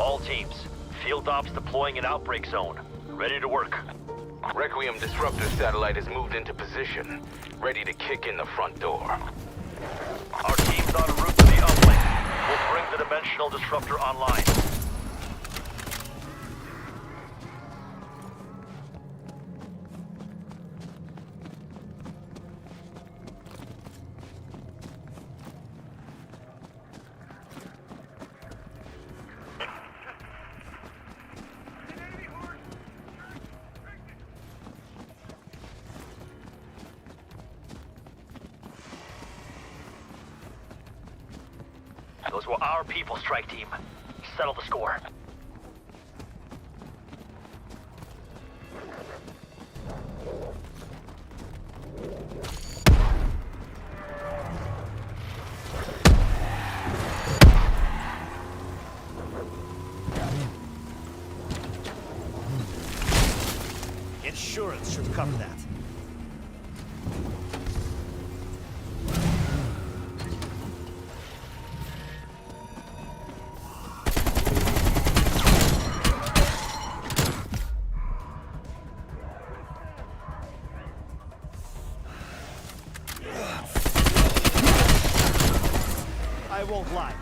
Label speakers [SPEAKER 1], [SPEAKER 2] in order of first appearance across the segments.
[SPEAKER 1] All teams, field ops deploying an outbreak zone. Ready to work.
[SPEAKER 2] Requiem disruptor satellite has moved into position, ready to kick in the front door.
[SPEAKER 1] Our team's en route to the uplink. We'll bring the dimensional disruptor online. Those were our people, strike team. Settle the score.
[SPEAKER 3] Insurance should cover that. I won't lie.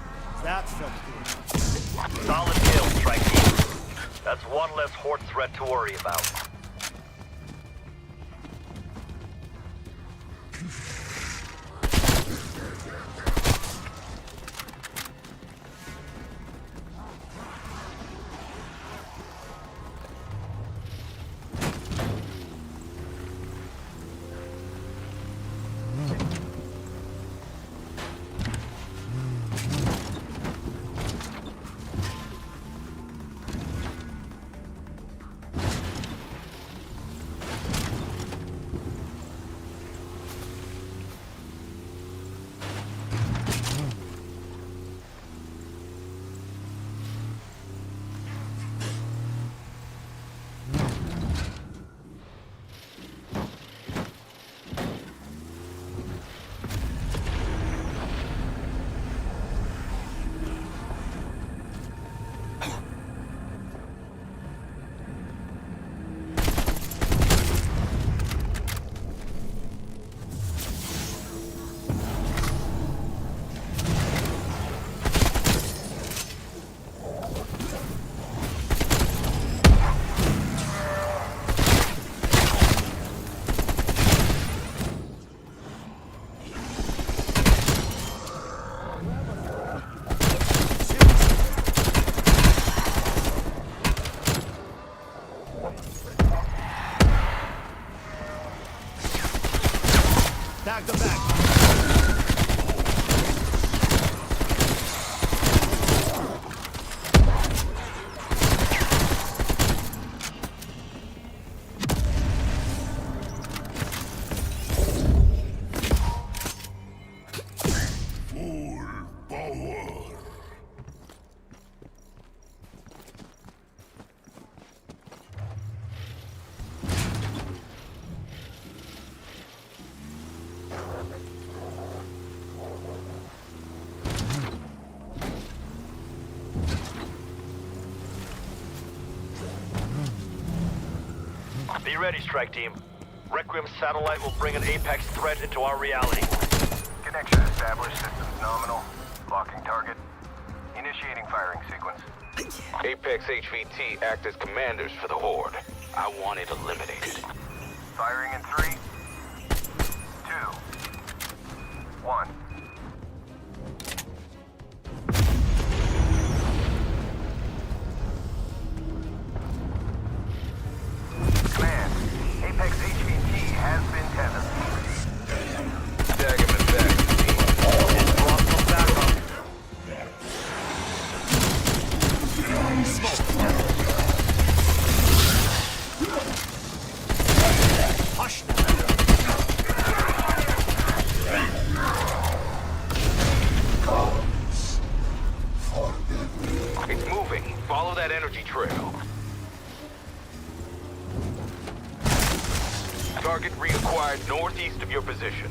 [SPEAKER 3] That felt good.
[SPEAKER 1] Solid kill, strike team. That's one less horde threat to worry about.
[SPEAKER 3] Back to back.
[SPEAKER 1] Be ready, strike team. Requiem's satellite will bring an Apex threat into our reality.
[SPEAKER 4] Connection established. Systems nominal. Locking target. Initiating firing sequence.
[SPEAKER 2] Apex HVT act as commanders for the Horde. I want it eliminated.
[SPEAKER 4] Firing in 3, 2, 1. Command. Apex HVT has been tethered.
[SPEAKER 2] Tag him and back.
[SPEAKER 1] Drop some backup.
[SPEAKER 3] Hush now.
[SPEAKER 2] It's moving. Follow that energy trail. Target reacquired northeast of your position.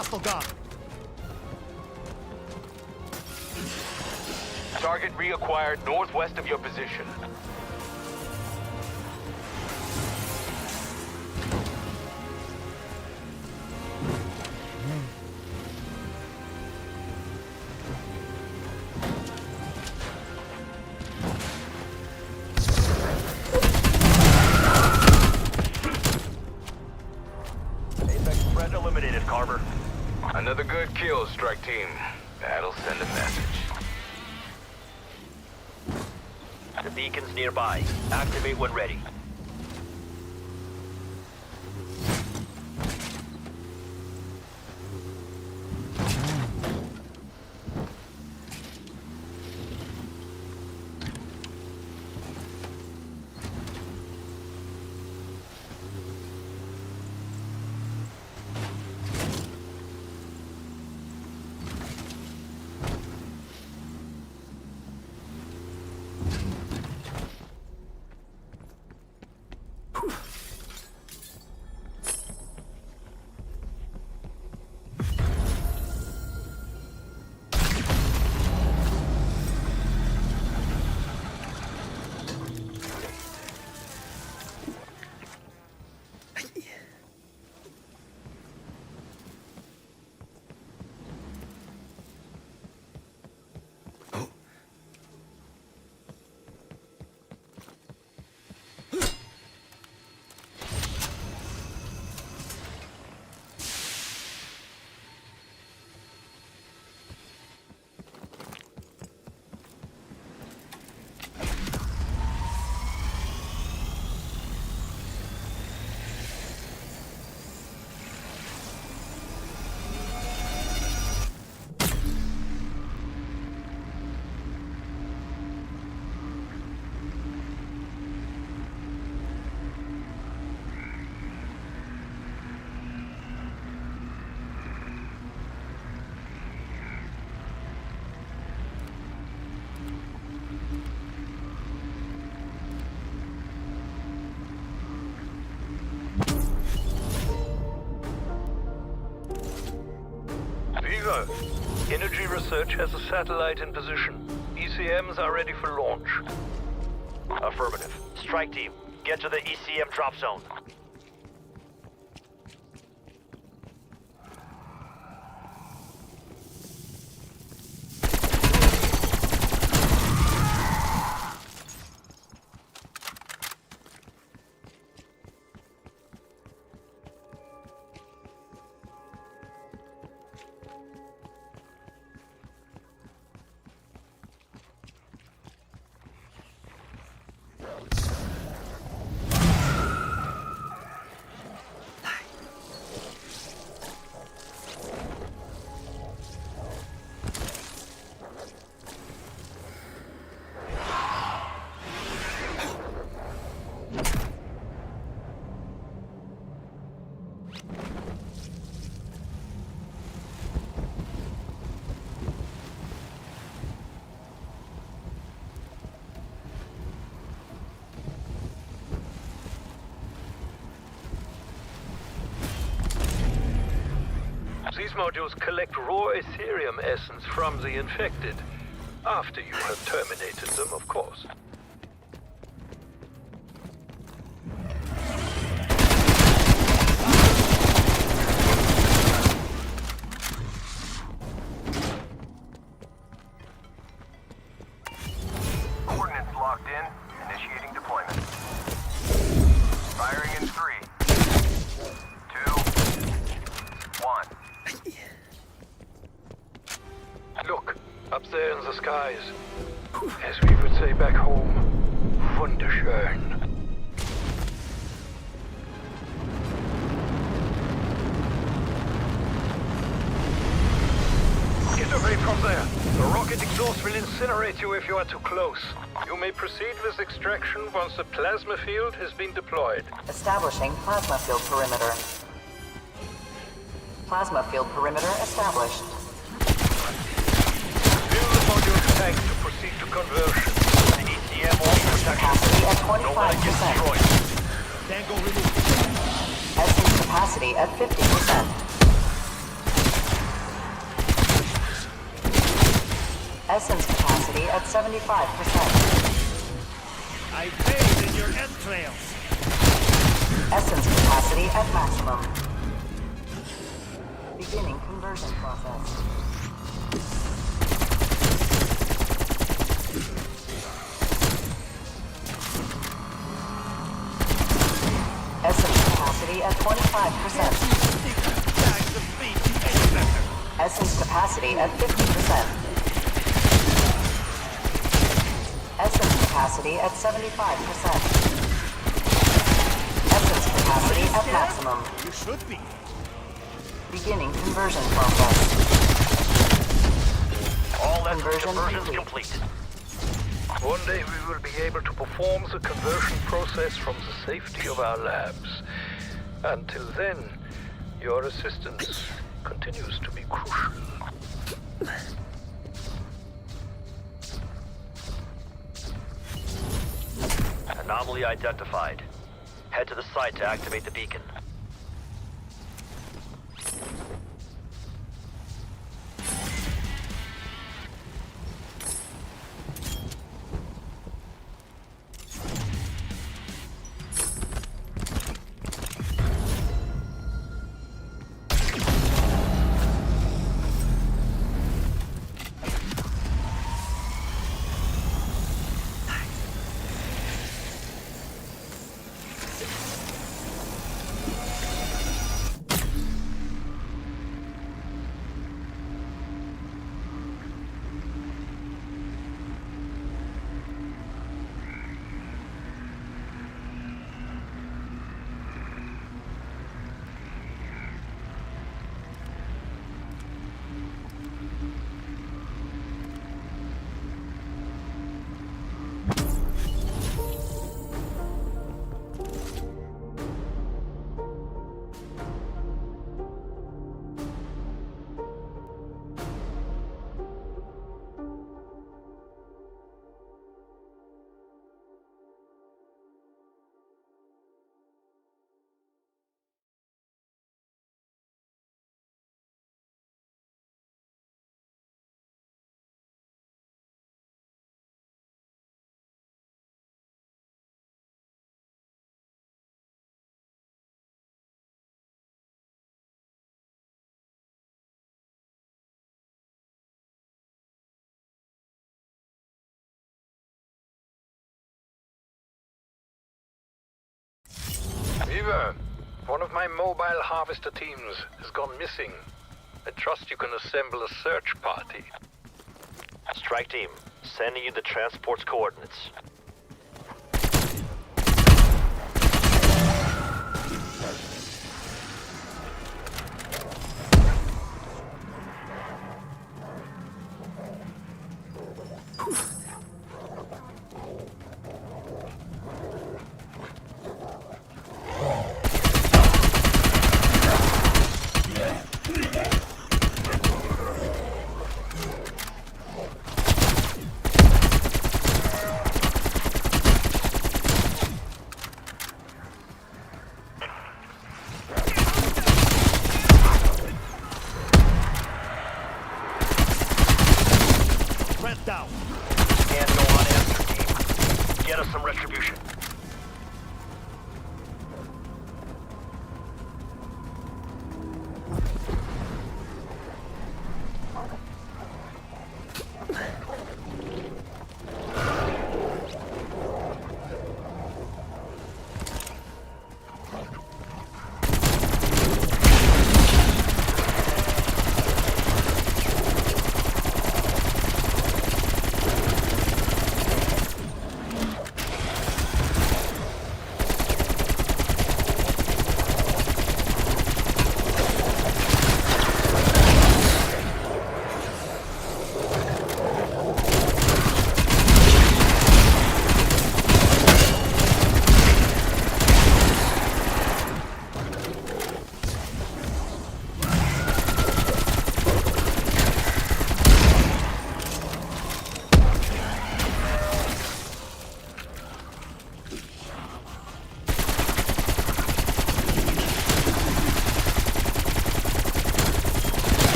[SPEAKER 3] Hostile gone.
[SPEAKER 2] Target reacquired northwest of your position.
[SPEAKER 1] Apex threat eliminated, Carver.
[SPEAKER 2] Another good kill, strike team. That'll send a message.
[SPEAKER 1] The beacon's nearby. Activate when ready. Energy Research has a satellite in position. ECMs are ready for launch. Affirmative. Strike team, get to the ECM drop zone. These modules collect raw Ethereum essence from the infected. After you have terminated them, of course.
[SPEAKER 4] Coordinates locked in. Initiating deployment. Firing in 3, 2, 1.
[SPEAKER 2] Look, up there in the skies. As we would say back home, wunderschön.
[SPEAKER 1] Get away from there. The rocket exhaust will incinerate you if you are too close.
[SPEAKER 2] You may proceed with extraction once the plasma field has been deployed.
[SPEAKER 5] Establishing plasma field perimeter. Plasma field perimeter established.
[SPEAKER 1] Fill the module's tank to proceed to conversion. The ECM all protection.
[SPEAKER 5] Capacity at
[SPEAKER 1] Don't let it get
[SPEAKER 5] 25%.
[SPEAKER 1] destroyed.
[SPEAKER 3] Tango removed.
[SPEAKER 5] Essence capacity at 50%. Essence capacity at 75%.
[SPEAKER 3] I bathe in your entrails.
[SPEAKER 5] Essence capacity at maximum. Beginning conversion process. Essence capacity at 25%.
[SPEAKER 3] Bags of meat taste better.
[SPEAKER 5] Essence capacity at 50%. Essence capacity at 75%. Essence capacity at maximum.
[SPEAKER 3] You should be.
[SPEAKER 5] Beginning conversion process.
[SPEAKER 1] All
[SPEAKER 5] Conversion
[SPEAKER 1] conversions
[SPEAKER 5] complete.
[SPEAKER 1] complete.
[SPEAKER 2] One day we will be able to perform the conversion process from the safety of our labs. Until then, your assistance continues to be crucial.
[SPEAKER 1] Anomaly identified. Head to the site to activate the beacon.
[SPEAKER 2] Viva, one of my mobile harvester teams has gone missing. I trust you can assemble a search party.
[SPEAKER 1] Strike team, sending you the transport's coordinates.
[SPEAKER 3] Threat down.
[SPEAKER 1] Scan go on answer team. Get us some retribution.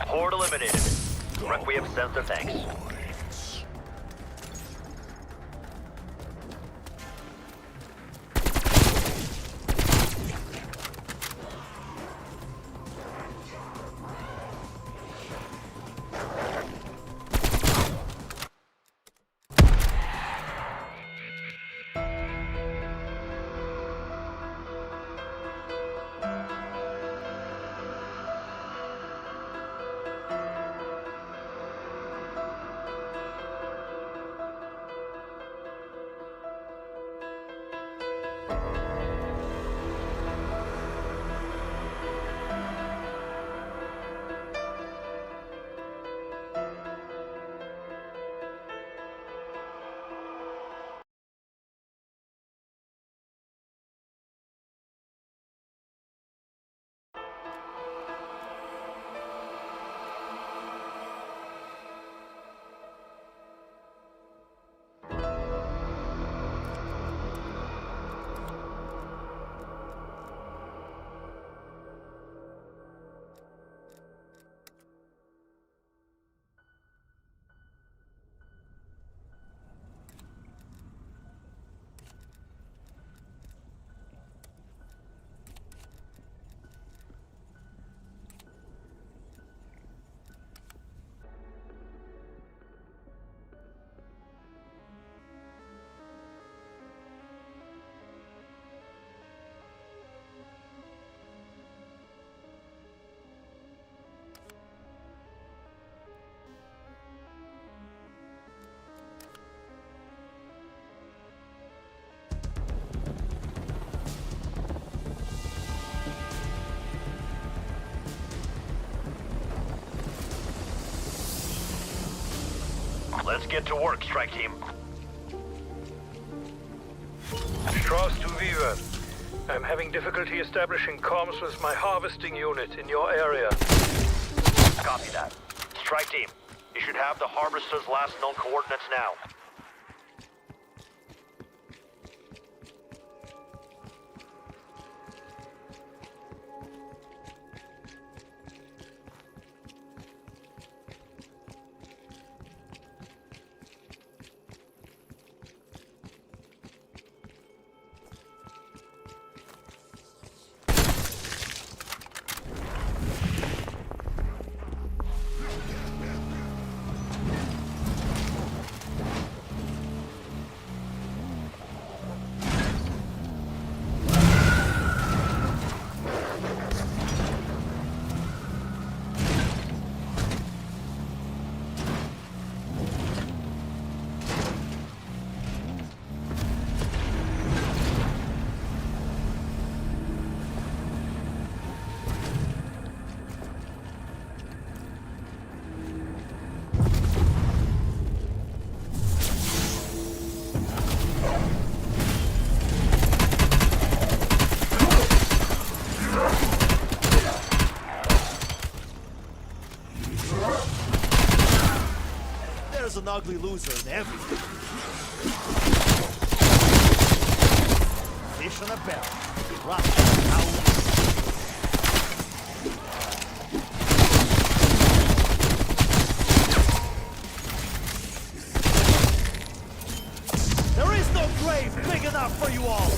[SPEAKER 1] Horde eliminated. Requiem sends their thanks. Let's get to work, strike team.
[SPEAKER 2] Strauss to Viva. I'm having difficulty establishing comms with my harvesting unit in your area.
[SPEAKER 1] Copy that. Strike team, you should have the harvester's last known coordinates now.
[SPEAKER 3] There's an ugly loser in everything. Fish in a barrel. Right. Now. There is no grave big enough for you all!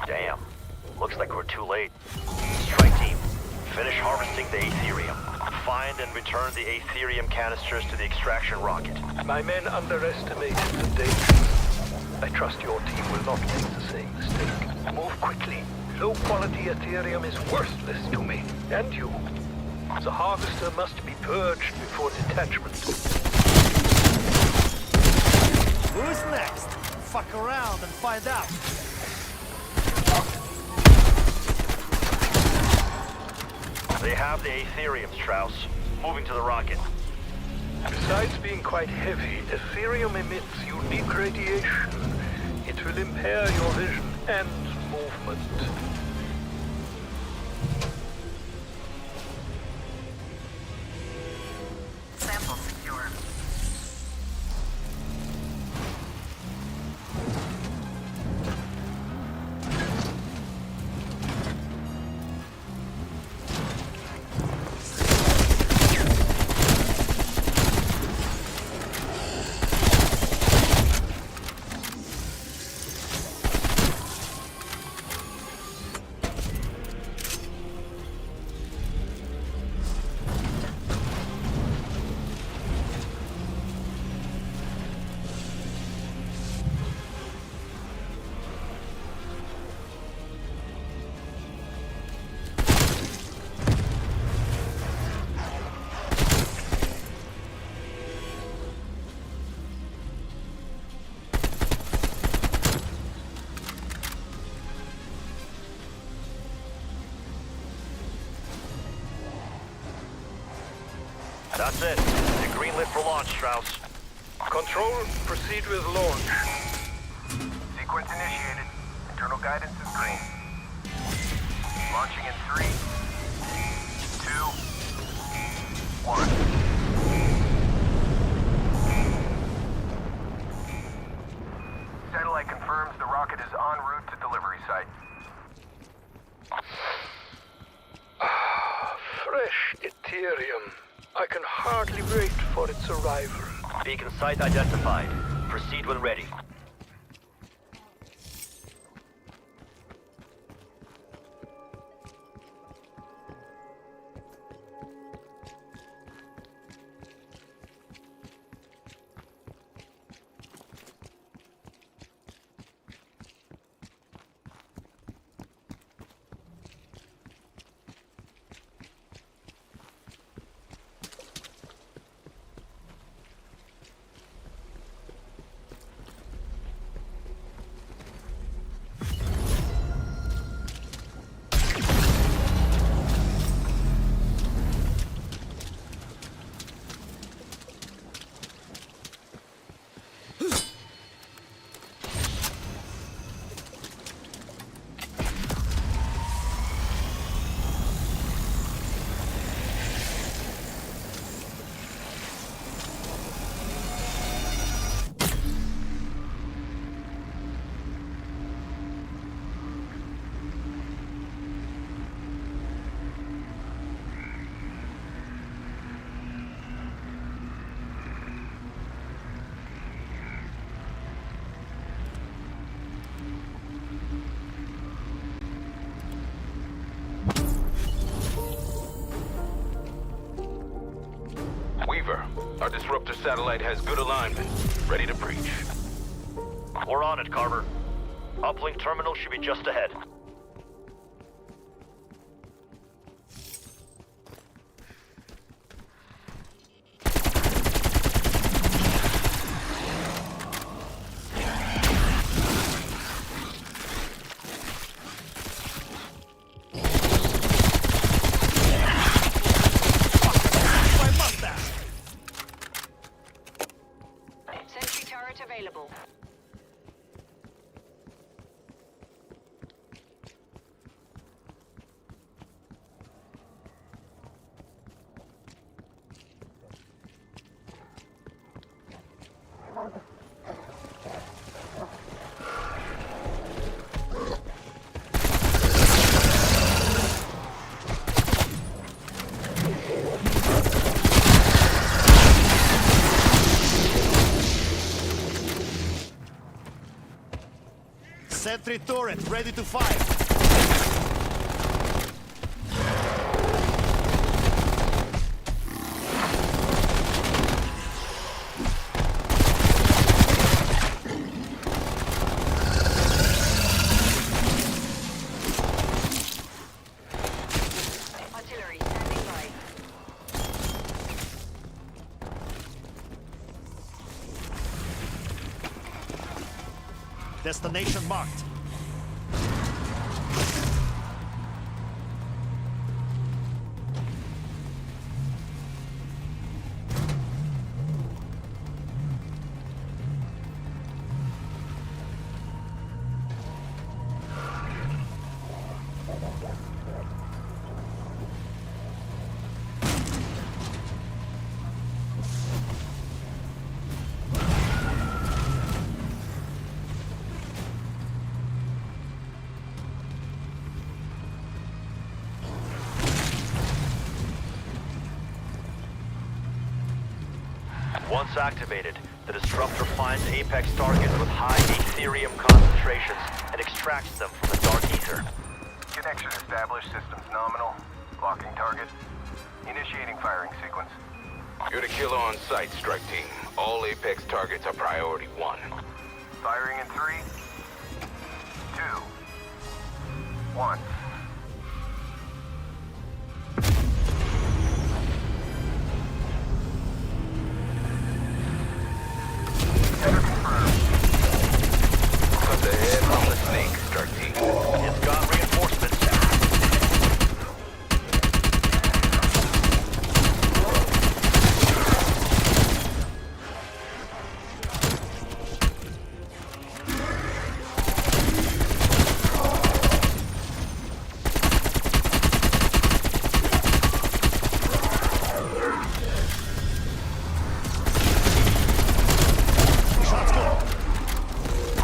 [SPEAKER 1] Damn. Looks like we're too late. Strike team, finish harvesting the Aetherium. Find and return the Aetherium canisters to the extraction rocket.
[SPEAKER 2] My men underestimated the danger. I trust your team will not make the same mistake. Move quickly. Low-quality Aetherium is worthless to me, and you. The harvester must be purged before detachment.
[SPEAKER 3] Who's next? Fuck around and find out.
[SPEAKER 1] They have the Aetherium, Strauss. Moving to the rocket.
[SPEAKER 2] Besides being quite heavy, Ethereum emits unique radiation. It will impair your vision and movement.
[SPEAKER 4] Sample secure.
[SPEAKER 1] That's it. The green lit for launch, Strauss.
[SPEAKER 2] Control, proceed with launch.
[SPEAKER 4] Sequence initiated. Internal guidance is green. Launching in 3, 2, 1. Satellite confirms the rocket is en route to delivery site.
[SPEAKER 2] Fresh Ethereum. I can hardly wait for its arrival.
[SPEAKER 1] Beacon site identified. Proceed when ready.
[SPEAKER 6] Weaver, our disruptor satellite has good alignment. Ready to breach.
[SPEAKER 1] We're on it, Carver. Uplink terminal should be just ahead.
[SPEAKER 5] Sentry turret available.
[SPEAKER 3] Sentry turret ready to fire.
[SPEAKER 5] Artillery standing by.
[SPEAKER 3] Destination marked.
[SPEAKER 1] Once activated, the disruptor finds Apex targets with high Ethereum concentrations and extracts them from the dark ether.
[SPEAKER 4] Connection established. Systems nominal. Locking target. Initiating firing sequence.
[SPEAKER 6] You're the killer on site, strike team. All Apex targets are priority 1.
[SPEAKER 4] Firing in 3, 2, 1. Enter confirmed.
[SPEAKER 6] Cut the head from the snake, strike team.
[SPEAKER 1] It's got reinforcements.
[SPEAKER 3] Shots good.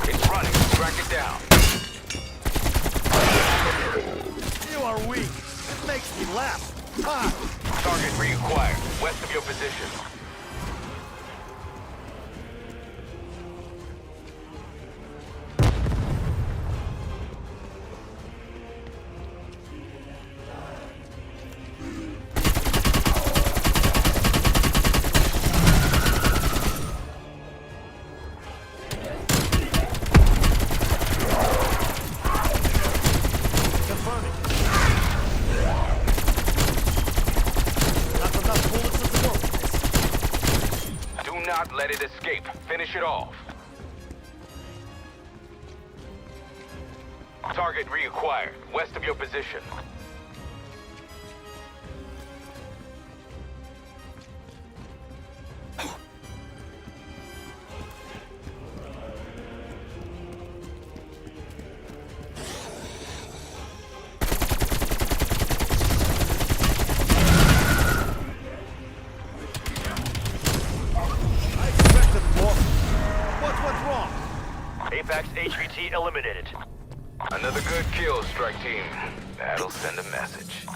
[SPEAKER 6] It's running. Track it down.
[SPEAKER 3] You are weak. It makes me laugh. Ah!
[SPEAKER 6] Target reacquired. West of your position.
[SPEAKER 3] Confirming. Not enough bullets in the world.
[SPEAKER 6] Do not let it escape. Finish it off. Target reacquired. West of your position.
[SPEAKER 3] I expected more. What went wrong?
[SPEAKER 1] Apex HVT eliminated.
[SPEAKER 6] Another good kill, strike team. That'll send a message.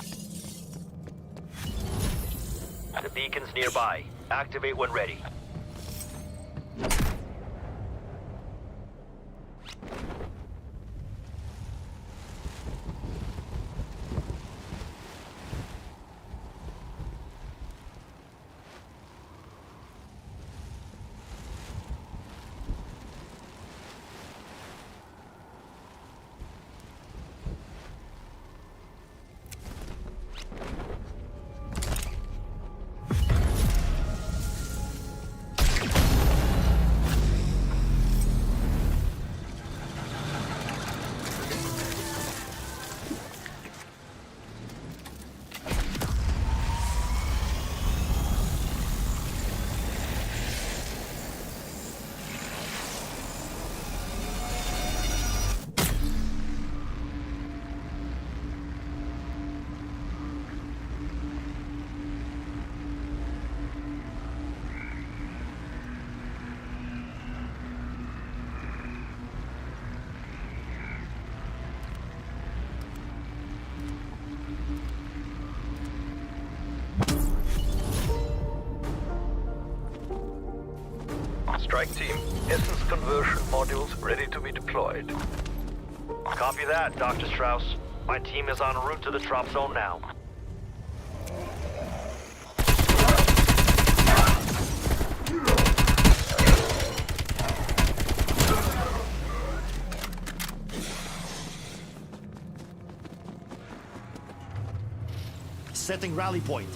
[SPEAKER 1] The beacon's nearby. Activate when ready.
[SPEAKER 2] Strike team, essence conversion modules ready to be deployed.
[SPEAKER 1] Copy that, Dr. Strauss. My team is en route to the drop zone now.
[SPEAKER 3] Setting rally point.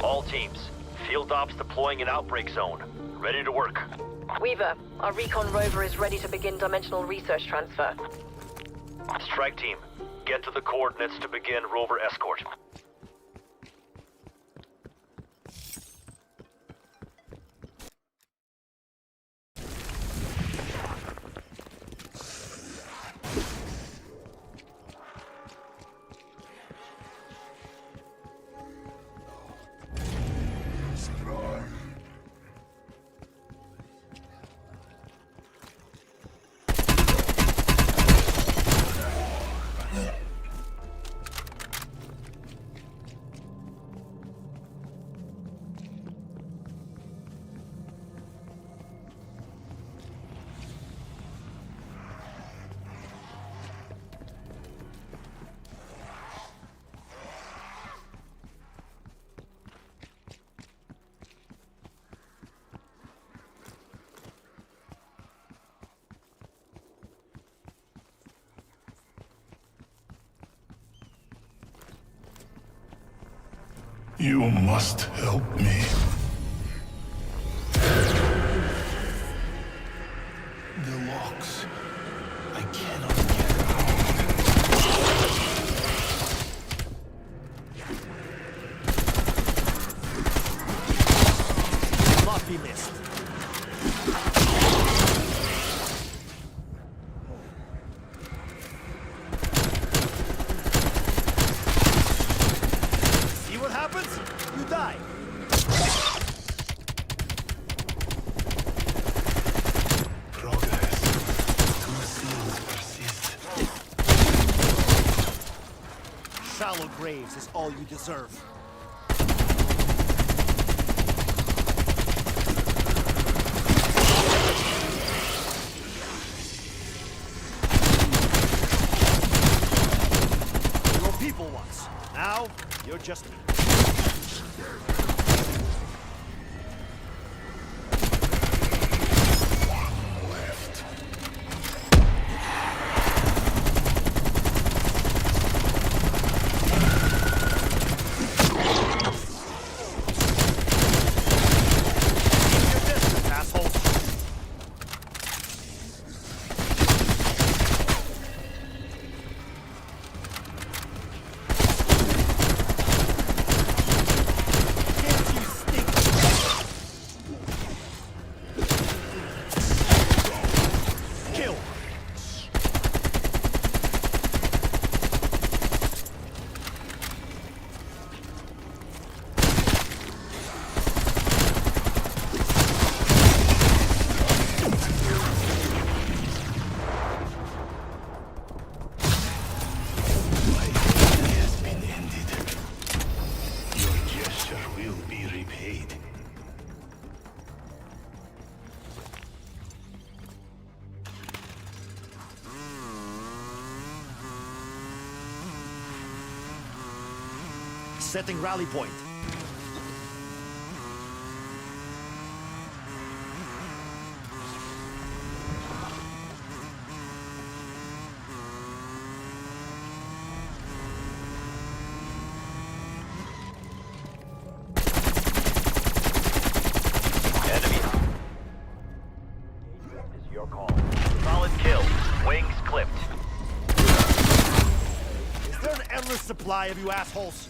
[SPEAKER 1] All teams, field ops deploying an outbreak zone. Ready to work.
[SPEAKER 7] Weaver, our recon rover is ready to begin dimensional research transfer.
[SPEAKER 1] Strike team, get to the coordinates to begin rover escort.
[SPEAKER 8] You must help me. The locks. I cannot get
[SPEAKER 3] Will not be missed. See what happens? You die.
[SPEAKER 8] progress. Two seals persist.
[SPEAKER 3] Shallow graves is all you deserve. You were people once. Now, you're just me.
[SPEAKER 8] Left.
[SPEAKER 3] Your distance, asshole. Can't you stink? Kill.
[SPEAKER 8] My day has been ended. Your gesture will be repaid.
[SPEAKER 3] Setting rally point.
[SPEAKER 1] Enemy. Is your call. Solid kill. Wings clipped.
[SPEAKER 3] Is there an endless supply of you assholes?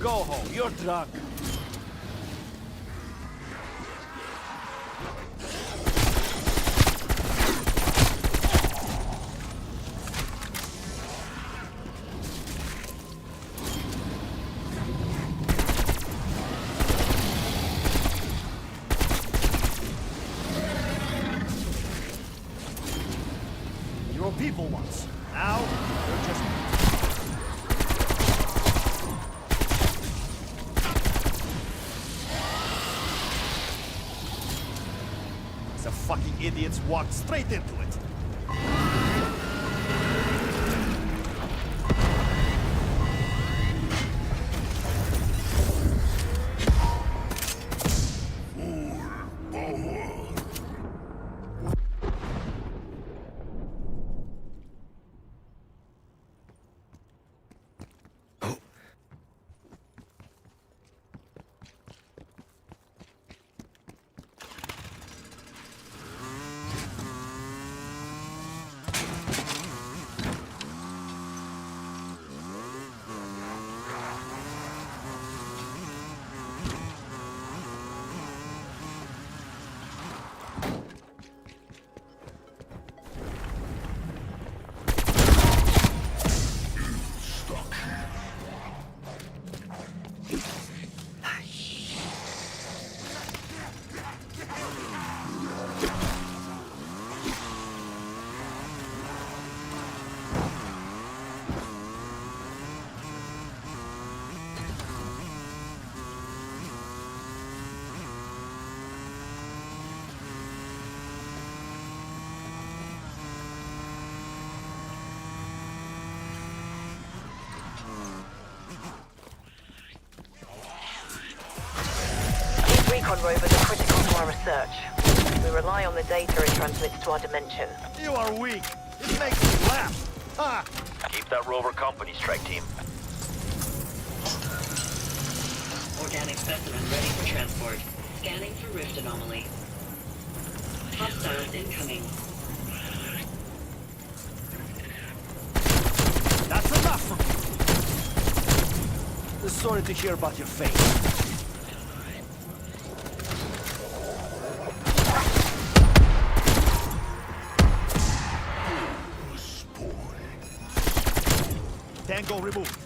[SPEAKER 3] Go home. You're drunk. You were people once. Now, you're just... The fucking idiots walked straight into it.
[SPEAKER 7] Recon rovers are critical to our research. We rely on the data it transmits to our dimension.
[SPEAKER 3] You are weak. It makes me laugh. Ha!
[SPEAKER 1] Keep that rover company, strike team.
[SPEAKER 9] Organic specimen ready for transport. Scanning for rift anomaly. Hostiles incoming.
[SPEAKER 3] That's enough for me. Sorry to hear about your fate. Tango removed.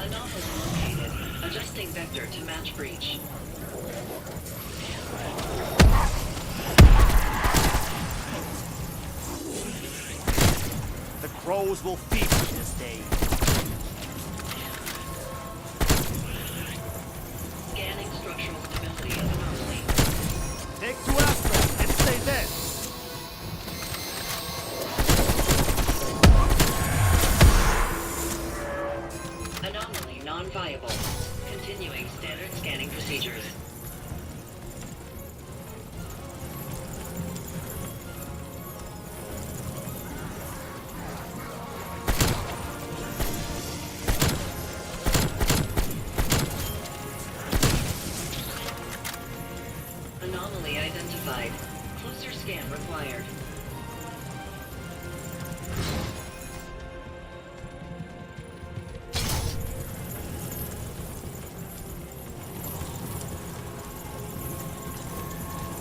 [SPEAKER 9] Anomaly located. Adjusting vector to match breach.
[SPEAKER 3] The crows will feed me this day.
[SPEAKER 9] Scanning structural stability of anomaly.
[SPEAKER 3] Take 2 Astra and stay dead.
[SPEAKER 9] Anomaly non-viable. Continuing standard scanning procedures. Anomaly identified. Closer scan required.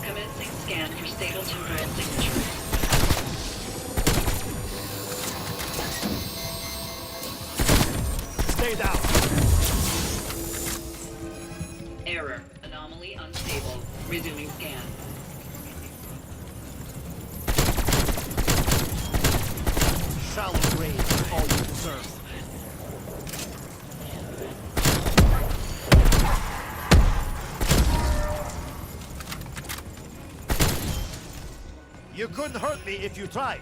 [SPEAKER 9] Commencing scan for stable temporal signature.
[SPEAKER 3] Stay down.
[SPEAKER 9] Error. Anomaly unstable. Resuming scan.
[SPEAKER 3] Shallow grave is all you deserve. You couldn't hurt me if you tried.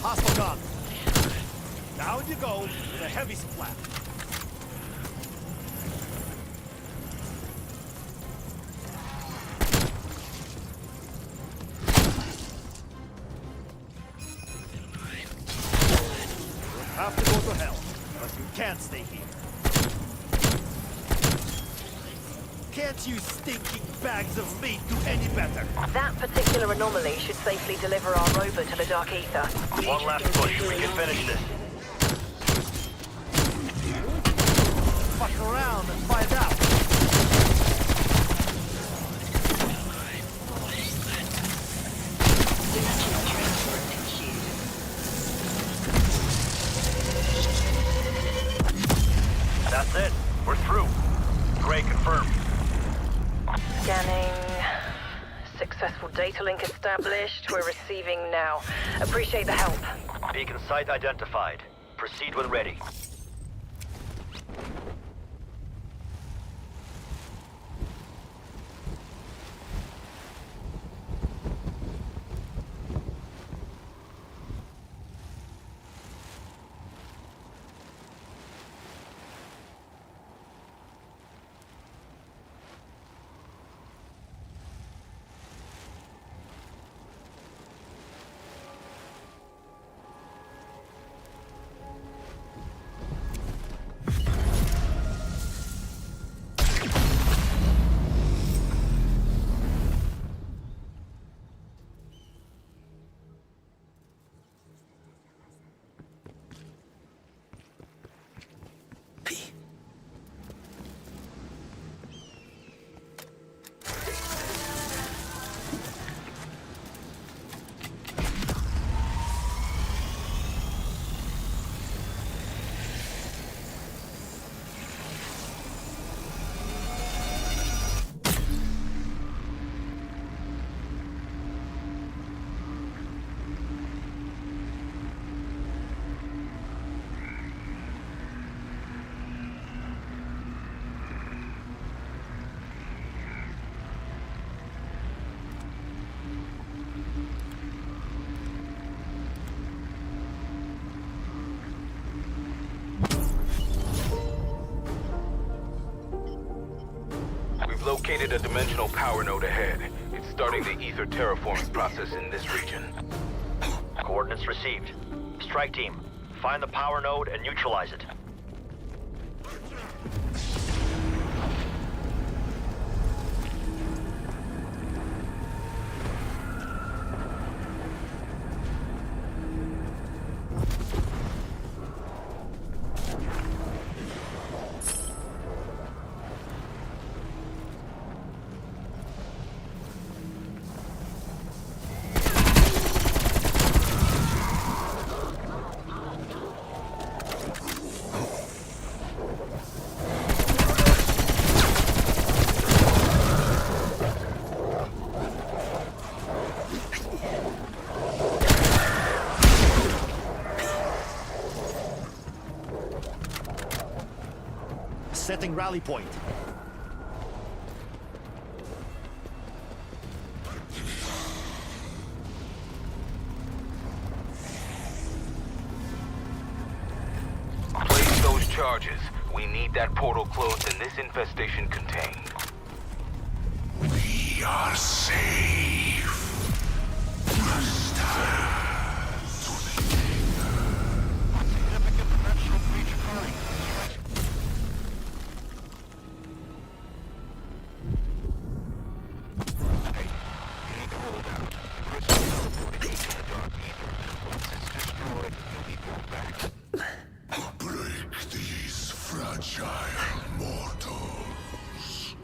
[SPEAKER 3] Hostile gun. Down you go with a heavy splat. You have to go to hell, but you can't stay here. Can't you stinking bags of meat do any better?
[SPEAKER 7] That particular anomaly should safely deliver our rover to the Dark Ether.
[SPEAKER 1] One last push. We can finish this.
[SPEAKER 3] Fuck around and find out.
[SPEAKER 1] That's it. We're through. Gray confirmed.
[SPEAKER 7] Scanning. Successful data link established. We're receiving now. Appreciate the help.
[SPEAKER 1] Beacon site identified. Proceed when ready.
[SPEAKER 6] We've located a dimensional power node ahead. It's starting the ether terraforming process in this region.
[SPEAKER 1] Coordinates received. Strike team, find the power node and neutralize it.
[SPEAKER 3] Setting rally point.
[SPEAKER 6] Place those charges. We need that portal closed and this infestation contained.
[SPEAKER 8] We are safe. Master. Break these fragile mortals.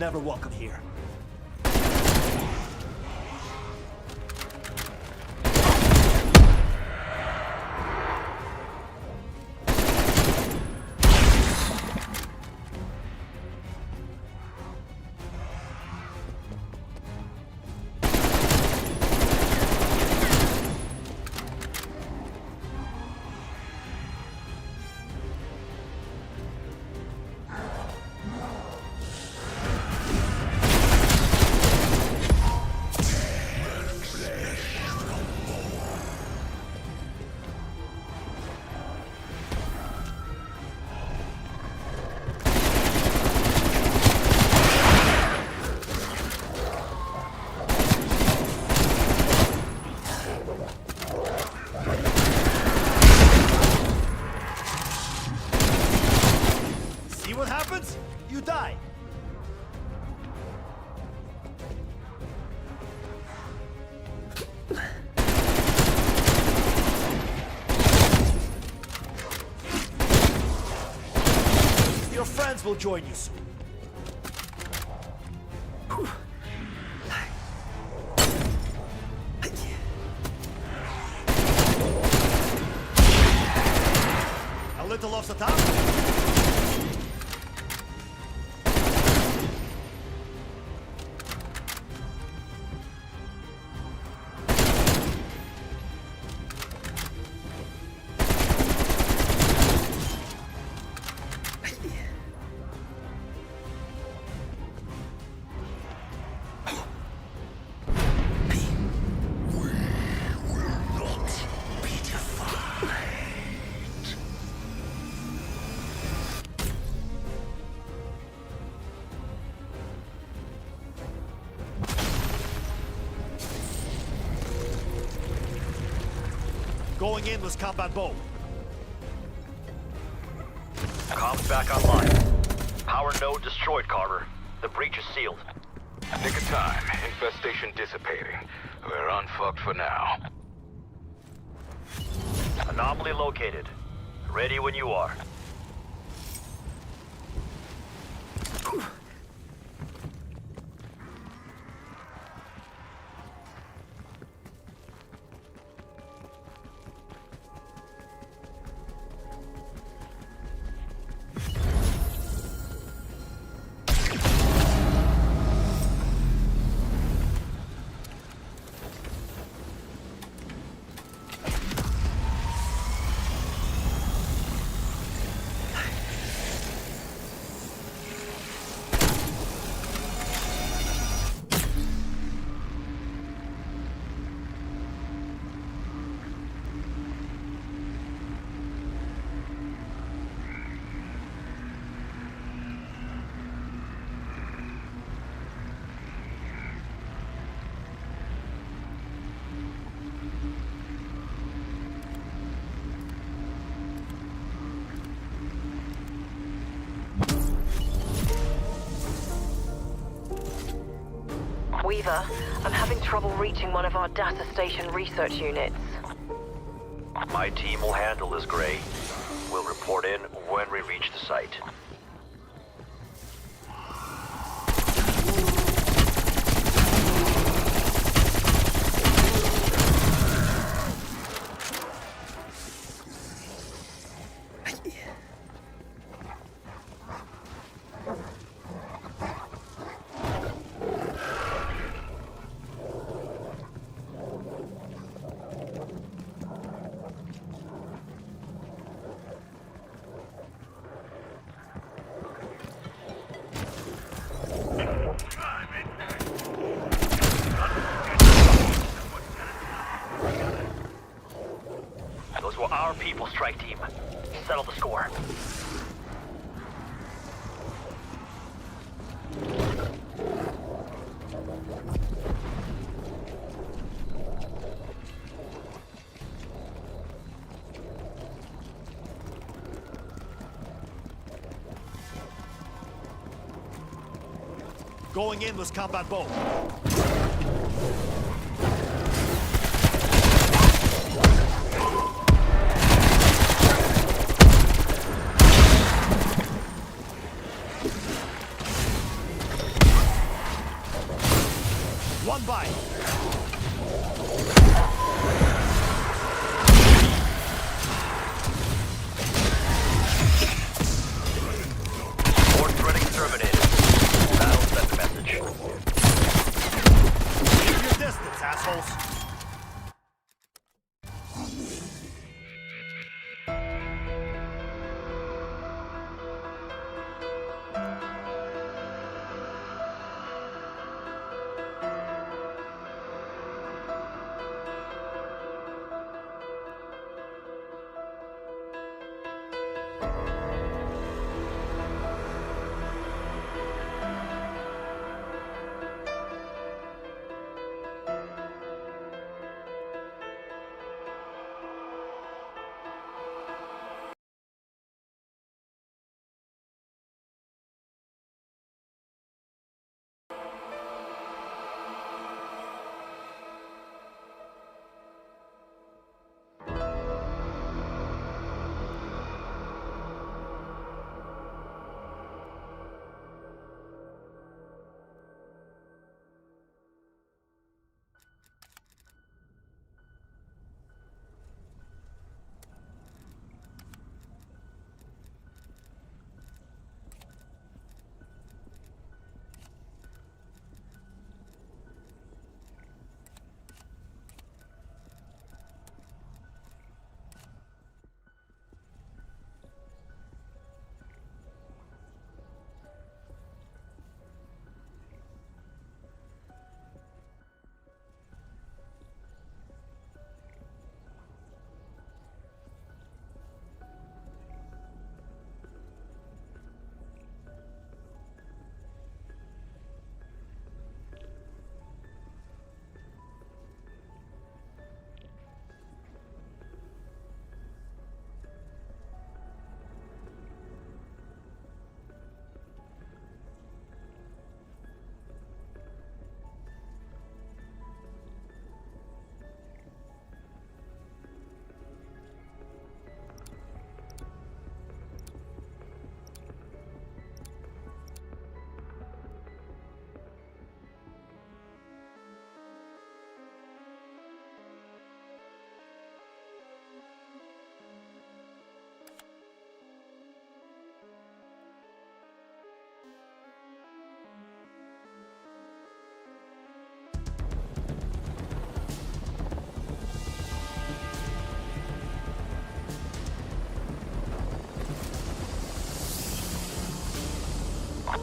[SPEAKER 3] never welcome here. See what happens? You die. Your friends will join you soon. A little off the top. Going in was combat bow.
[SPEAKER 1] Comms back online. Power node destroyed, Carver. The breach is sealed.
[SPEAKER 6] Nick of time. Infestation dissipating. We're unfucked for now.
[SPEAKER 1] Anomaly located. Ready when you are.
[SPEAKER 7] Weaver, I'm having trouble reaching one of our data station research units.
[SPEAKER 1] My team will handle this, Gray. We'll report in when we reach the site. Those were our people, strike team. Settle the score.
[SPEAKER 3] Going in was combat bow.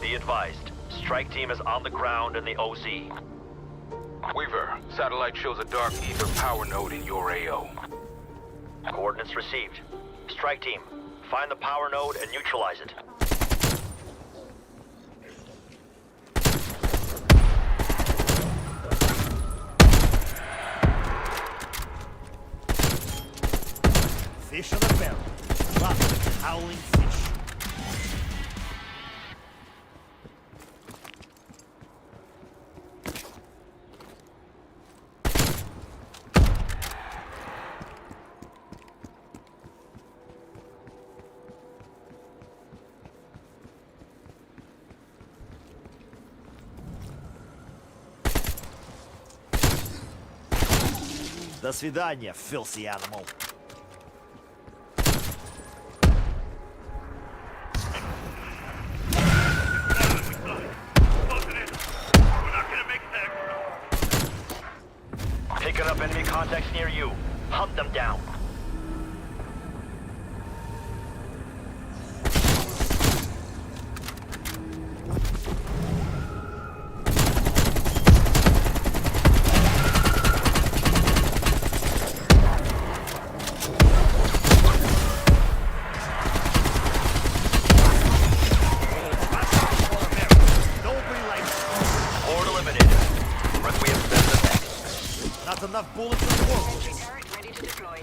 [SPEAKER 1] Be advised, strike team is on the ground in the OZ.
[SPEAKER 6] Weaver, satellite shows a dark ether power node in your AO.
[SPEAKER 1] Coordinates received. Strike team, find the power node and neutralize it.
[SPEAKER 3] Fish on the barrel. Lots of howling fish. До свидания, filthy animal.
[SPEAKER 1] Picking up enemy contacts near you. Hunt them down.
[SPEAKER 3] Not enough bullets in the world.
[SPEAKER 5] Sentry turret ready to deploy.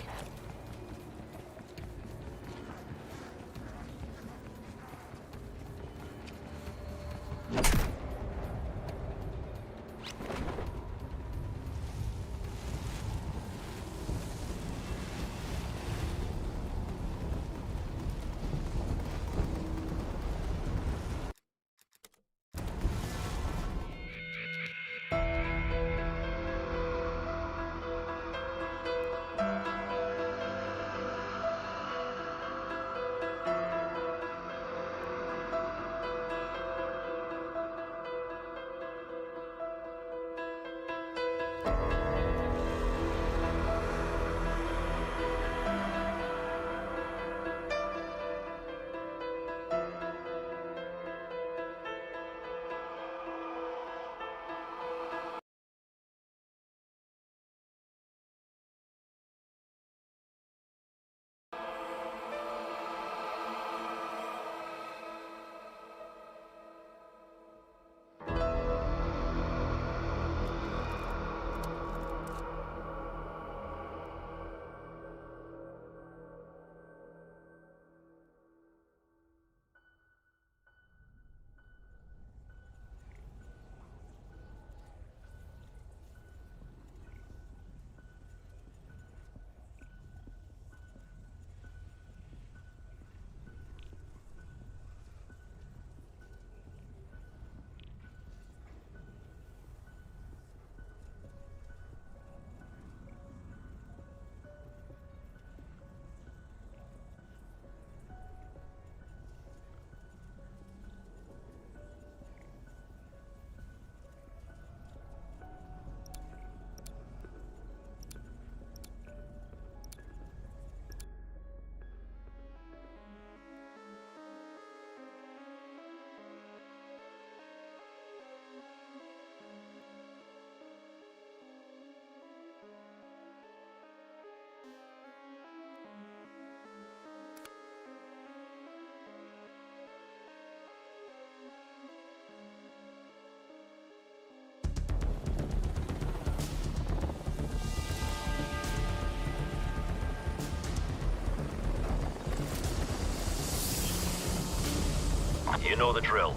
[SPEAKER 1] You know the drill.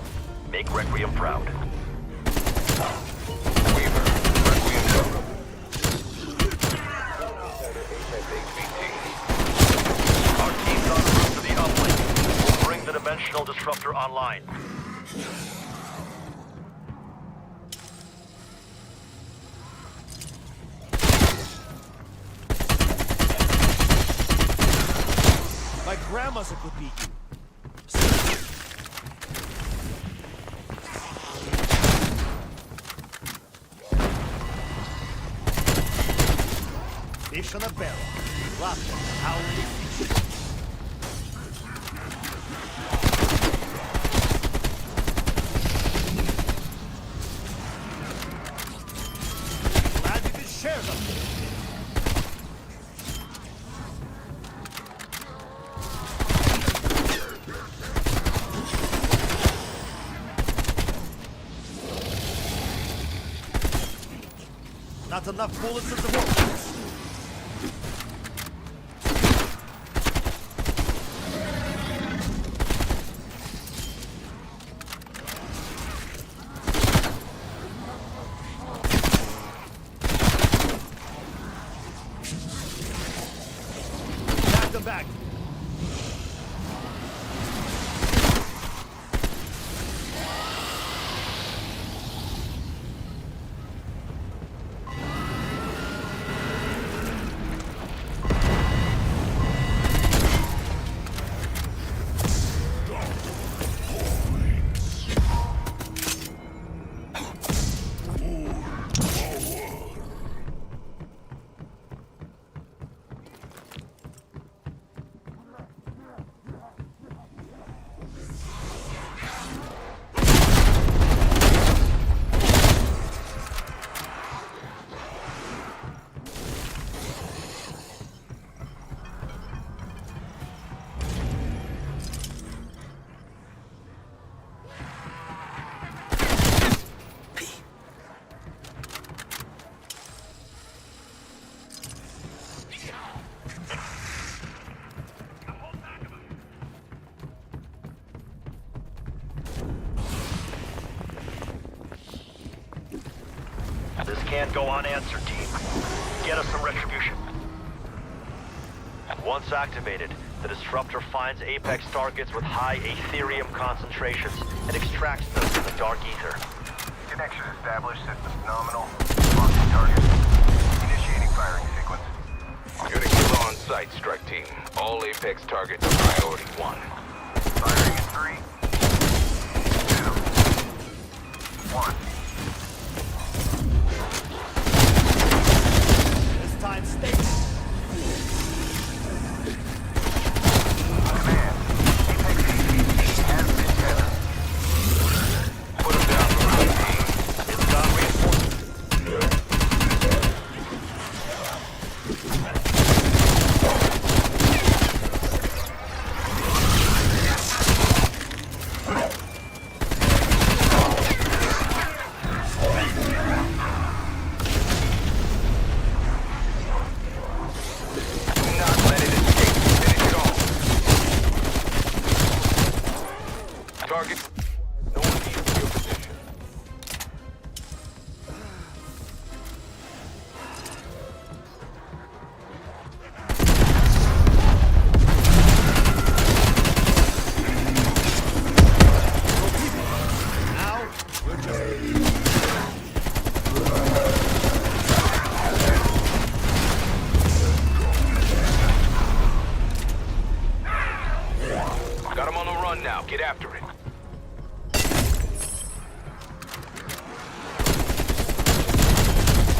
[SPEAKER 1] Make Requiem proud.
[SPEAKER 6] Weaver, Requiem Program.
[SPEAKER 1] Our team's on route to the uplink. We'll bring the dimensional disruptor online.
[SPEAKER 3] My grandma's could beat you. Fish on a barrel. Lots of howling fish. Not enough bullets at the moment. Back them back.
[SPEAKER 1] This can't go unanswered, team. Get us some retribution. Once activated, the disruptor finds Apex targets with high Aetherium concentrations and extracts them from the dark ether.
[SPEAKER 4] Connection established. Systems nominal. Locking target. Initiating firing sequence.
[SPEAKER 6] You're the killer on site, strike team. All Apex targets are priority 1.
[SPEAKER 4] Firing in 3, 2, 1.
[SPEAKER 3] This time, stay.
[SPEAKER 4] Command. Apex ACT has been tethered.
[SPEAKER 6] Put them down for the team.
[SPEAKER 1] It's got reinforcements.
[SPEAKER 6] Not let it escape. Finish it off. Target. No one leaves your position.
[SPEAKER 3] Now, you're just...
[SPEAKER 6] Got him on the run now. Get after it.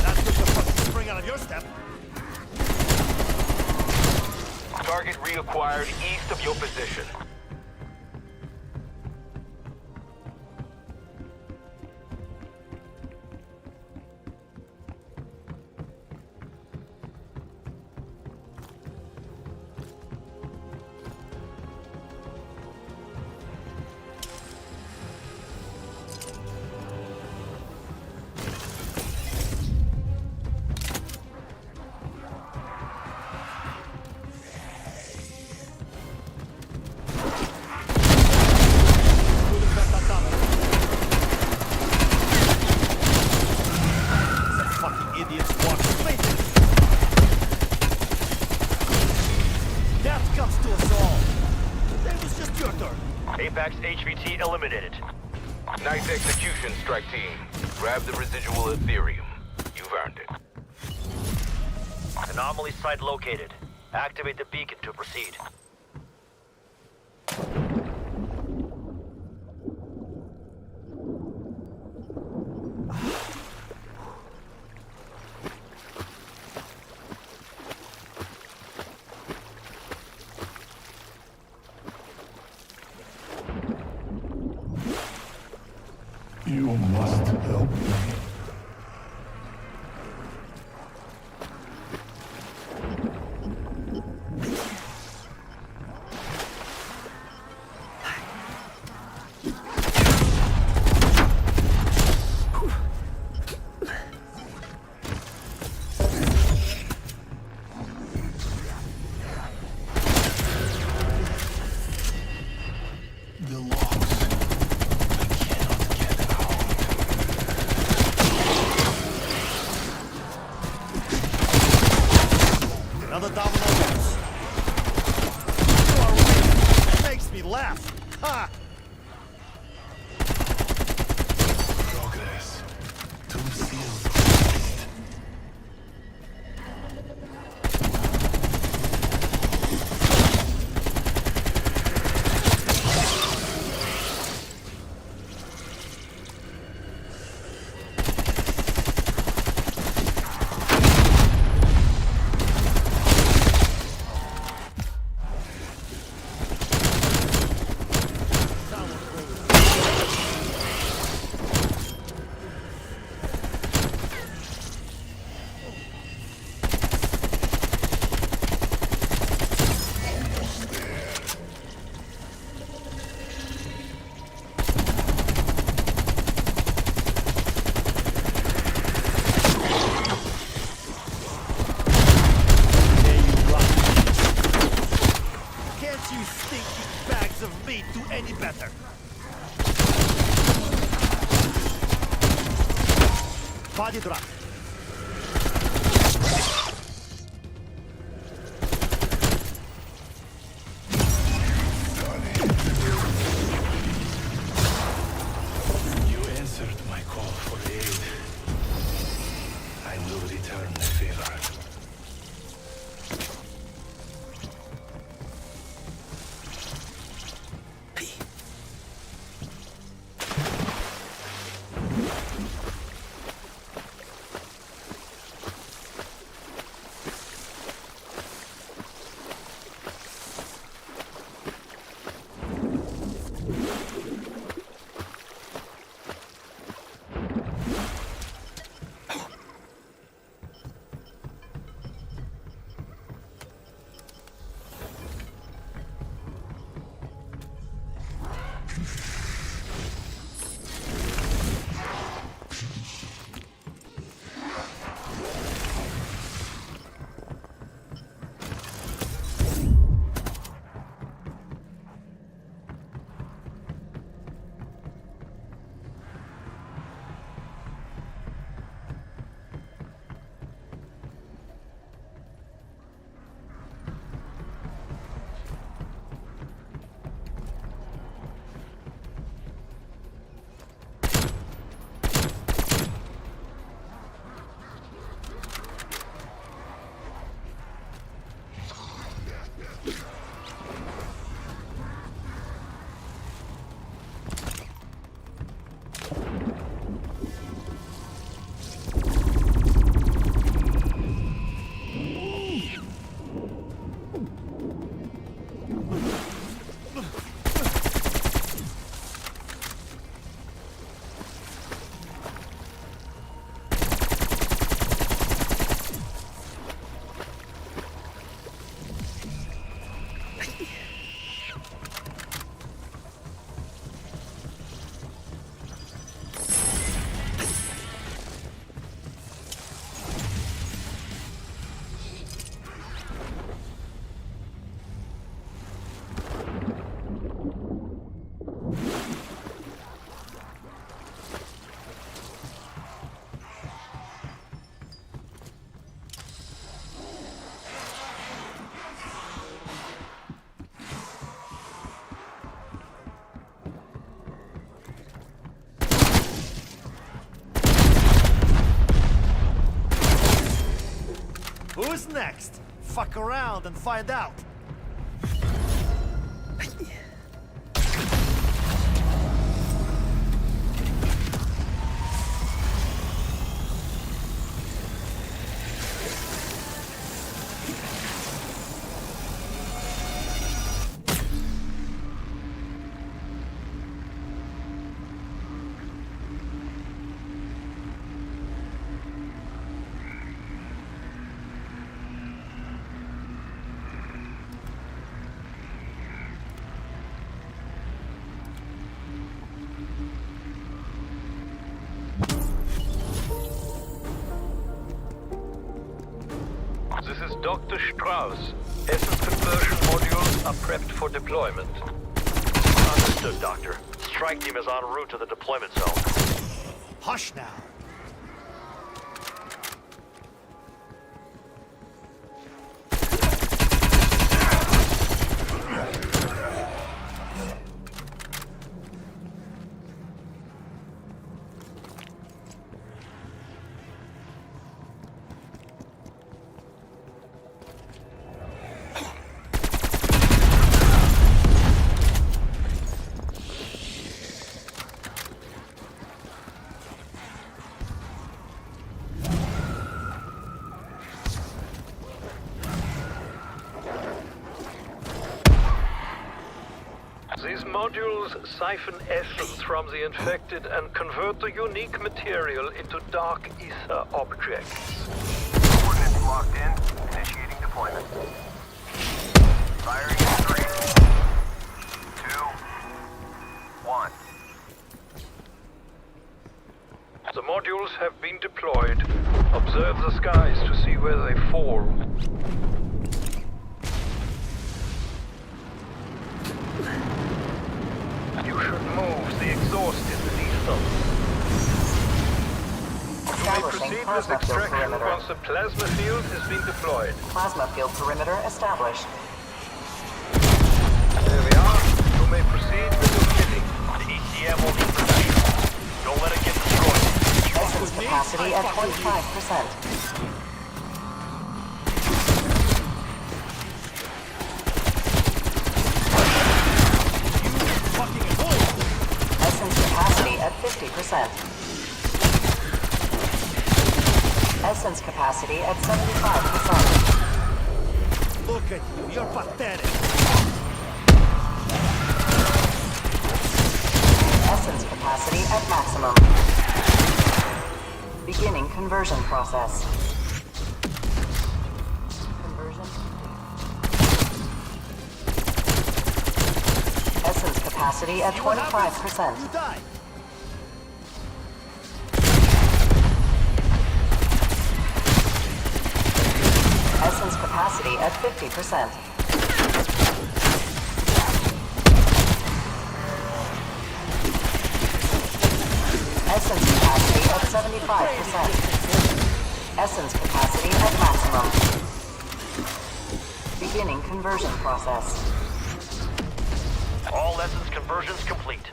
[SPEAKER 3] That's just a fucking spring out of your step.
[SPEAKER 6] Target reacquired east of your position.
[SPEAKER 3] Fucking idiots walk straight. Death comes to us all. It was just your turn.
[SPEAKER 1] Apex HVT eliminated.
[SPEAKER 6] Nice execution, strike team. Grab the residual Aetherium. You've earned it.
[SPEAKER 1] Anomaly site located. Activate the beacon to proceed.
[SPEAKER 8] You must help me.
[SPEAKER 3] stinking bags of meat do any better. Body drop.
[SPEAKER 8] You answered my call for aid. I will return the favor.
[SPEAKER 3] Who's next? Fuck around and find out.
[SPEAKER 2] This is Dr. Strauss. Essence conversion modules are prepped for deployment.
[SPEAKER 1] Understood, Doctor. Strike team is en route to the deployment zone.
[SPEAKER 3] Hush now.
[SPEAKER 2] These modules siphon essence from the infected and convert the unique material into dark ether objects.
[SPEAKER 4] Coordinates locked in. Initiating deployment. Firing in 3, 2, 1.
[SPEAKER 2] The modules have been deployed. Observe the skies to see where they fall. exhausted the lethal. You may
[SPEAKER 7] Establishing
[SPEAKER 2] proceed with
[SPEAKER 7] plasma field
[SPEAKER 2] extraction
[SPEAKER 7] perimeter.
[SPEAKER 2] once the plasma field has been deployed.
[SPEAKER 7] Plasma field perimeter established.
[SPEAKER 2] There we are. You may proceed with your killing.
[SPEAKER 1] The ECM will need protection. Don't let it get destroyed.
[SPEAKER 7] Essence capacity at 25%.
[SPEAKER 3] Fucking bull!
[SPEAKER 7] Essence capacity at 50%. Essence capacity at 75%.
[SPEAKER 3] Look at you, you're pathetic.
[SPEAKER 7] Essence capacity at maximum. Beginning conversion process. Conversion. Essence capacity at 25%.
[SPEAKER 3] You die.
[SPEAKER 7] Essence capacity at 50%. Essence capacity at 75%. Essence capacity at maximum. Beginning conversion process.
[SPEAKER 1] All essence conversions complete.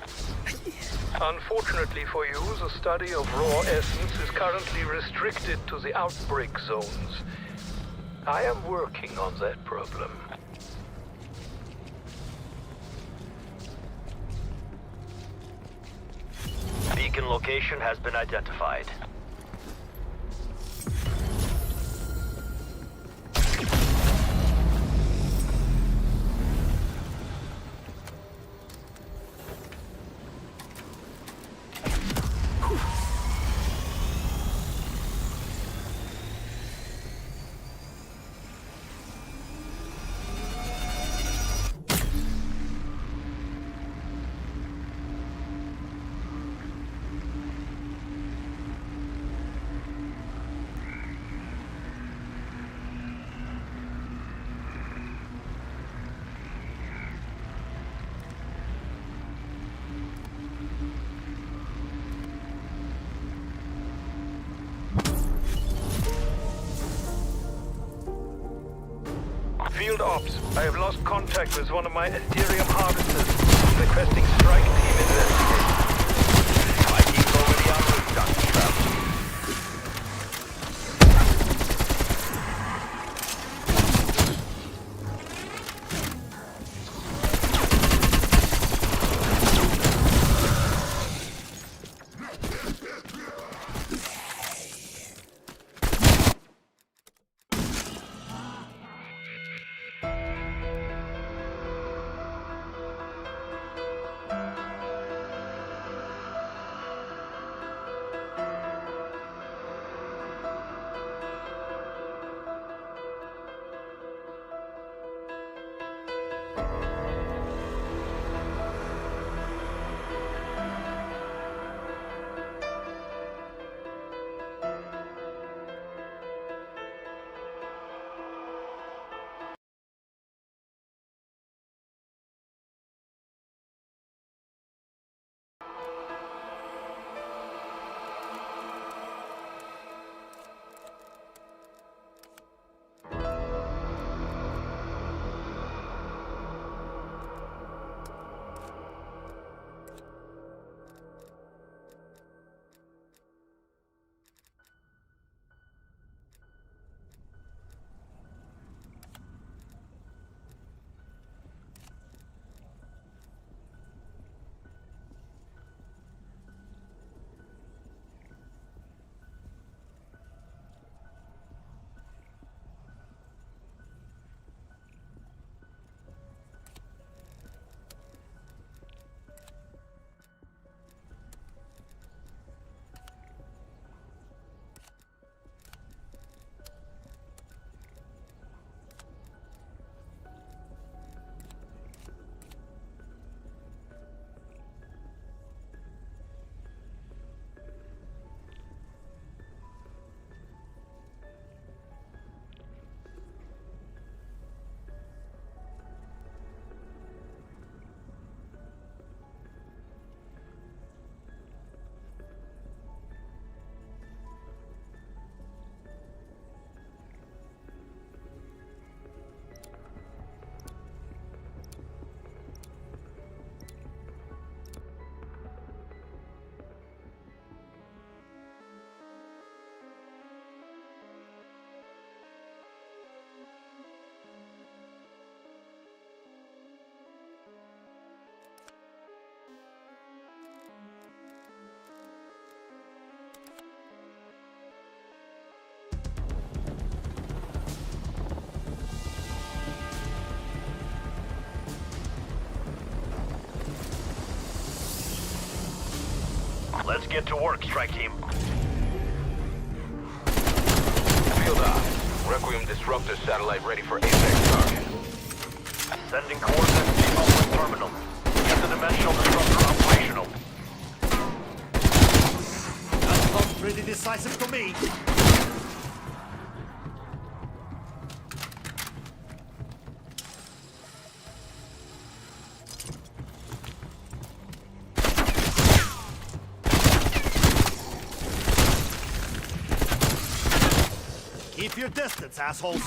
[SPEAKER 2] Unfortunately for you, the study of raw essence is currently restricted to the outbreak zones. I am working on that problem.
[SPEAKER 1] Beacon location has been identified.
[SPEAKER 2] Field Ops, I have lost contact with one of my Ethereum harvesters. Requesting strike team investigation.
[SPEAKER 1] My team's already en route, Dr. Travis. Let's get to work, strike team.
[SPEAKER 6] Field op. Requiem disruptor satellite ready for apex target.
[SPEAKER 1] Sending coordinates to the Oakland terminal. Get the dimensional disruptor operational.
[SPEAKER 3] That felt pretty decisive to me. Keep your distance, assholes.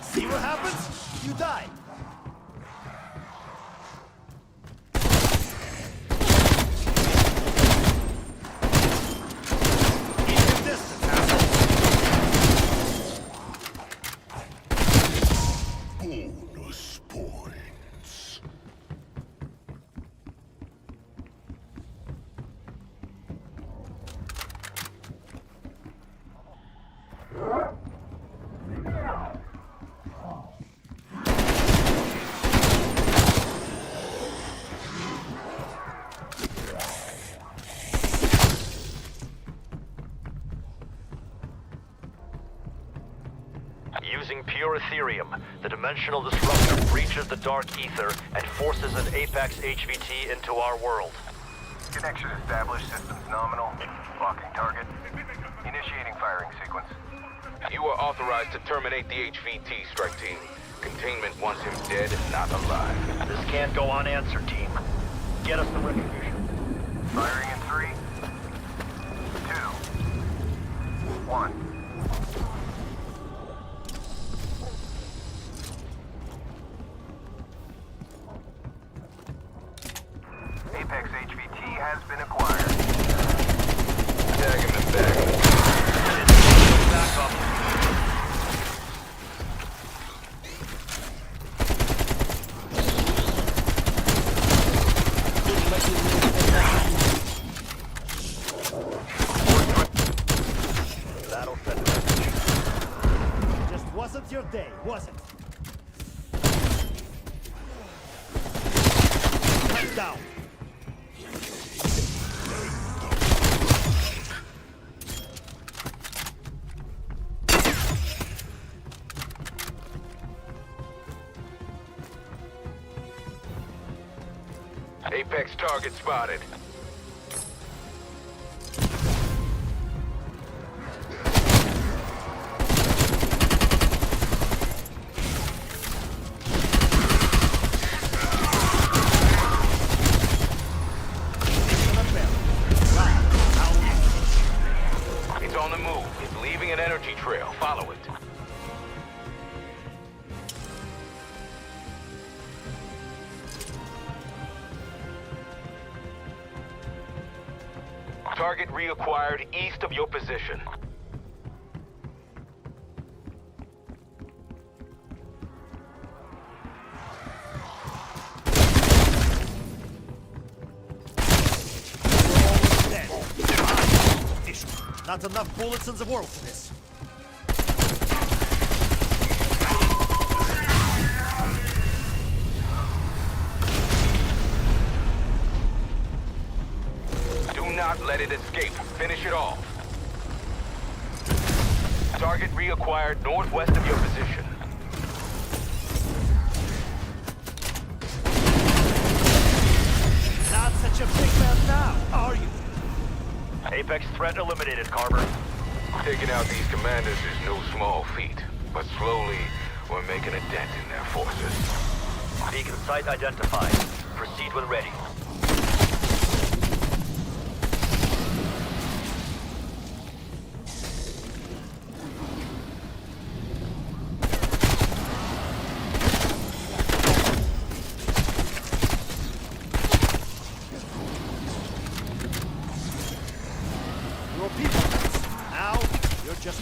[SPEAKER 3] See what happens? You die. Keep your distance, assholes.
[SPEAKER 8] Bonus points.
[SPEAKER 1] Using pure Ethereum, the dimensional disruptor breaches the dark ether and forces an Apex HVT into our world.
[SPEAKER 4] Connection established. Systems nominal. Locking target. Initiating firing sequence.
[SPEAKER 6] You are authorized to terminate the HVT, strike team. Containment wants him dead, not alive.
[SPEAKER 1] This can't go unanswered, team. Get us the retribution.
[SPEAKER 4] Firing in 3, 2, 1. Apex HVT has been acquired.
[SPEAKER 6] Tag him and bag him.
[SPEAKER 1] Back up. That'll send a message.
[SPEAKER 3] Just wasn't your day, was it? Cut down.
[SPEAKER 6] Apex target spotted. It's on the move. It's leaving an energy trail. Follow it. Target reacquired east of your position.
[SPEAKER 3] Dead. Not enough bullets in the world for this.
[SPEAKER 6] Do not let it escape. Finish it off. Target reacquired northwest of your position.
[SPEAKER 3] Not such a big man now, are you?
[SPEAKER 1] Apex threat eliminated, Carver.
[SPEAKER 6] Taking out these commanders is no small feat, but slowly we're making a dent in their forces.
[SPEAKER 1] Beacon site identified. Proceed when ready.
[SPEAKER 3] Your people. Now, you're just...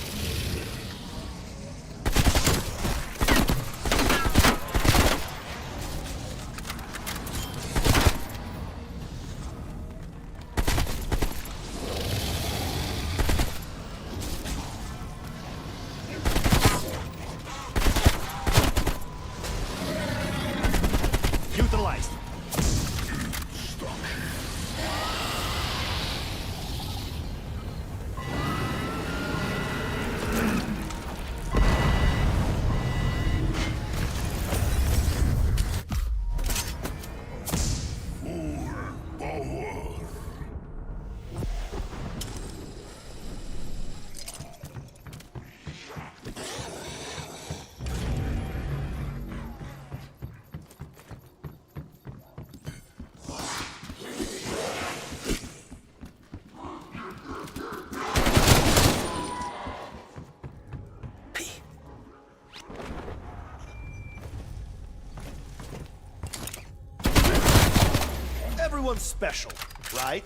[SPEAKER 3] Recon Special, right?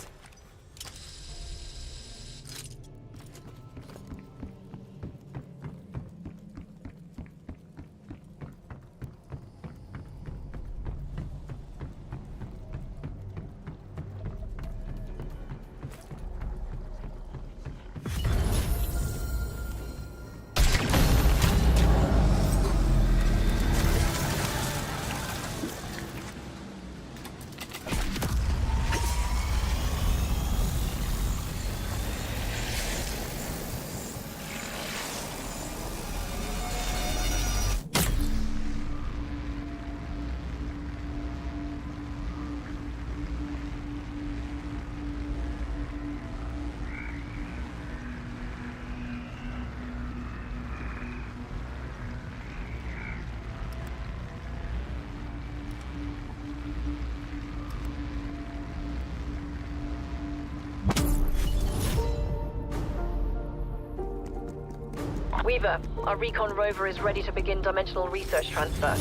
[SPEAKER 7] Weaver, our recon rover is ready to begin dimensional research transfer.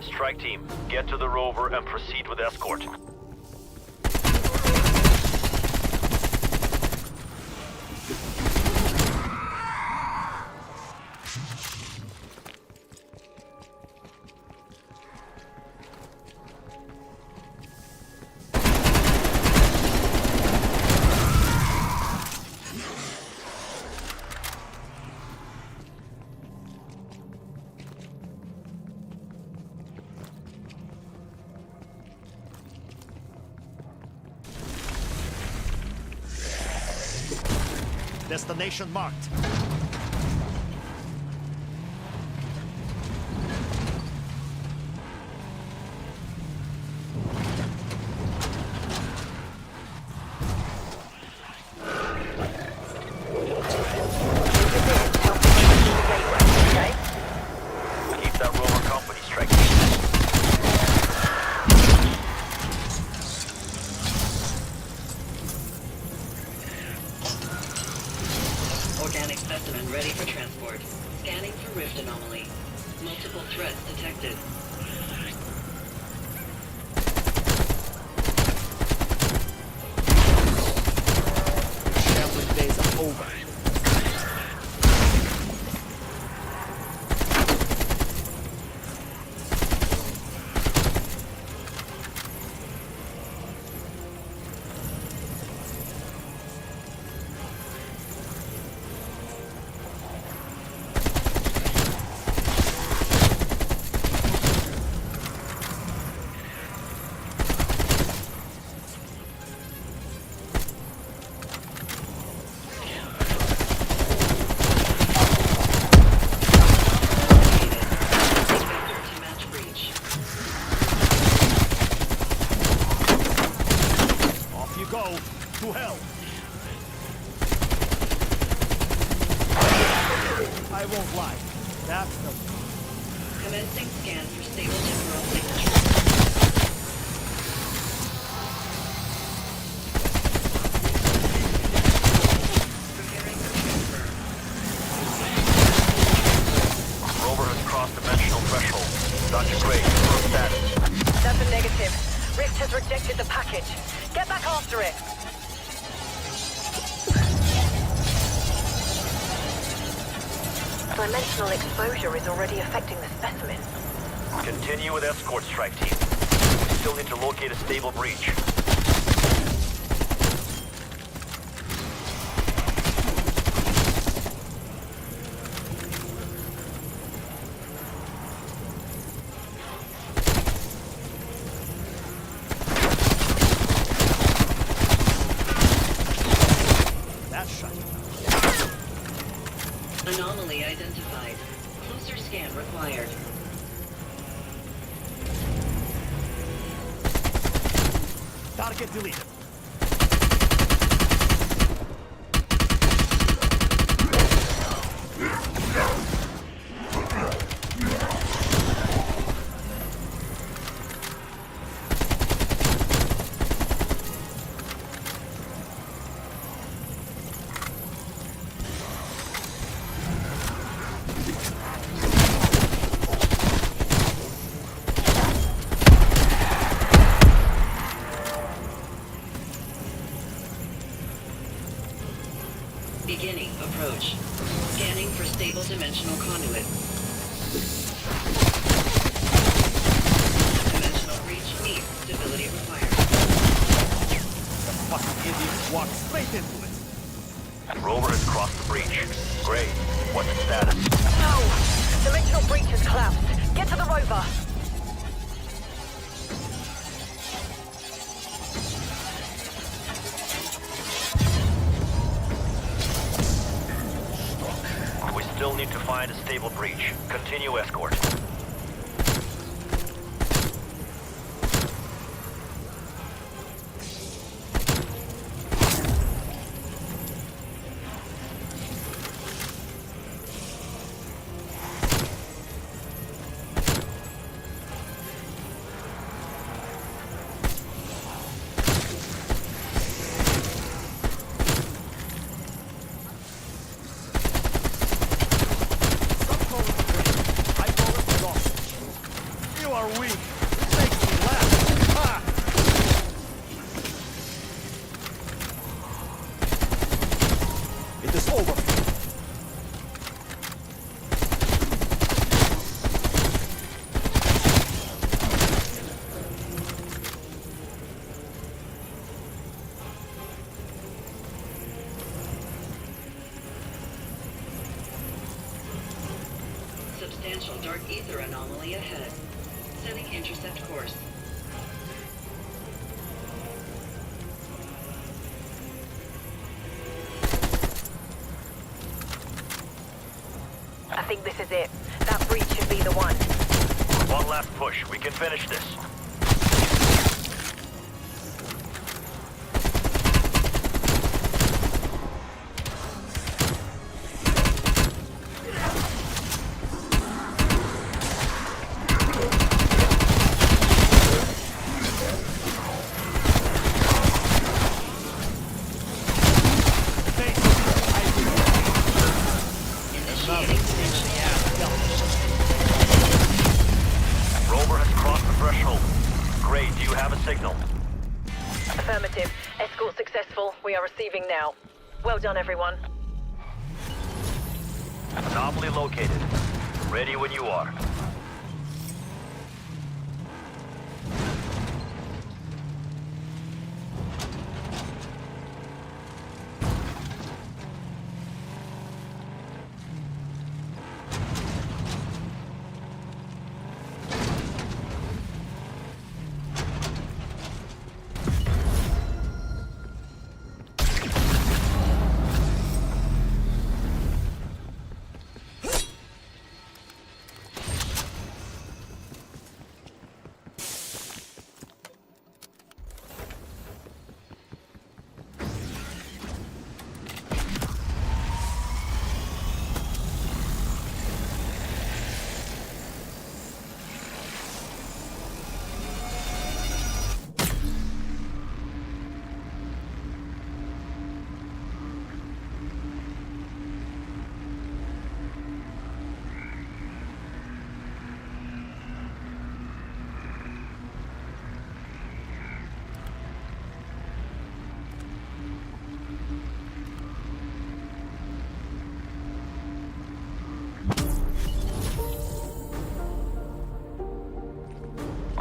[SPEAKER 1] Strike team, get to the rover and proceed with escort.
[SPEAKER 3] Destination marked.
[SPEAKER 1] Keep that rover company, strike team.
[SPEAKER 9] Organic specimen ready for transport. Scanning for rift anomaly. Multiple threats detected.
[SPEAKER 3] Shambling days are over.
[SPEAKER 9] To match breach.
[SPEAKER 3] Off you go. To hell. I won't lie. That's the...
[SPEAKER 9] Commencing scan for stable temporal signature. Preparing for transfer.
[SPEAKER 1] Rover has crossed dimensional threshold. Dr. Gray, confirm status.
[SPEAKER 7] That's a negative. Rift has rejected the package. Get back after it. Dimensional exposure is already affecting the specimen.
[SPEAKER 1] Continue with escort, strike team. We still need to locate a stable breach.
[SPEAKER 3] That's shut.
[SPEAKER 9] Anomaly identified. Closer scan required.
[SPEAKER 3] Target deleted.
[SPEAKER 9] Beginning approach. Scanning for stable dimensional conduit. Dimensional breach meets stability requirements.
[SPEAKER 3] The fucking idiots walk straight into it.
[SPEAKER 1] Rover has crossed the breach. Great. What's the status?
[SPEAKER 7] No! Dimensional breach has collapsed. Get to the rover.
[SPEAKER 1] We still need to find a stable breach. Continue escort.
[SPEAKER 3] Some call it great. I call it lost. You are weak. It makes me laugh. Ha! It is over.
[SPEAKER 9] Substantial dark ether anomaly ahead. Setting intercept course.
[SPEAKER 7] I think this is it. That breach should be the one.
[SPEAKER 1] One last push. We can finish this. Rover has crossed the threshold. Great. Do you have a signal?
[SPEAKER 7] Affirmative. Escort successful. We are receiving now. Well done, everyone.
[SPEAKER 1] Anomaly located. Ready when you are.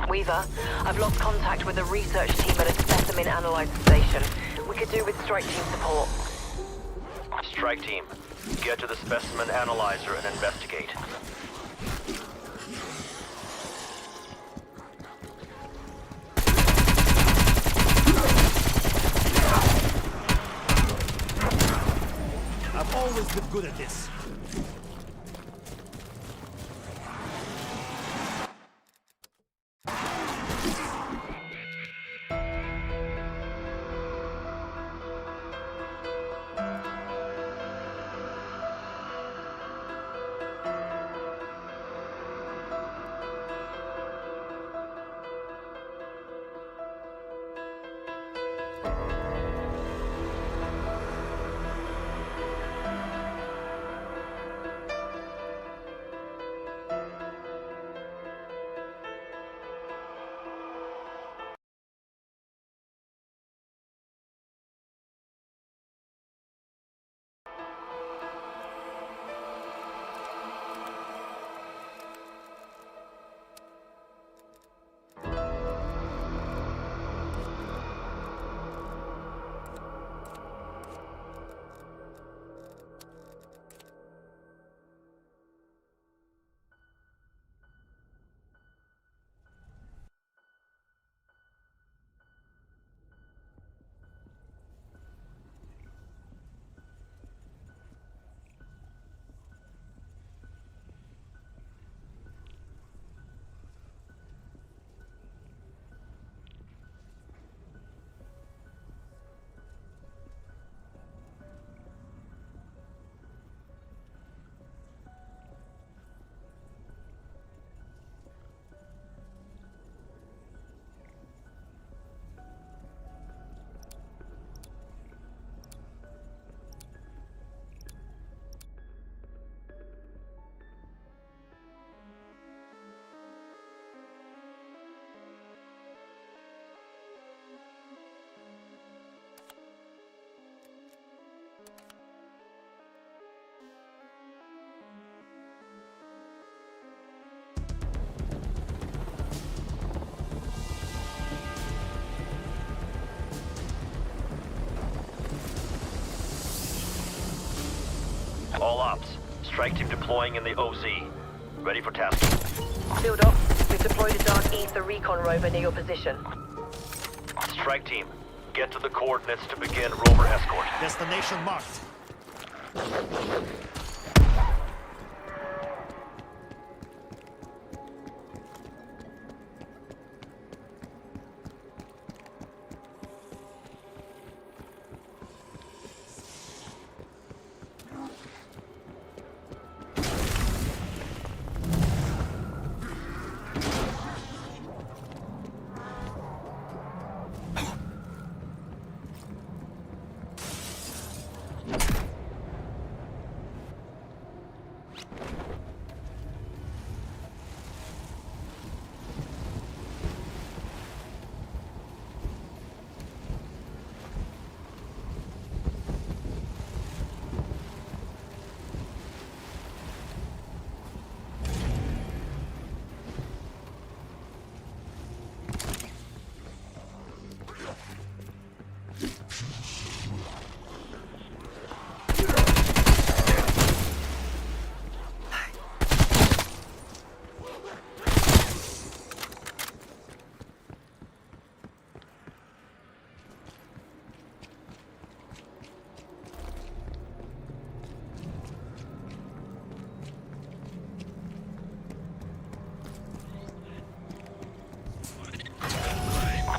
[SPEAKER 7] Weaver, I've lost contact with the research team at a specimen analyzer station. We could do with strike team support.
[SPEAKER 1] Strike team, get to the specimen analyzer and investigate.
[SPEAKER 3] I've always been good at this.
[SPEAKER 1] All ops. Strike team deploying in the OZ. Ready for tasking.
[SPEAKER 7] Field op, we've deployed a Dark Ether recon rover near your position.
[SPEAKER 1] Strike team, get to the coordinates to begin rover escort.
[SPEAKER 3] Destination marked.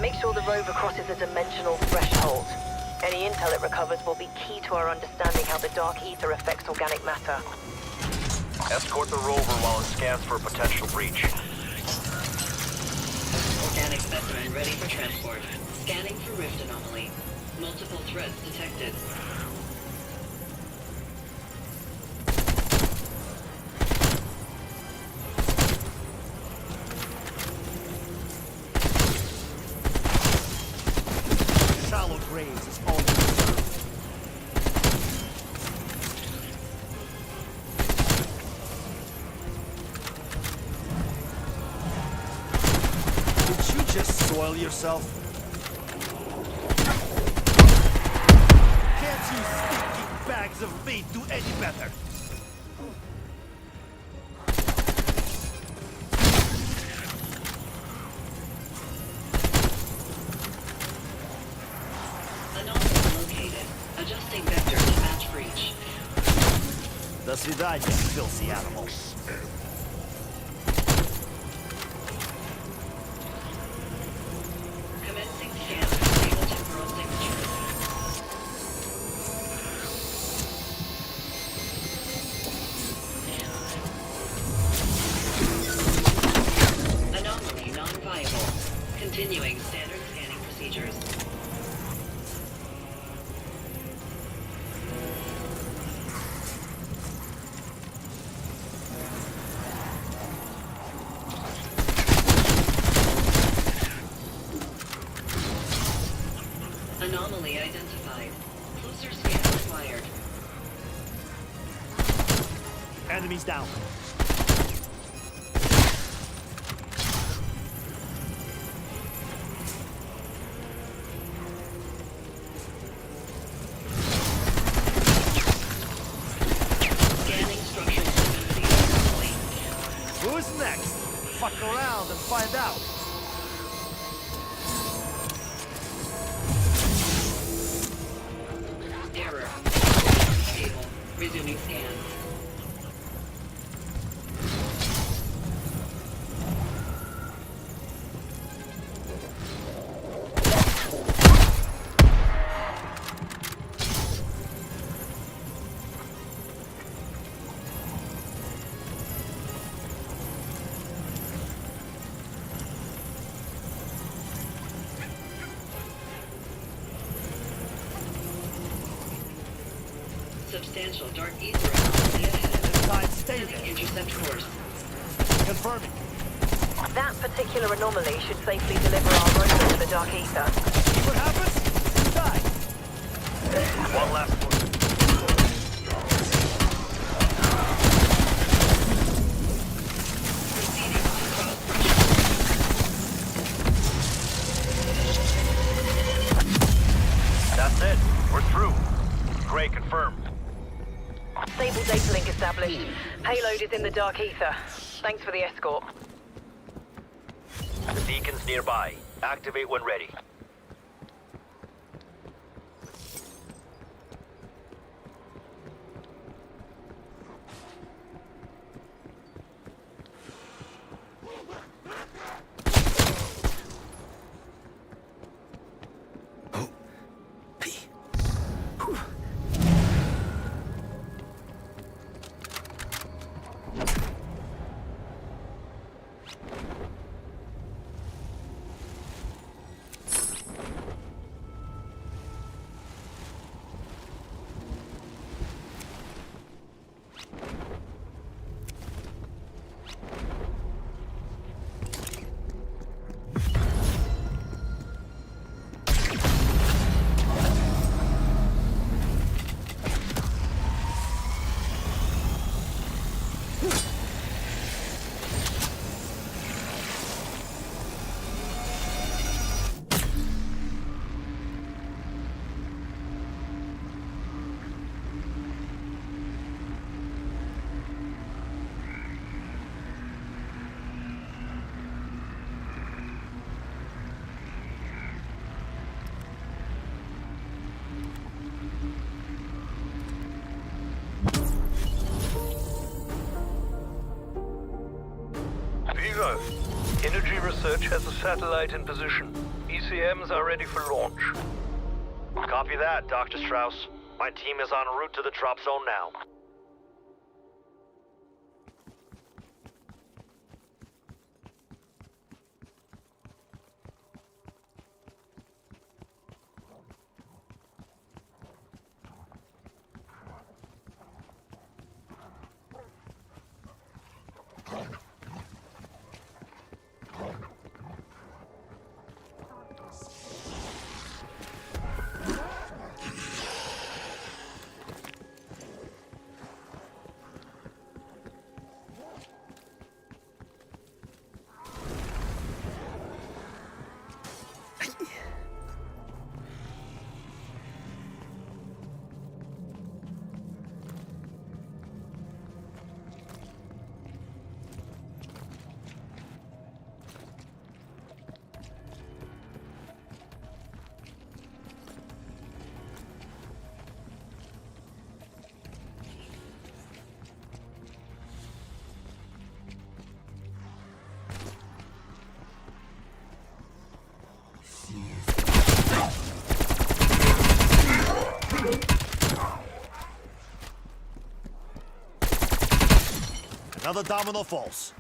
[SPEAKER 7] Make sure the rover crosses a dimensional threshold. Any intel it recovers will be key to our understanding how the Dark Ether affects organic matter.
[SPEAKER 1] Escort the rover while it scans for a potential breach.
[SPEAKER 9] Organic specimen ready for transport. Scanning for rift anomaly. Multiple threats detected.
[SPEAKER 3] Shallow graves is all we deserve. Did you just soil yourself? Can't you stinky bags of meat do any better?
[SPEAKER 9] Anomaly located. Adjusting vector to match breach.
[SPEAKER 3] До свидания, filthy animals.
[SPEAKER 9] Commencing scan for stable temporal signature. Anomaly non-viable. Continuing standard scanning procedures. Anomaly identified. Closer scan required.
[SPEAKER 3] Enemies down.
[SPEAKER 9] Scanning structural stability anomaly.
[SPEAKER 3] Who's next? Fuck around and find out.
[SPEAKER 9] Error. Stable. Resuming scan. Substantial dark ether anomaly ahead.
[SPEAKER 3] Time stay
[SPEAKER 9] Setting
[SPEAKER 3] there.
[SPEAKER 9] intercept course.
[SPEAKER 3] Confirming.
[SPEAKER 7] That particular anomaly should safely deliver our rover to the Dark Ether.
[SPEAKER 3] See what happens? You die.
[SPEAKER 1] One last one.
[SPEAKER 9] Proceeding to cross
[SPEAKER 1] That's it. We're through. Gray, confirmed.
[SPEAKER 7] Stable data link established. Payload is in the dark ether. Thanks for the escort.
[SPEAKER 1] The beacon's nearby. Activate when ready.
[SPEAKER 2] Vigo, Energy Research has a satellite in position. ECMs are ready for launch.
[SPEAKER 1] Copy that, Dr. Strauss. My team is en route to the drop zone now.
[SPEAKER 3] Another domino falls.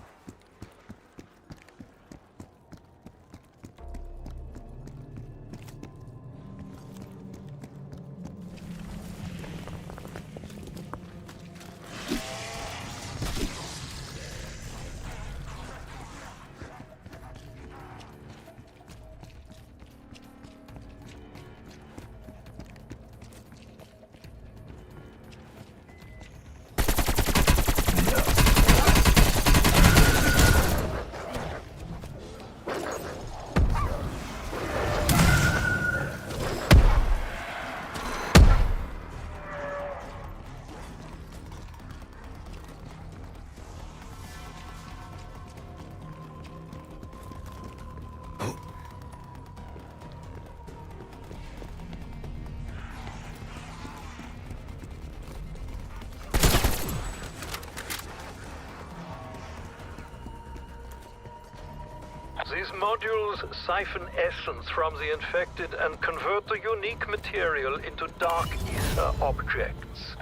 [SPEAKER 2] These modules siphon essence from the infected and convert the unique material into dark ether objects.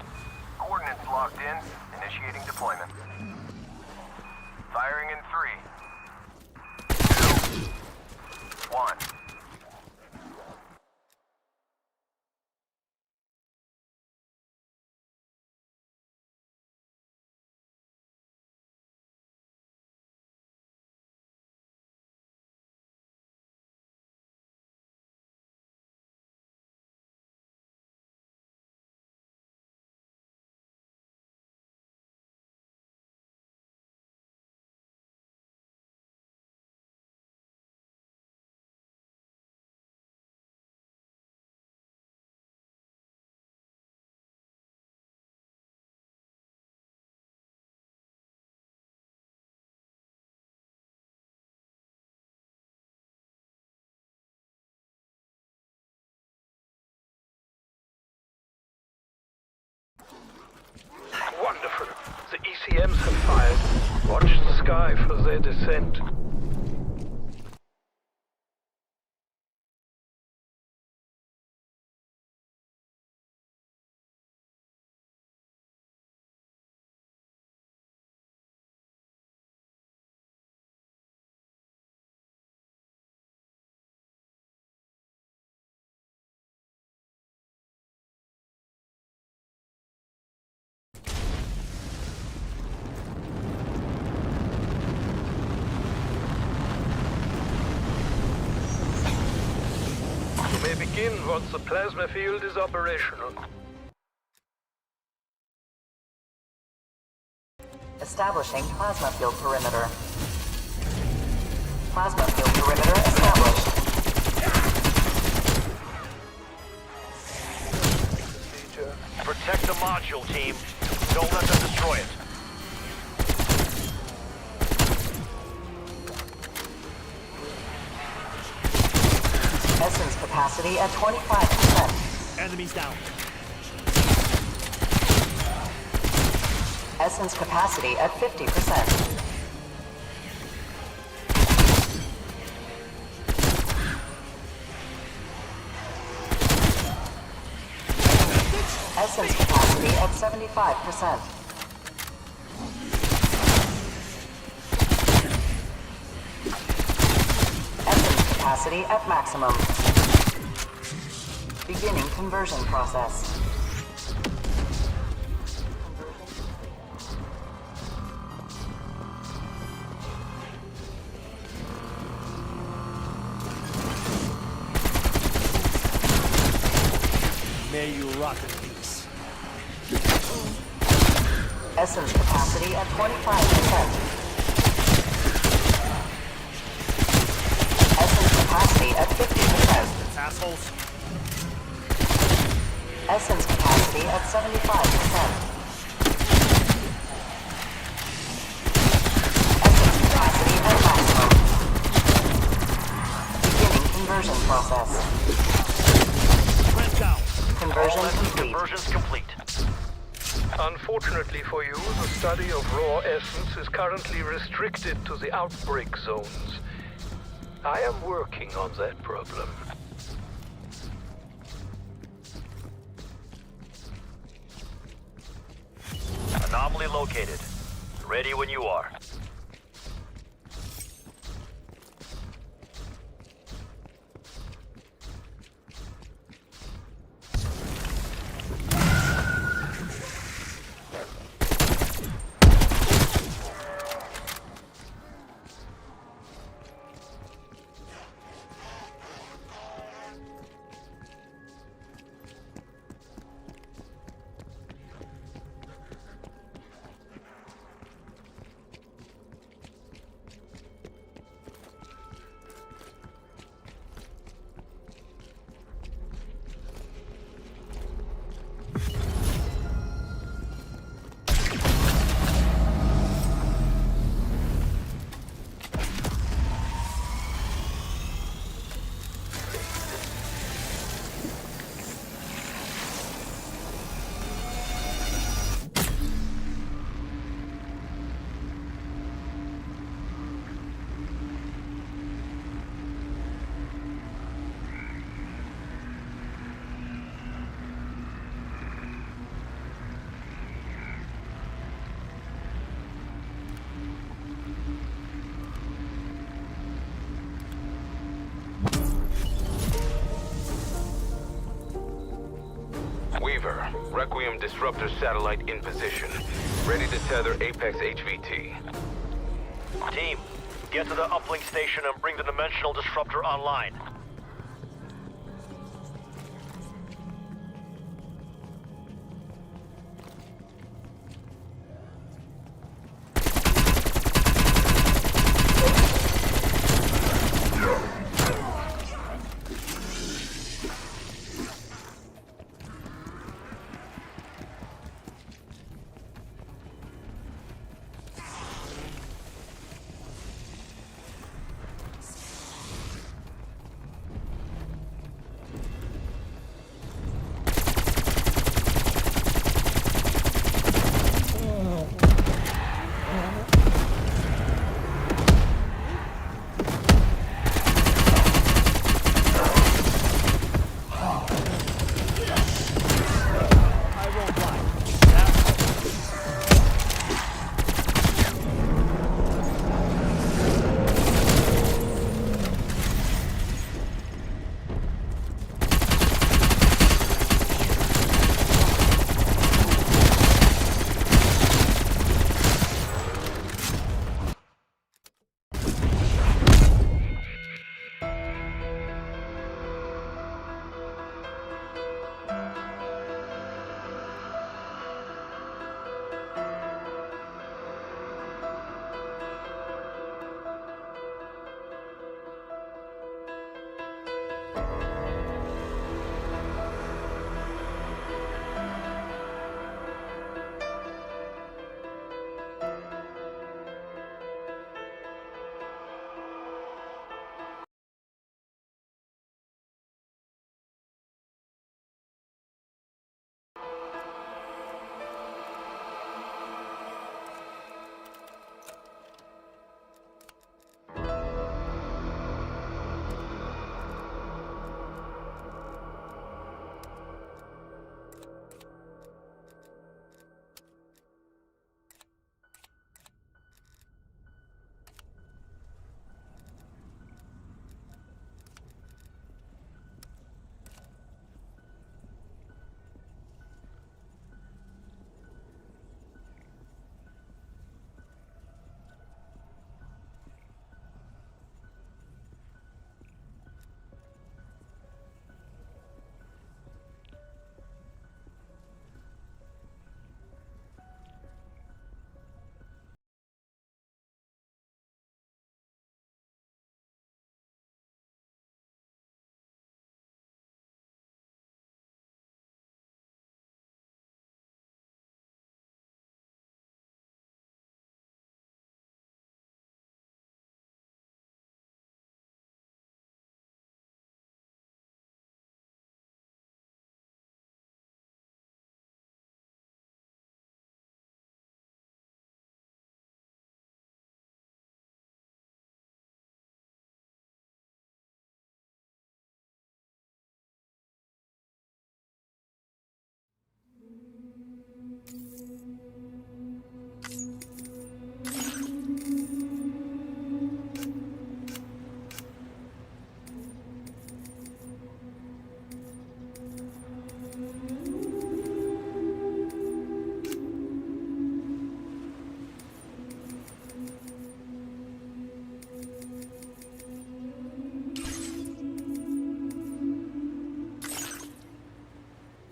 [SPEAKER 4] Coordinates locked in. Initiating deployment. Firing in 3, 2, 1.
[SPEAKER 2] The ECMs have fired. Watch the sky for their descent. You may begin once the plasma field is operational.
[SPEAKER 7] Establishing plasma field perimeter. Plasma field perimeter established.
[SPEAKER 1] Protect the module, team. Don't let them destroy it.
[SPEAKER 7] Essence capacity at 25%.
[SPEAKER 3] Enemies down.
[SPEAKER 7] Essence capacity at 50%. Essence capacity at 75%. Essence capacity at maximum. Beginning conversion process.
[SPEAKER 3] May you rot in peace.
[SPEAKER 7] Essence capacity at 25%. Essence capacity at 50%.
[SPEAKER 3] Assholes.
[SPEAKER 7] Essence capacity at 75%. Essence capacity at maximum. Beginning conversion process.
[SPEAKER 3] Press down.
[SPEAKER 7] Conversion
[SPEAKER 1] All
[SPEAKER 7] complete.
[SPEAKER 1] conversion's complete.
[SPEAKER 2] Unfortunately for you, the study of raw essence is currently restricted to the outbreak zones. I am working on that problem.
[SPEAKER 1] Anomaly located. Ready when you are.
[SPEAKER 6] Weaver, Requiem Disruptor satellite in position. Ready to tether Apex HVT.
[SPEAKER 1] Team, get to the uplink station and bring the dimensional disruptor online.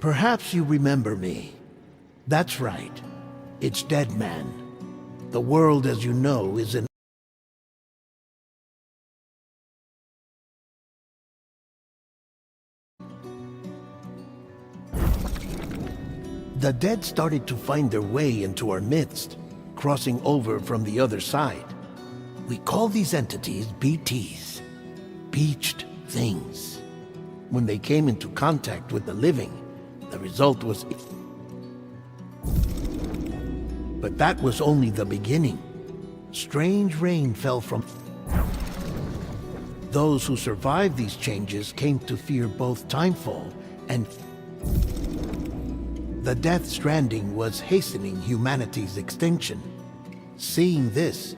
[SPEAKER 10] Perhaps you remember me. That's right. It's Deadman. The world, as you know, is in... The dead started to find their way into our midst, crossing over from the other side. We call these entities BTs, Beached Things. When they came into contact with the living, the result was... But that was only the beginning. Strange rain fell from... Those who survived these changes came to fear both timefall and... The Death Stranding was hastening humanity's extinction. Seeing this,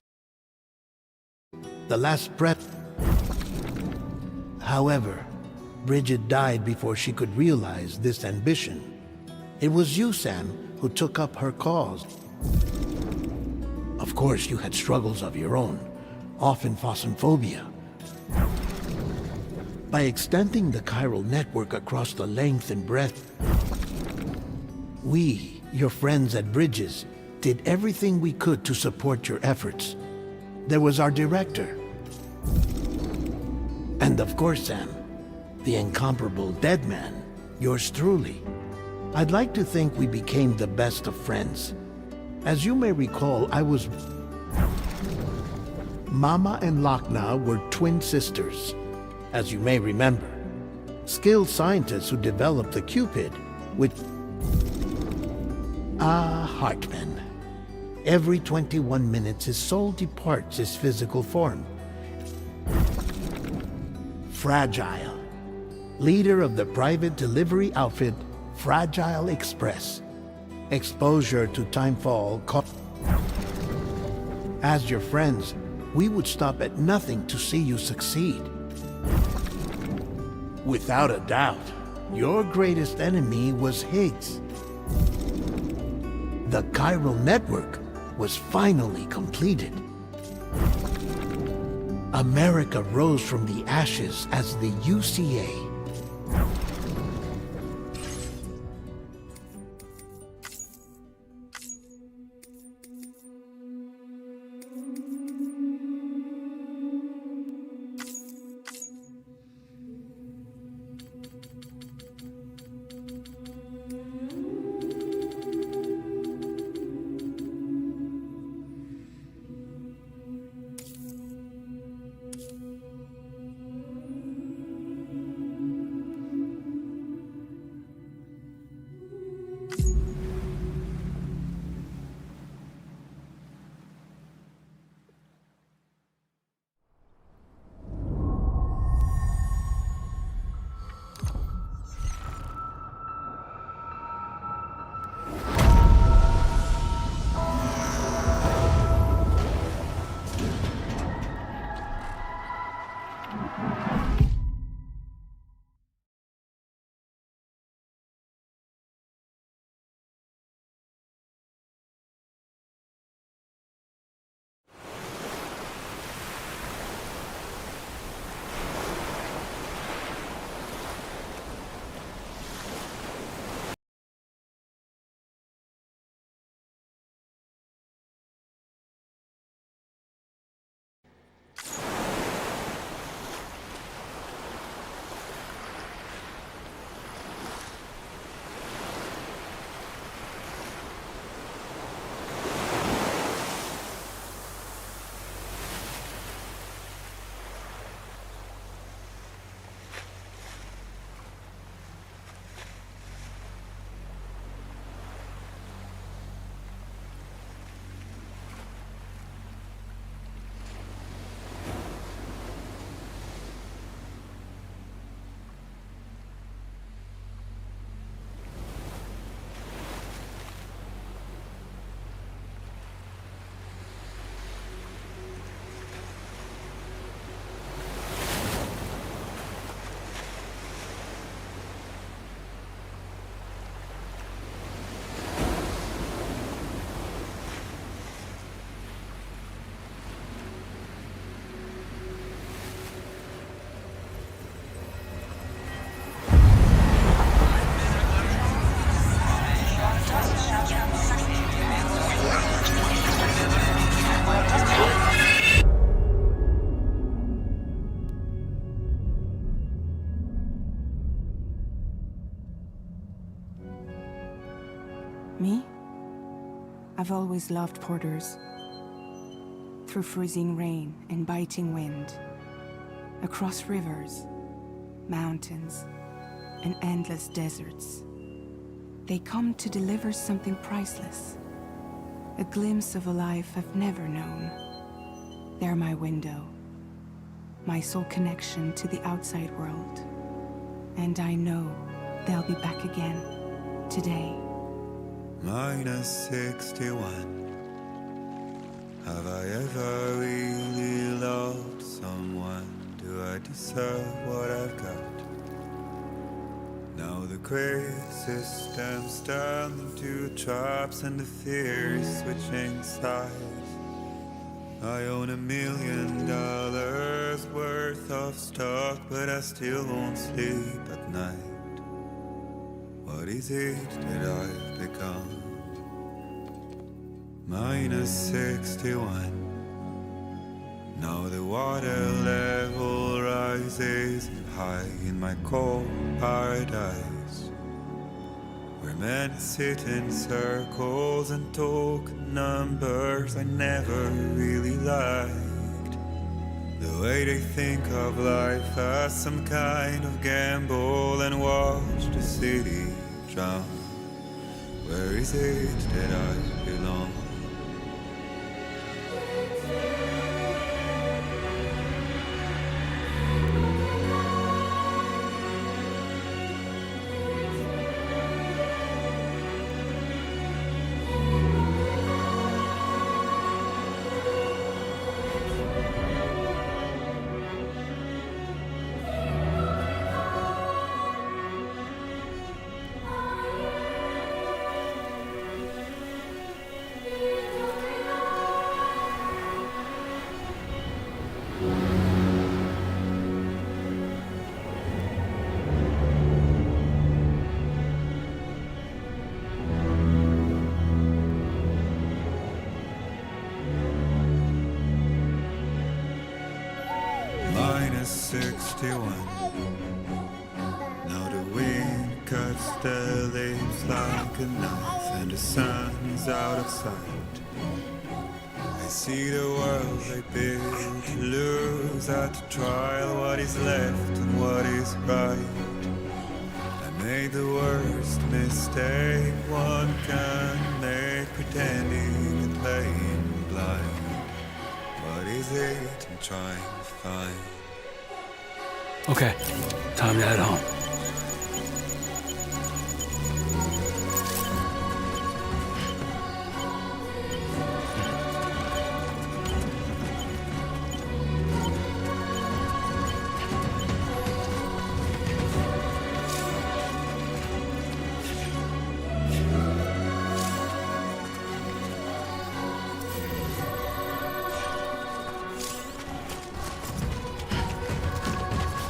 [SPEAKER 10] the last breath... However, Bridget died before she could realize this ambition. It was you, Sam, who took up her cause. Of course, you had struggles of your own, often phosphorphobia. By extending the chiral network across the length and breadth, we, your friends at Bridges, did everything we could to support your efforts. There was our director. And of course, Sam, the incomparable Deadman, yours truly. I'd like to think we became the best of friends. As you may recall, I was... Mama and Lochna were twin sisters, as you may remember. Skilled scientists who developed the Cupid, which... Hartman. Every 21 minutes his soul departs his physical form. Fragile. Leader of the private delivery outfit, Fragile Express. Exposure to timefall As your friends, we would stop at nothing to see you succeed. Without a doubt, your greatest enemy was Higgs. The chiral network was finally completed. America rose from the ashes as the UCA.
[SPEAKER 11] Me? I've always loved porters. Through freezing rain and biting wind, across rivers, mountains, and endless deserts, they come to deliver something priceless. A glimpse of a life I've never known. They're my window, my sole connection to the outside world. And I know they'll be back again, today.
[SPEAKER 12] Minus 61. Have I ever really loved someone? Do I deserve what I've got? Now the crazy system's turned into traps and the fear is switching sides. I own $1 million worth of stock, but I still won't sleep at night. What is it that I've become? Minus 61. Now the water level rises high in my cold paradise, where men sit in circles and talk numbers I never really liked. The way they think of life as some kind of gamble and watch the city drown. Where is it that I belong? Minus 61. Now the wind cuts the leaves like a knife, and the sun is out of sight. I see the world they build to lose at the trial, what is left and what is right. I made the worst mistake one can make, pretending and playing blind. What is it I'm trying to find?
[SPEAKER 8] Okay, time to head home.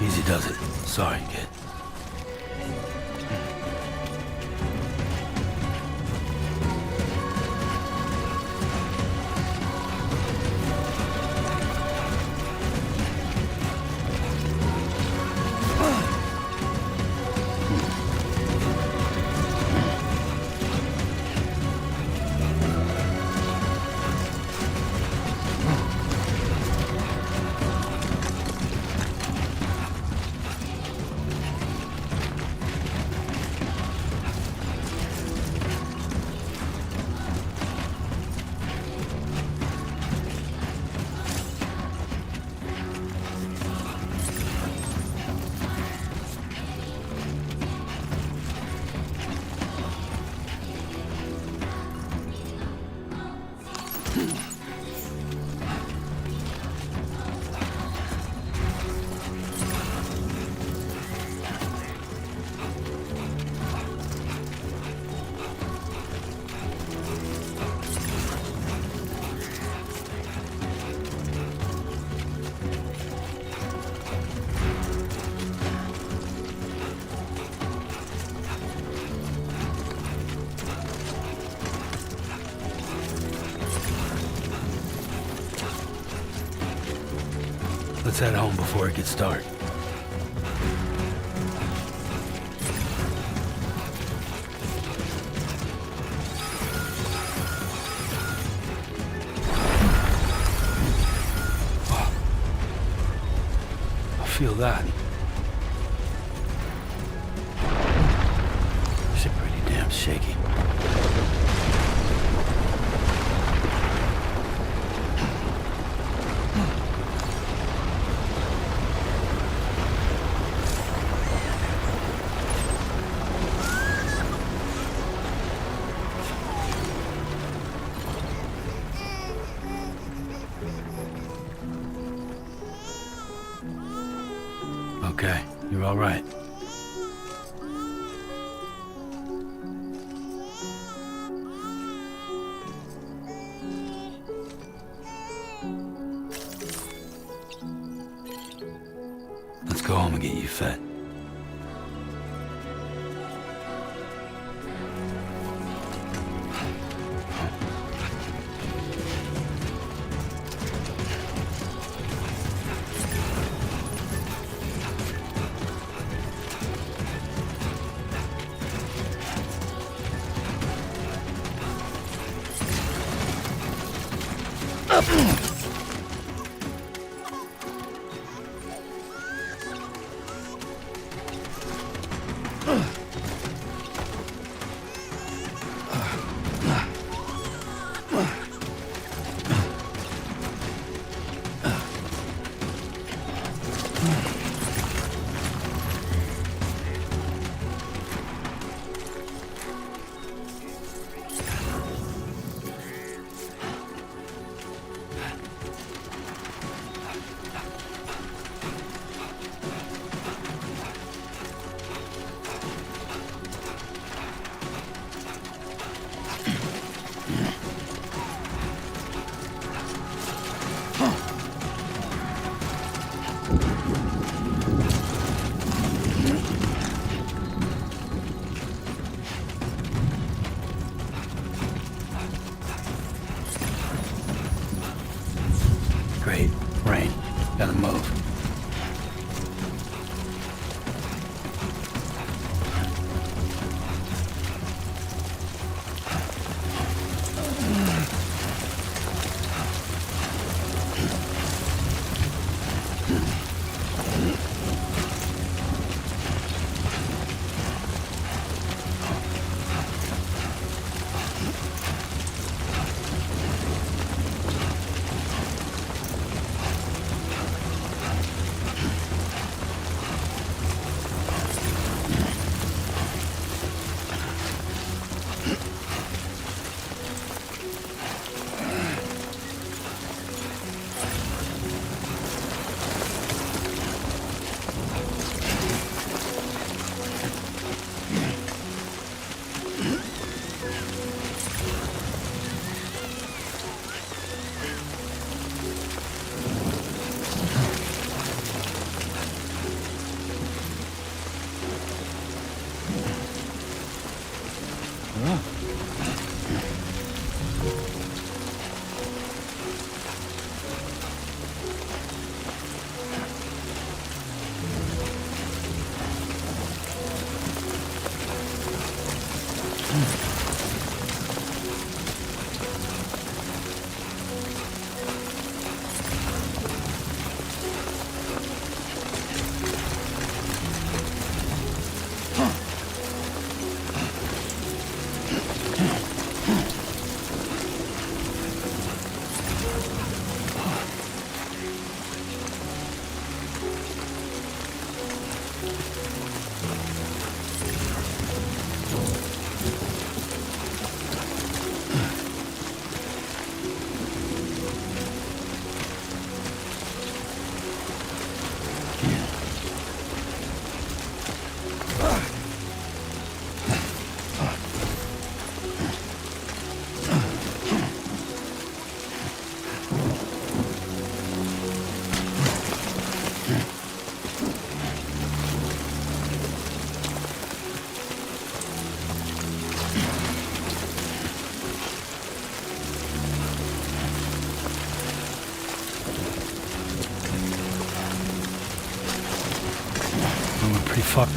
[SPEAKER 8] Easy does it. Sorry, kid. Let's head home before it gets dark. feel that.
[SPEAKER 10] It's pretty damn shaky.
[SPEAKER 8] Okay, you're all right. Let's go home and get you fed. Great. Rain. Gotta move. Pretty fucked.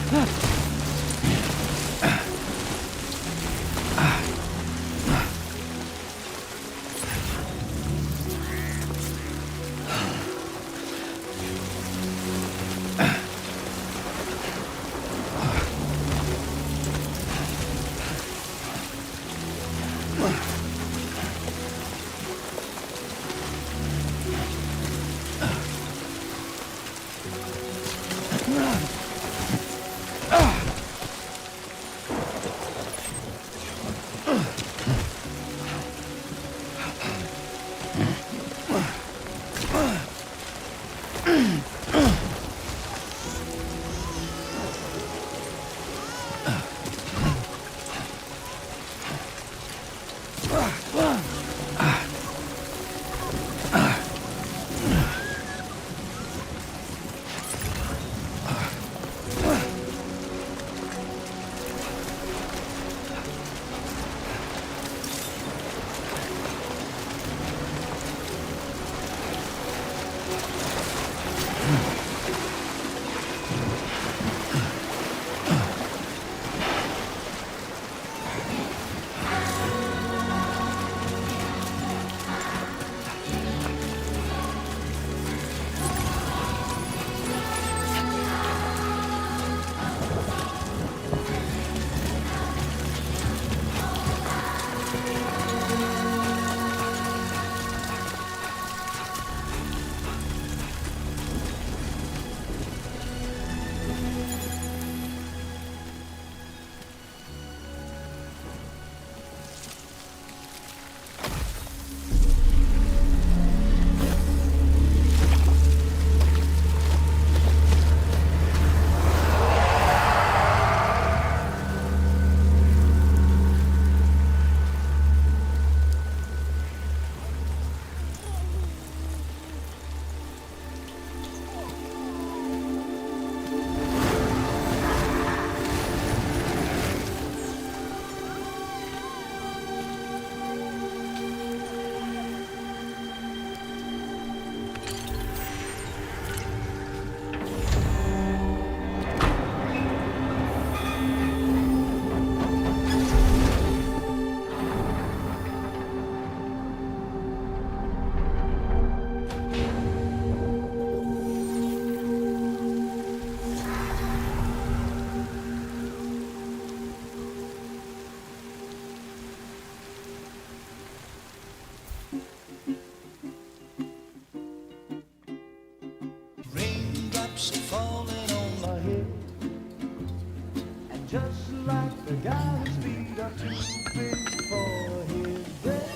[SPEAKER 3] like the guy whose feet are too big for his bed.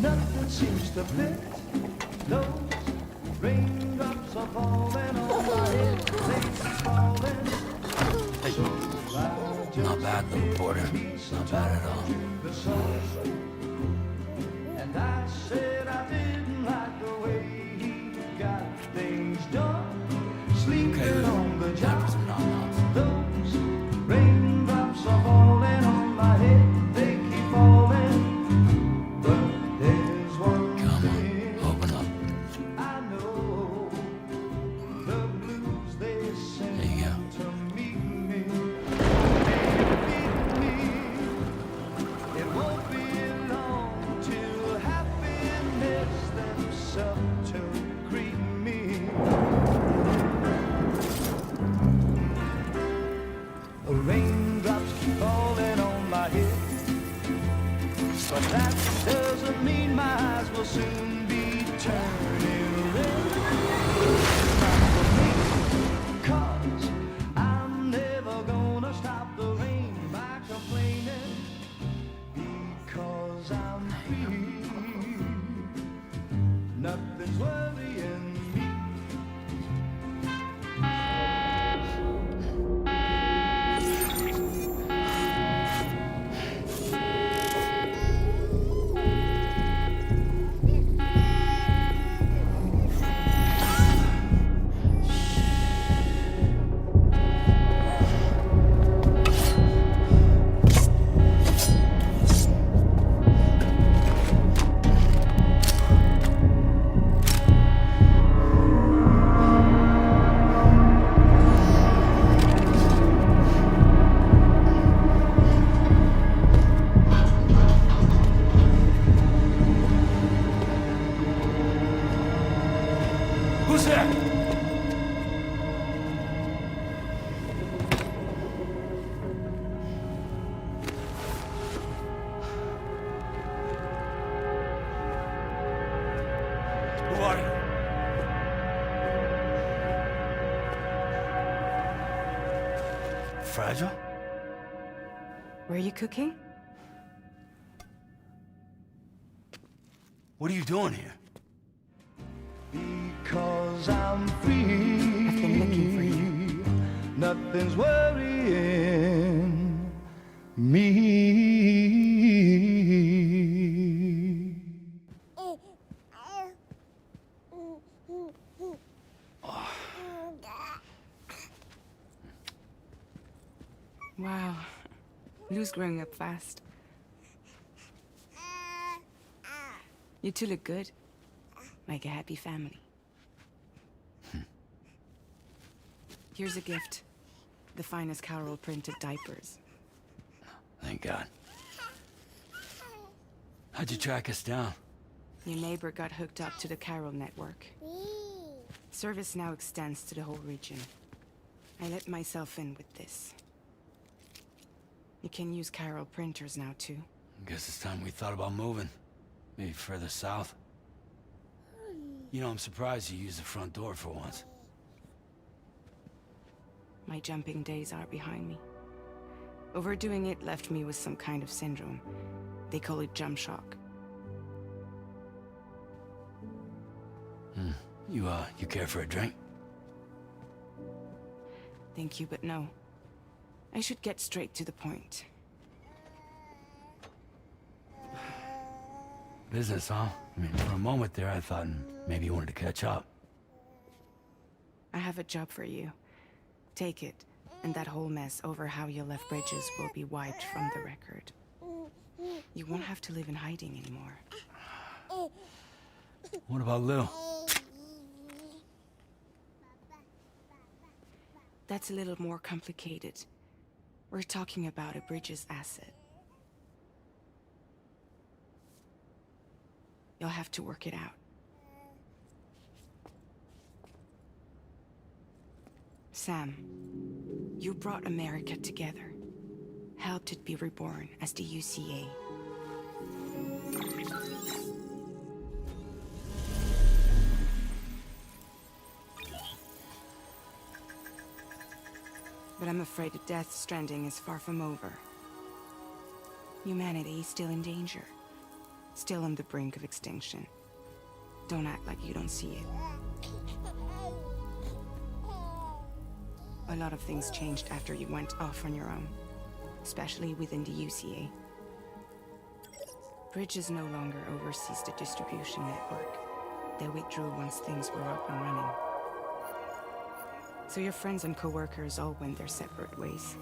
[SPEAKER 3] Nothing seems to fit. Those raindrops are falling on my head. They keep falling.
[SPEAKER 13] Not bad, little Porter. Not bad at all.
[SPEAKER 3] And I said I didn't like the way he got things done. Sleeping on the job. Those raindrops are falling on my head. They keep falling. But there's one thing.
[SPEAKER 13] Open up.
[SPEAKER 3] I know. The blues they send to meet me. It won't be long till happiness themselves to greet me. Raindrops keep falling on my head, but that doesn't mean my eyes will soon be turning red. Not for me, 'cause I'm never gonna stop the rain by complaining, because I'm free. Nothing's worrying me.
[SPEAKER 13] Who's there? Who are you? Fragile?
[SPEAKER 11] Were you cooking?
[SPEAKER 13] What are you doing here?
[SPEAKER 3] Because I'm free.
[SPEAKER 11] I've been looking for you.
[SPEAKER 3] Nothing's worrying me.
[SPEAKER 11] Wow. Lou's growing up fast. You two look good. Like a happy family. Here's a gift. The finest Carol printed diapers.
[SPEAKER 13] Thank God. How'd you track us down?
[SPEAKER 11] Your neighbor got hooked up to the Carol network. Service now extends to the whole region. I let myself in with this. You can use Carol printers now too.
[SPEAKER 13] Guess it's time we thought about moving. Maybe further south. You know, I'm surprised you used the front door for once.
[SPEAKER 11] My jumping days are behind me. Overdoing it left me with some kind of syndrome. They call it jump shock.
[SPEAKER 13] You care for a drink?
[SPEAKER 11] Thank you, but no. I should get straight to the point.
[SPEAKER 13] Business, huh? I mean, for a moment there, I thought maybe you wanted to catch up.
[SPEAKER 11] I have a job for you. Take it, and that whole mess over how you left Bridges will be wiped from the record. You won't have to live in hiding anymore.
[SPEAKER 13] What about Lou?
[SPEAKER 11] That's a little more complicated. We're talking about a Bridges asset. You'll have to work it out. Sam, you brought America together. Helped it be reborn as the UCA. But I'm afraid that Death Stranding is far from over. Humanity is still in danger. Still on the brink of extinction. Don't act like you don't see it. A lot of things changed after you went off on your own. Especially within the UCA. Bridges no longer oversees the distribution network. They withdrew once things were up and running. So your friends and co-workers all went their separate ways.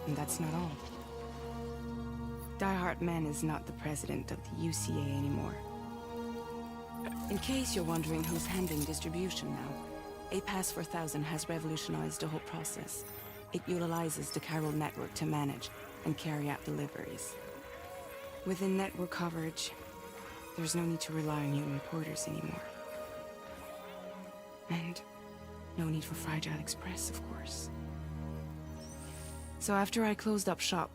[SPEAKER 11] And that's not all. Die Man is not the president of the UCA anymore. In case you're wondering who's handling distribution now, A Pass 4000 has revolutionized the whole process. It utilizes the chiral network to manage and carry out deliveries. Within network coverage, there's no need to rely on human porters anymore. And no need for Fragile Express, of course. So after I closed up shop,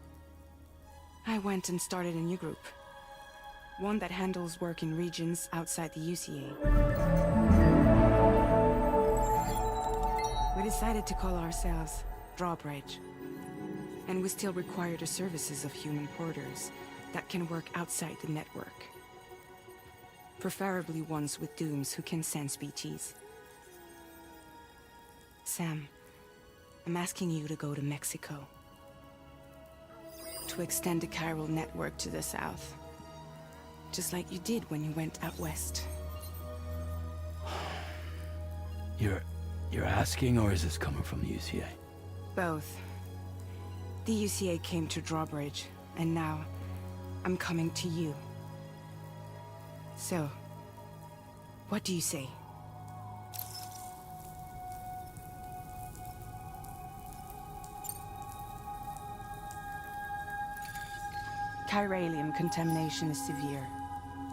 [SPEAKER 11] I went and started a new group. One that handles work in regions outside the UCA. We decided to call ourselves Drawbridge. And we still require the services of human porters that can work outside the network. Preferably ones with dooms who can sense BTs. Sam, I'm asking you to go to Mexico. To extend the chiral network to the south. Just like you did when you went out west.
[SPEAKER 13] You're asking, or is this coming from the UCA?
[SPEAKER 11] Both. The UCA came to Drawbridge, and now I'm coming to you. So, what do you say? Chiralium contamination is severe.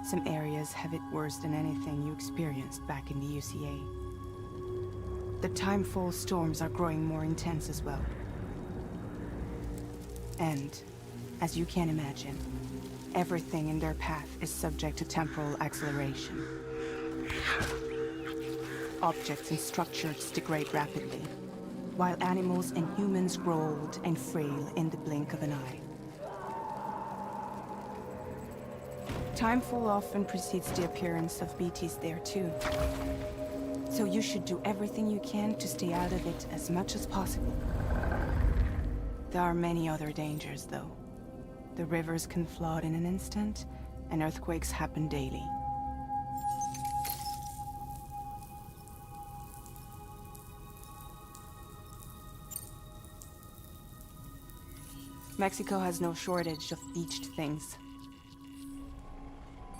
[SPEAKER 11] Some areas have it worse than anything you experienced back in the UCA. The timefall storms are growing more intense as well. And, as you can imagine, everything in their path is subject to temporal acceleration. Objects and structures degrade rapidly, while animals and humans grow old and frail in the blink of an eye. Timefall often precedes the appearance of BTs there too. So you should do everything you can to stay out of it as much as possible. There are many other dangers though. The rivers can flood in an instant, and earthquakes happen daily. Mexico has no shortage of beached things.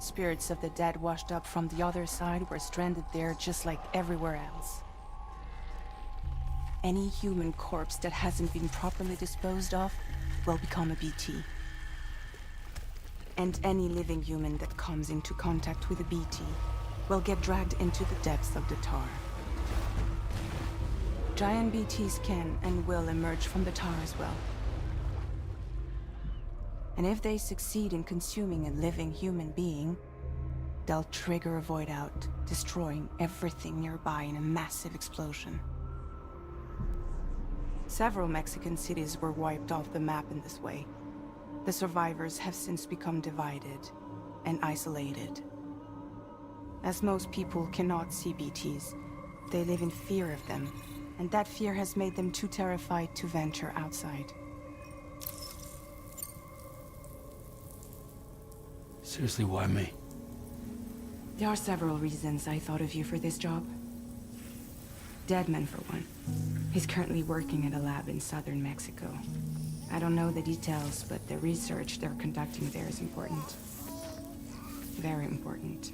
[SPEAKER 11] Spirits of the dead washed up from the other side were stranded there just like everywhere else. Any human corpse that hasn't been properly disposed of will become a BT. And any living human that comes into contact with a BT will get dragged into the depths of the tar. Giant BTs can and will emerge from the tar as well. And if they succeed in consuming a living human being, they'll trigger a void out, destroying everything nearby in a massive explosion. Several Mexican cities were wiped off the map in this way. The survivors have since become divided and isolated. As most people cannot see BTs, they live in fear of them, and that fear has made them too terrified to venture outside.
[SPEAKER 13] Seriously, why me?
[SPEAKER 11] There are several reasons I thought of you for this job. Deadman, for one. He's currently working at a lab in southern Mexico. I don't know the details, but the research they're conducting there is important. Very important.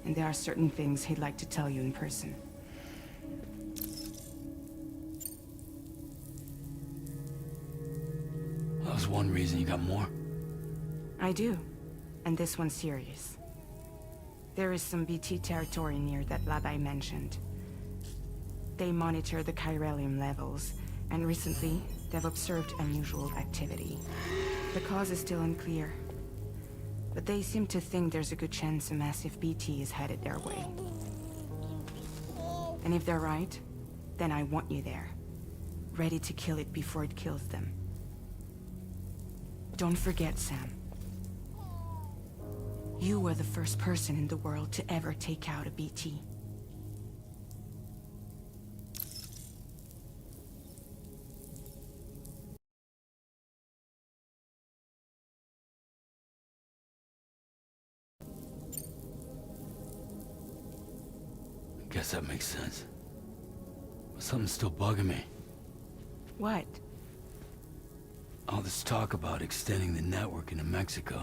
[SPEAKER 11] And there are certain things he'd like to tell you in person.
[SPEAKER 13] That was one reason. You got more?
[SPEAKER 11] I do. And this one's serious. There is some BT territory near that lab I mentioned. They monitor the chiralium levels, and recently, they've observed unusual activity. The cause is still unclear, but they seem to think there's a good chance a massive BT is headed their way. And if they're right, then I want you there, ready to kill it before it kills them. Don't forget, Sam. You were the first person in the world to ever take out a BT.
[SPEAKER 13] Guess that makes sense. But something's still bugging me.
[SPEAKER 11] What?
[SPEAKER 13] All this talk about extending the network into Mexico.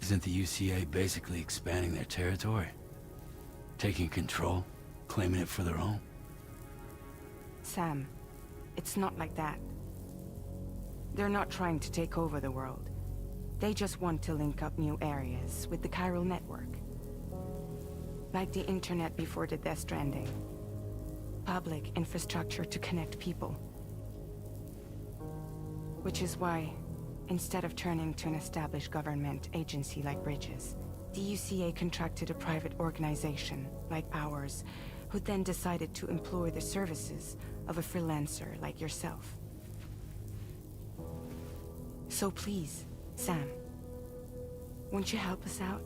[SPEAKER 13] Isn't the UCA basically expanding their territory? Taking control, claiming it for their own?
[SPEAKER 11] Sam, it's not like that. They're not trying to take over the world. They just want to link up new areas with the chiral network. Like the internet before the Death Stranding. Public infrastructure to connect people. Which is why, instead of turning to an established government agency like Bridges, the UCA contracted a private organization like ours, who then decided to employ the services of a freelancer like yourself. So please, Sam, won't you help us out?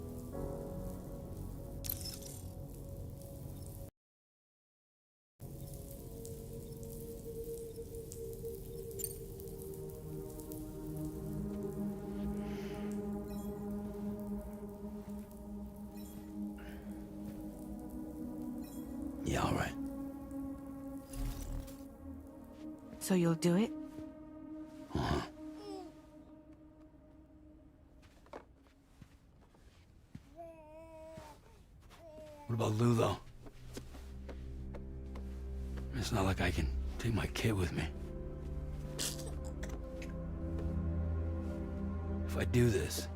[SPEAKER 13] Yeah, all right.
[SPEAKER 11] So you'll do it?
[SPEAKER 13] Uh-huh. What about Lou, though? It's not like I can take my kid with me. If I do this,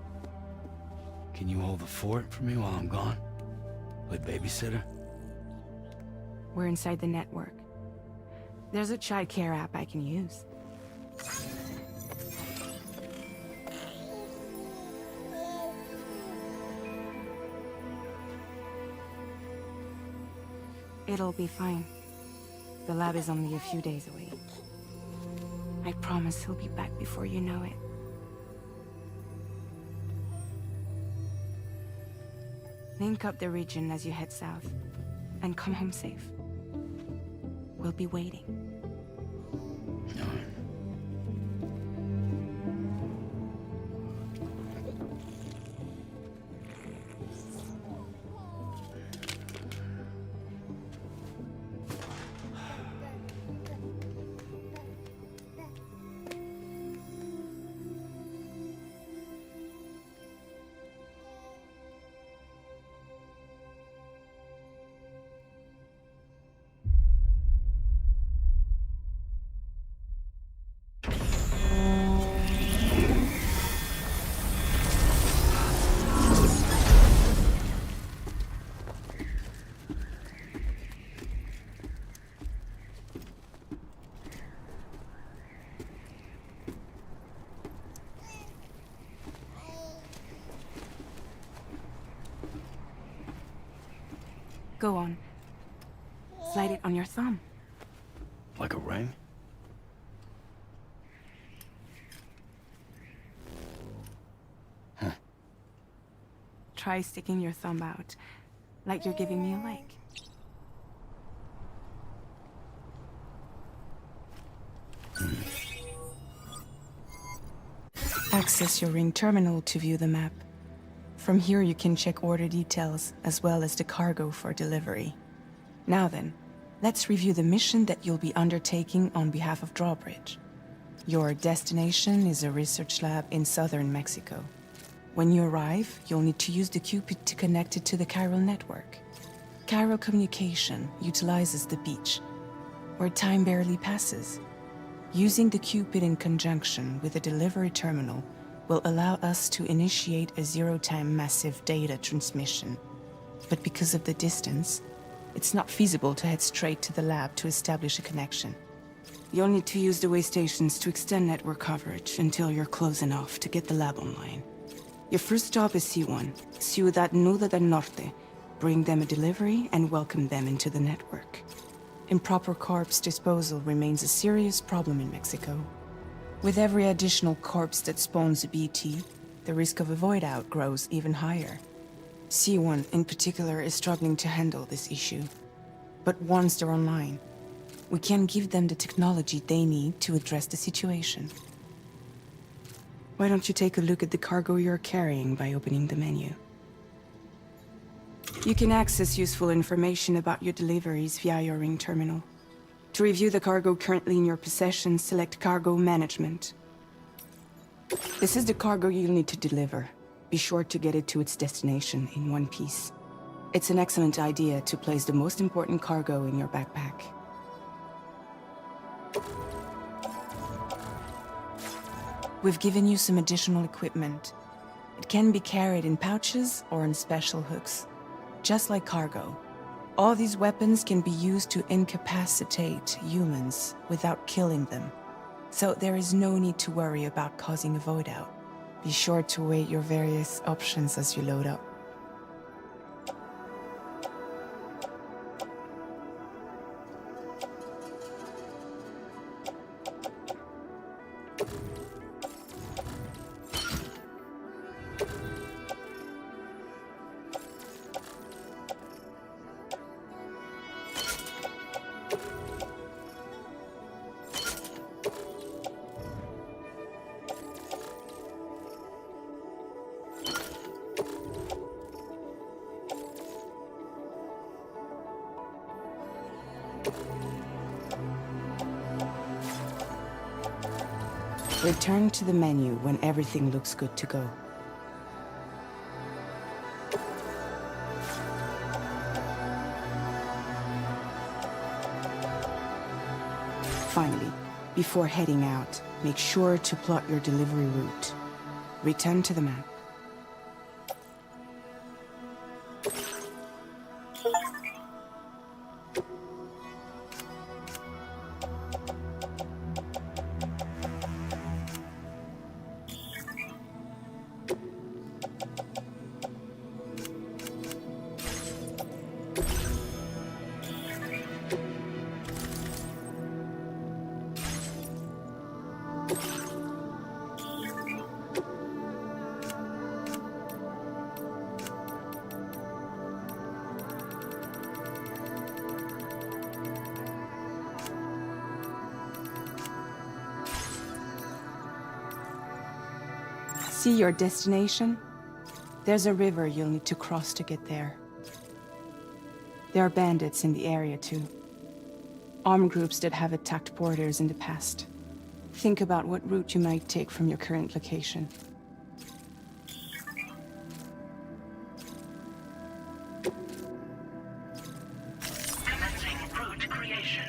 [SPEAKER 13] can you hold the fort for me while I'm gone? Play babysitter?
[SPEAKER 11] We're inside the network. There's a child care app I can use. It'll be fine. The lab is only a few days away. I promise he'll be back before you know it. Link up the region as you head south, and come home safe. We'll be waiting.
[SPEAKER 13] All right.
[SPEAKER 11] Go on. Slide it on your thumb.
[SPEAKER 13] Like a ring? Huh.
[SPEAKER 11] Try sticking your thumb out, like you're giving me a like. Access your ring terminal to view the map. From here you can check order details, as well as the cargo for delivery. Now then, let's review the mission that you'll be undertaking on behalf of Drawbridge. Your destination is a research lab in southern Mexico. When you arrive, you'll need to use the Cupid to connect it to the chiral network. Chiral communication utilizes the beach, where time barely passes. Using the Cupid in conjunction with the delivery terminal will allow us to initiate a zero-time massive data transmission. But because of the distance, it's not feasible to head straight to the lab to establish a connection. You'll need to use the way stations to extend network coverage until you're close enough to get the lab online. Your first stop is C1, Ciudad Nuda del Norte. Bring them a delivery and welcome them into the network. Improper corpse disposal remains a serious problem in Mexico. With every additional corpse that spawns a BT, the risk of a void out grows even higher. C1 in particular is struggling to handle this issue. But once they're online, we can give them the technology they need to address the situation. Why don't you take a look at the cargo you're carrying by opening the menu? You can access useful information about your deliveries via your ring terminal. To review the cargo currently in your possession, select Cargo Management. This is the cargo you'll need to deliver. Be sure to get it to its destination in one piece. It's an excellent idea to place the most important cargo in your backpack. We've given you some additional equipment. It can be carried in pouches or on special hooks. Just like cargo, all these weapons can be used to incapacitate humans without killing them. So there is no need to worry about causing a void out. Be sure to weigh your various options as you load up. Return to the menu when everything looks good to go. Finally, before heading out, make sure to plot your delivery route. Return to the map. See your destination? There's a river you'll need to cross to get there. There are bandits in the area too. Armed groups that have attacked borders in the past. Think about what route you might take from your current location.
[SPEAKER 9] Commencing route creation.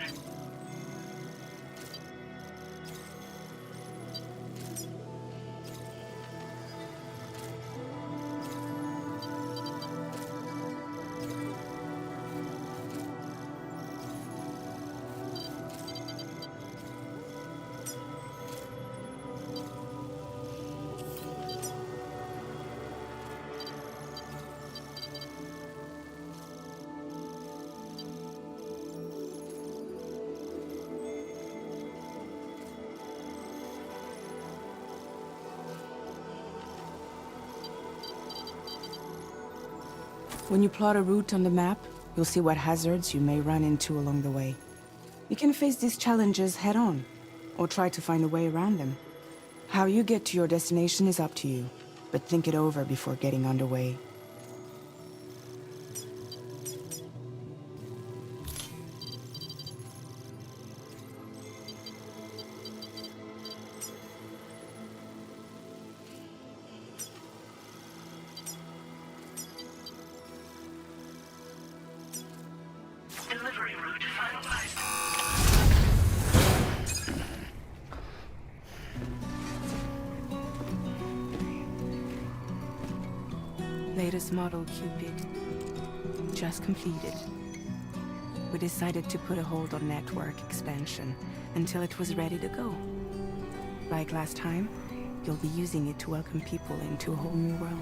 [SPEAKER 11] When you plot a route on the map, you'll see what hazards you may run into along the way. You can face these challenges head-on, or try to find a way around them. How you get to your destination is up to you, but think it over before getting underway.
[SPEAKER 9] Delivery route finalized.
[SPEAKER 11] Latest model Cupid. Just completed. We decided to put a hold on network expansion until it was ready to go. Like last time, you'll be using it to welcome people into a whole new world.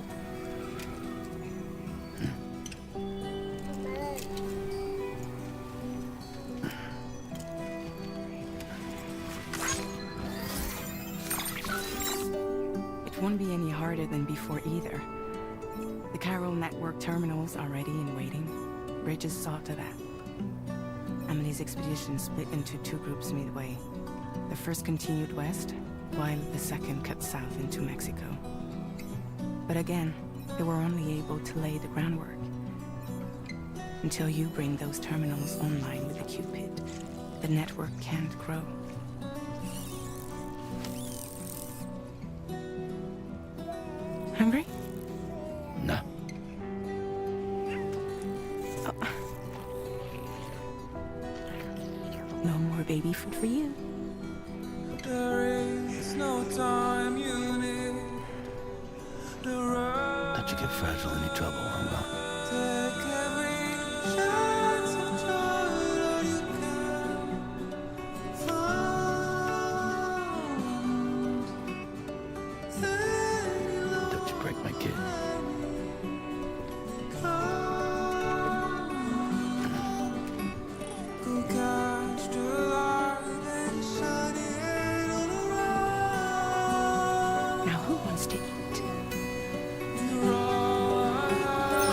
[SPEAKER 11] won't be any harder than before either. The Carroll network terminals are ready and waiting. Bridges saw to that. Emily's expedition split into two groups midway. The first continued west, while the second cut south into Mexico. But again, they were only able to lay the groundwork. Until you bring those terminals online with the Cupid, the network can't grow. Hungry?
[SPEAKER 13] No.
[SPEAKER 11] Oh. No more baby food for you.
[SPEAKER 3] There is no time you need.
[SPEAKER 13] Don't you get fragile any trouble, Hugo?
[SPEAKER 3] Take every chance of joy that you can find.
[SPEAKER 13] Don't you break my kid.
[SPEAKER 3] Go catch the light and shine it all around.
[SPEAKER 11] Now who wants to eat?
[SPEAKER 3] You're all I have to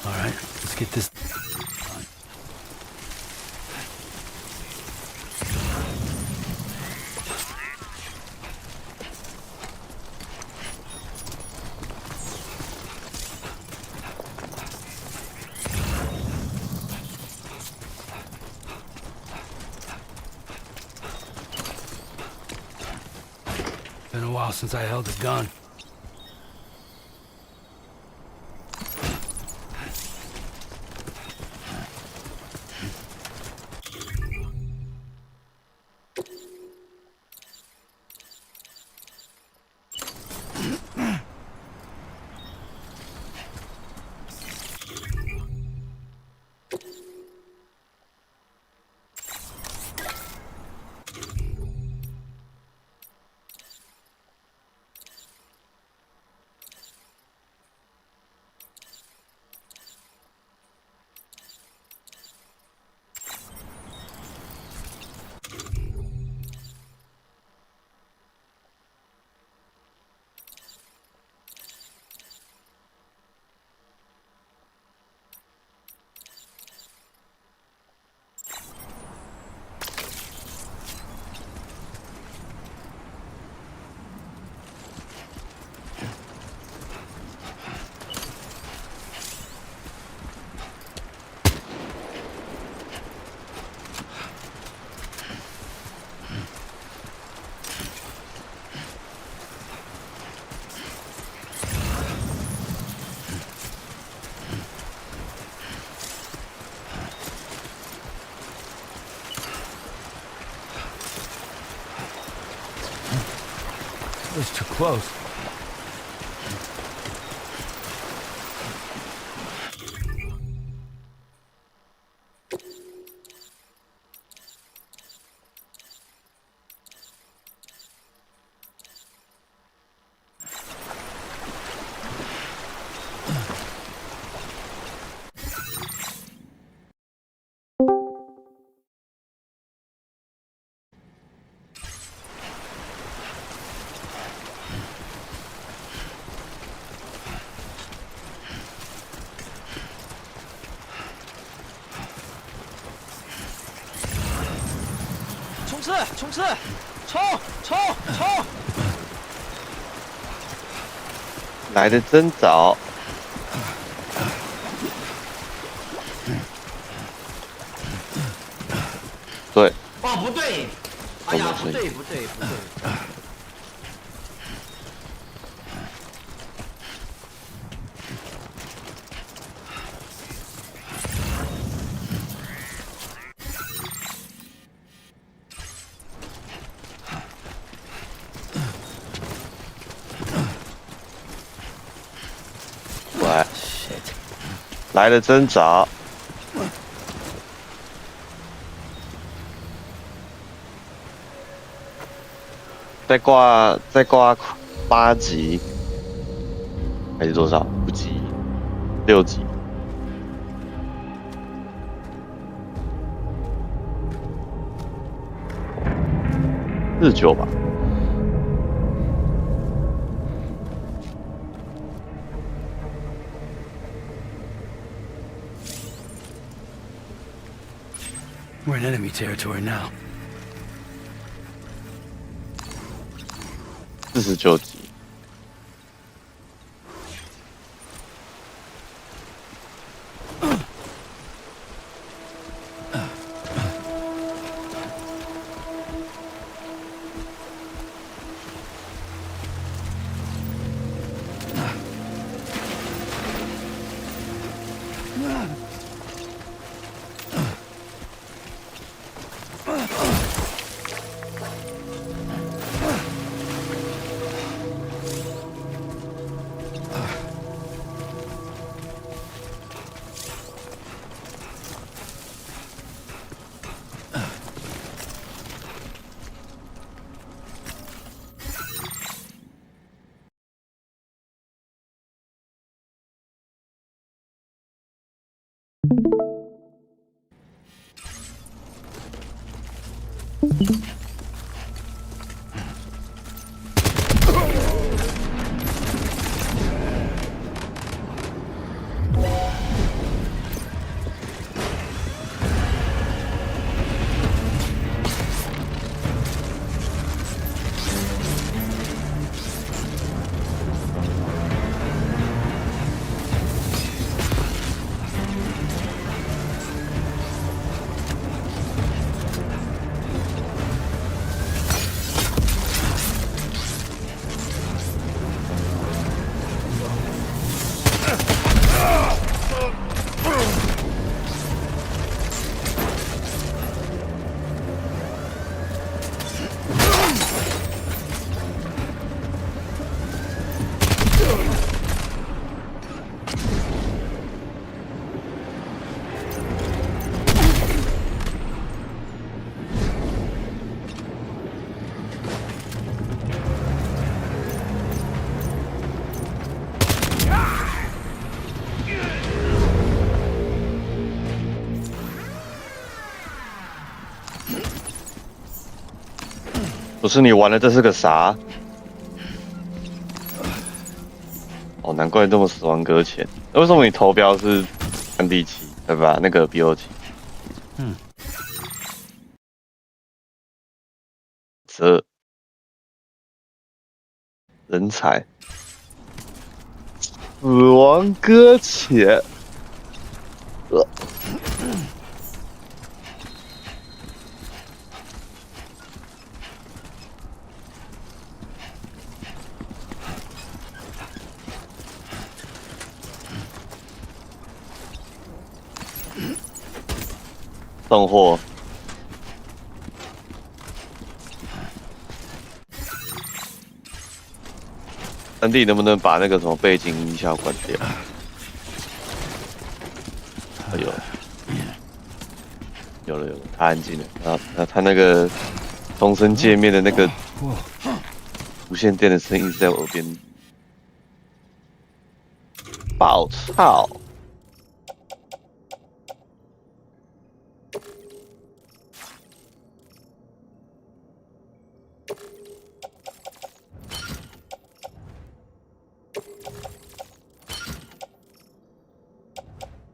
[SPEAKER 13] All right, let's get this. Been a while since I held a gun. It was too close.
[SPEAKER 14] 총스! 총스! 쳐! 쳐! 쳐! 来的真早。对。
[SPEAKER 15] 哦，不对，哎呀，不对，不对，不对。
[SPEAKER 14] 喂，来的真早。再挂8级还是多少？5级、6级。49吧。
[SPEAKER 13] We're in enemy territory now.
[SPEAKER 14] 49级。不是你玩的这是个啥？哦，难怪这么死亡搁浅。为什么你投标是3D7，对吧？那个 BO7。这人才，死亡搁浅。送货。安迪能不能把那个什么背景音效关掉？哎呦，有了，他安静了。他那个重生界面的那个无线电的声音一直在我耳边爆操。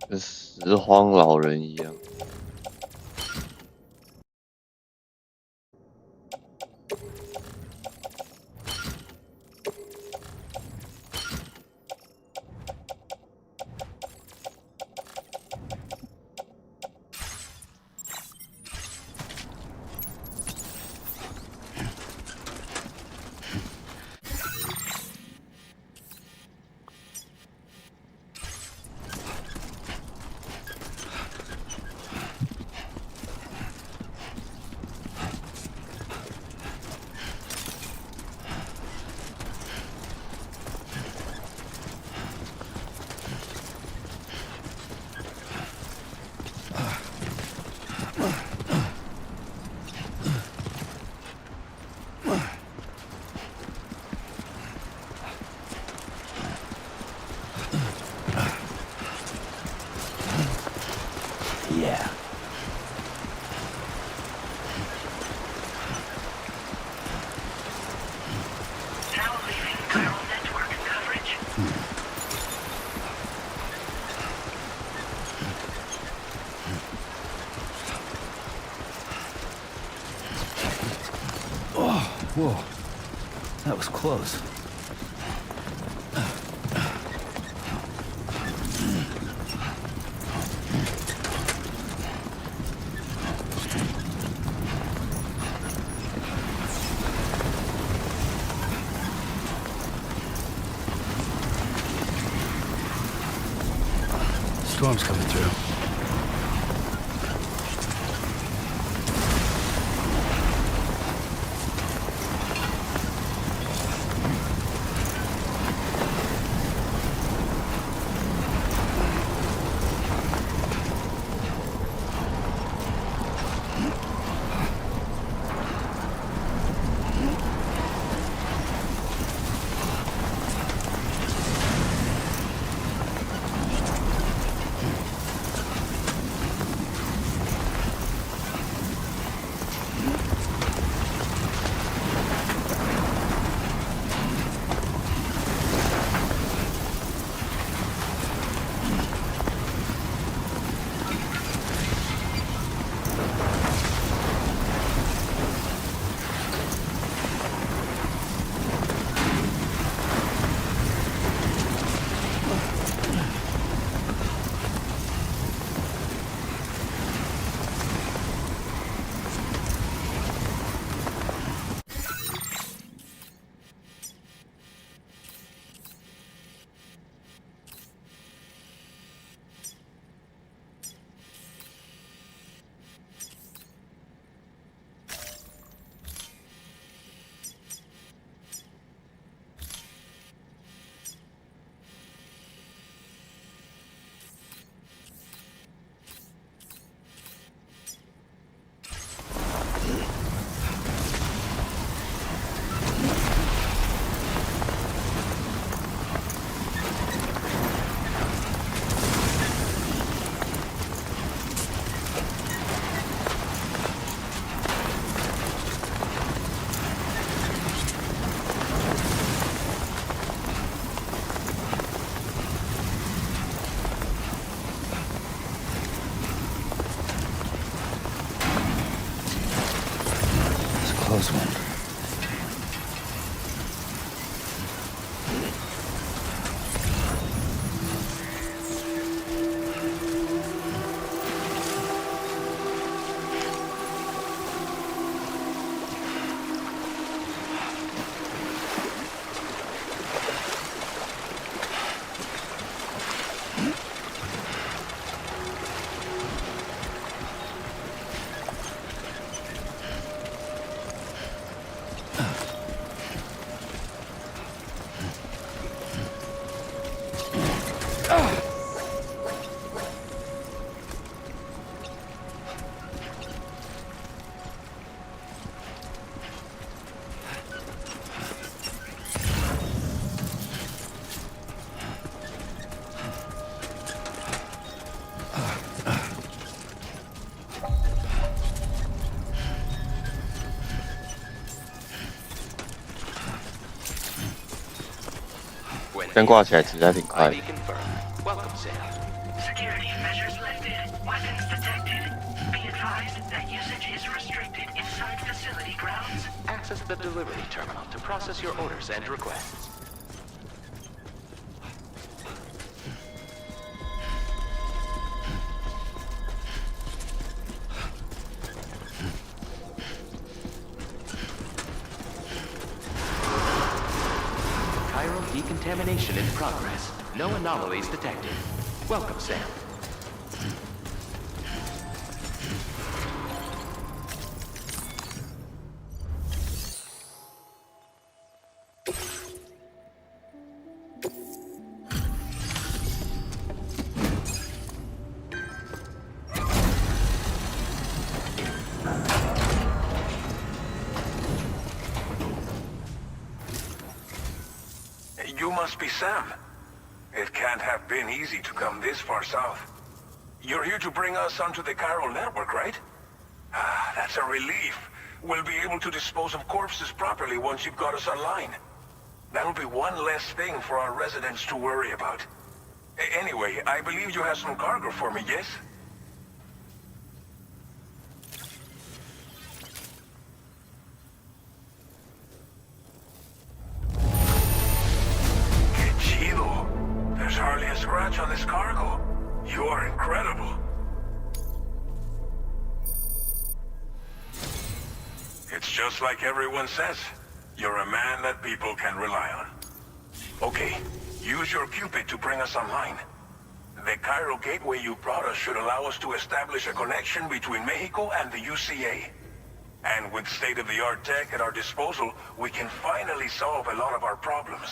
[SPEAKER 14] 跟拾荒老人一样。
[SPEAKER 13] That was close. Storm's coming through. Close one.
[SPEAKER 14] 这样挂起来其实还挺快的。
[SPEAKER 16] Security measures lifted. Weapons detected. Be advised that usage is restricted inside facility grounds.
[SPEAKER 17] Access the delivery terminal to process your orders and requests. Chiral decontamination in progress. No anomalies detected. Welcome, Sam.
[SPEAKER 4] You must be Sam. It can't have been easy to come this far south. You're here to bring us onto the chiral network, right? Ah, that's a relief. We'll be able to dispose of corpses properly once you've got us online. That'll be one less thing for our residents to worry about. Anyway, I believe you have some cargo for me, yes? Just like everyone says, you're a man that people can rely on. Okay, use your Cupid to bring us online. The Cairo gateway you brought us should allow us to establish a connection between Mexico and the UCA. And with state-of-the-art tech at our disposal, we can finally solve a lot of our problems.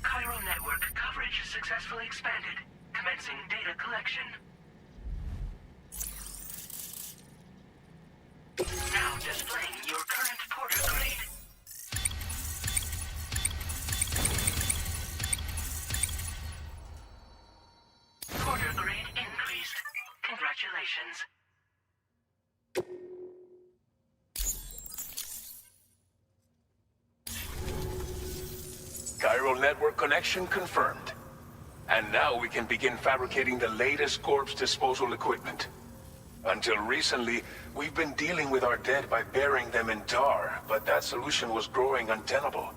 [SPEAKER 16] Cairo network coverage successfully expanded. Commencing data collection. Now displaying your current porter grade. Porter grade increased. Congratulations.
[SPEAKER 4] Cairo network connection confirmed. And now we can begin fabricating the latest corpse disposal equipment. Until recently, we've been dealing with our dead by burying them in tar, but that solution was growing untenable.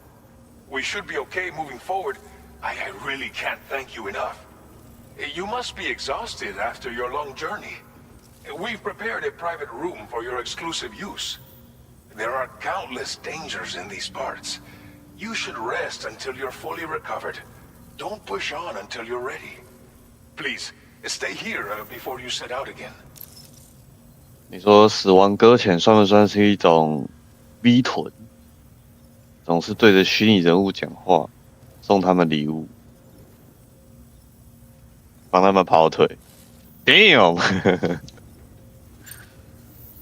[SPEAKER 4] We should be okay moving forward. I really can't thank you enough. You must be exhausted after your long journey. We've prepared a private room for your exclusive use. There are countless dangers in these parts. You should rest until you're fully recovered. Don't push on until you're ready. Please, stay here before you set out again.
[SPEAKER 14] 你说死亡搁浅算不算是一种逼囤？总是对着虚拟人物讲话，送他们礼物，帮他们跑腿。Damn！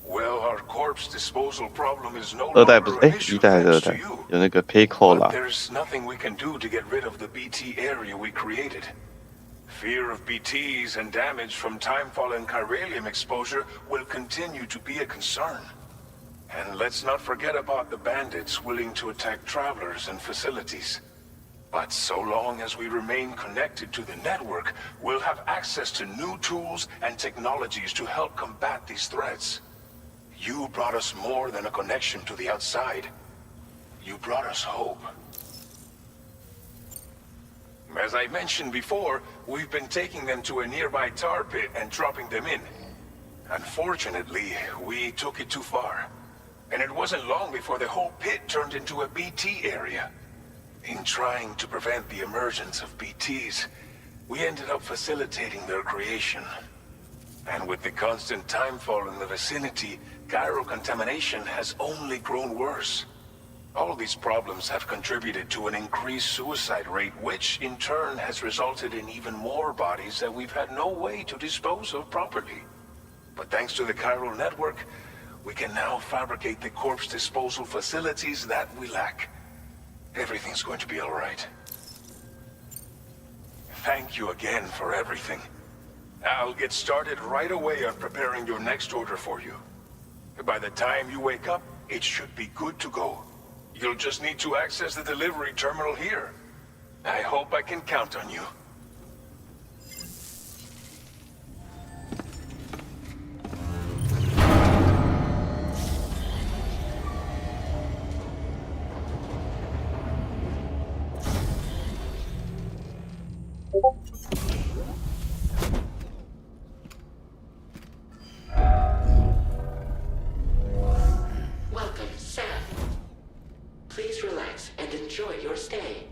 [SPEAKER 4] Well, our corpse disposal problem is no
[SPEAKER 14] 二代不是
[SPEAKER 4] longer an issue
[SPEAKER 14] 一代还是二
[SPEAKER 4] thanks to
[SPEAKER 14] 代？
[SPEAKER 4] you.
[SPEAKER 14] 有那个 Bocw 啦
[SPEAKER 4] But。there's nothing we can do to get rid of the BT area we created. Fear of BTs and damage from timefall and chiralium exposure will continue to be a concern. And let's not forget about the bandits willing to attack travelers and facilities. But so long as we remain connected to the network, we'll have access to new tools and technologies to help combat these threats. You brought us more than a connection to the outside. You brought us hope. As I mentioned before, we've been taking them to a nearby tar pit and dropping them in. Unfortunately, we took it too far. And it wasn't long before the whole pit turned into a BT area. In trying to prevent the emergence of BTs, we ended up facilitating their creation. And with the constant timefall in the vicinity, gyro contamination has only grown worse. All these problems have contributed to an increased suicide rate, which in turn has resulted in even more bodies that we've had no way to dispose of properly. But thanks to the chiral network, we can now fabricate the corpse disposal facilities that we lack. Everything's going to be all right. Thank you again for everything. I'll get started right away on preparing your next order for you. By the time you wake up, it should be good to go. You'll just need to access the delivery terminal here. I hope I can count on you.
[SPEAKER 17] Welcome, Sam. Please relax and enjoy your stay.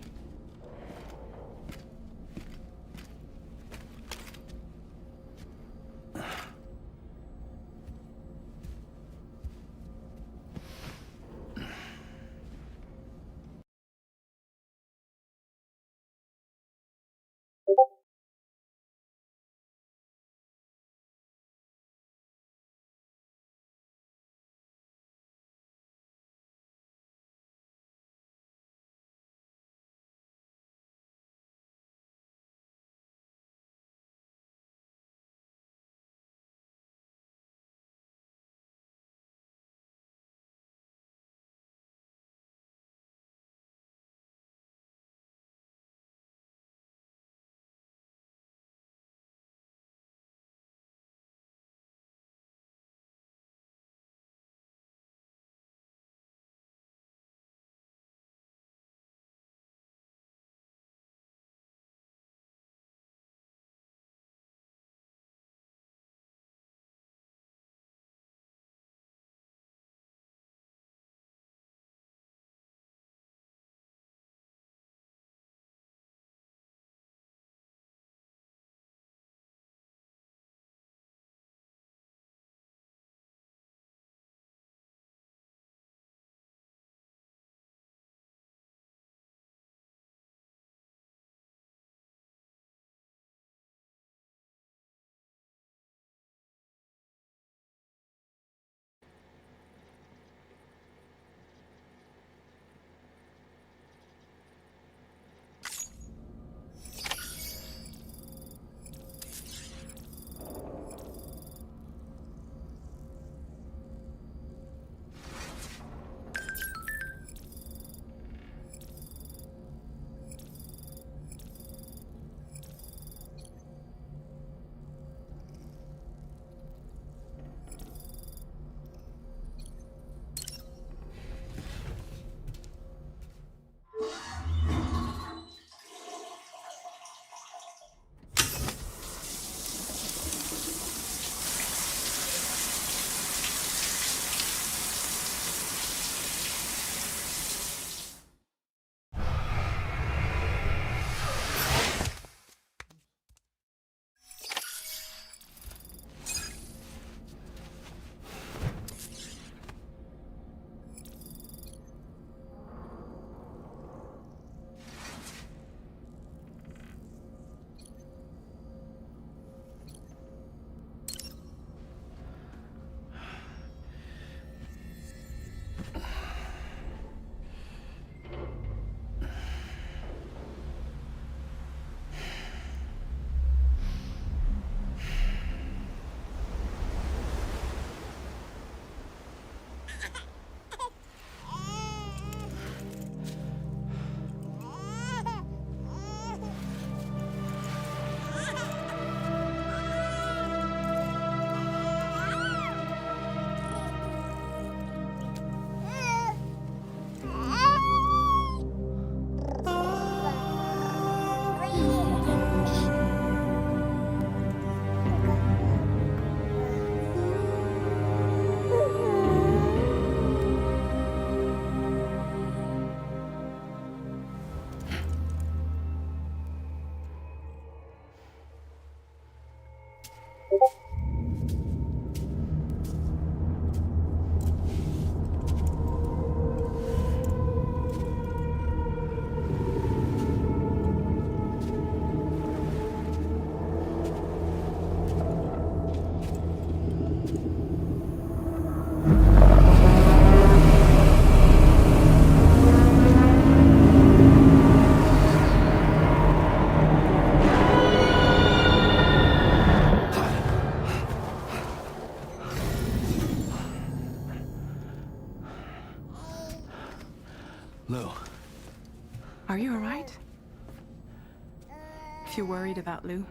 [SPEAKER 11] If you're worried about Lou,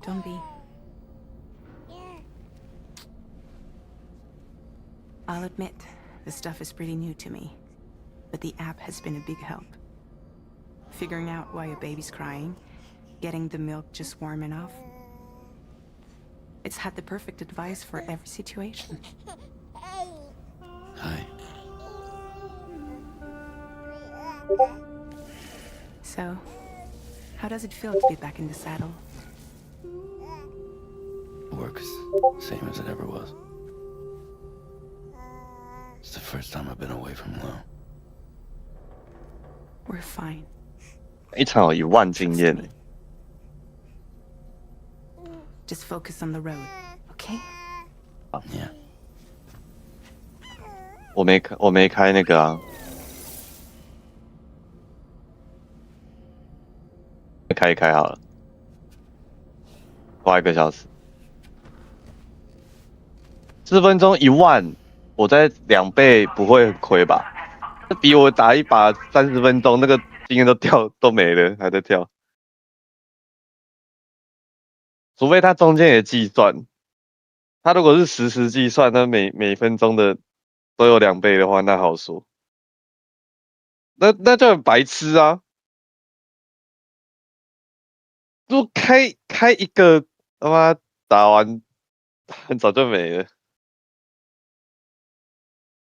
[SPEAKER 11] don't be. I'll admit, this stuff is pretty new to me, but the app has been a big help. Figuring out why a baby's crying, getting the milk just warm enough. It's had the perfect advice for every situation.
[SPEAKER 13] Hi.
[SPEAKER 11] So, how does it feel to be back in the saddle?
[SPEAKER 13] Work's same as it ever was. It's the first time I've been away from Lou.
[SPEAKER 11] We're fine.
[SPEAKER 14] 一场有10000经验呢。
[SPEAKER 11] Just focus on the road, okay?
[SPEAKER 14] 好 ，Yeah。我没开那个啊，开一开好了，花1个小时，4分钟10000，我在2倍不会很亏吧？那比我打一把30分钟那个经验都没了，还在跳。除非他中间也计算，他如果是实时计算，那每分钟的都有2倍的话，那好说。那就很白痴啊！如果开一个他妈打完很早就没了，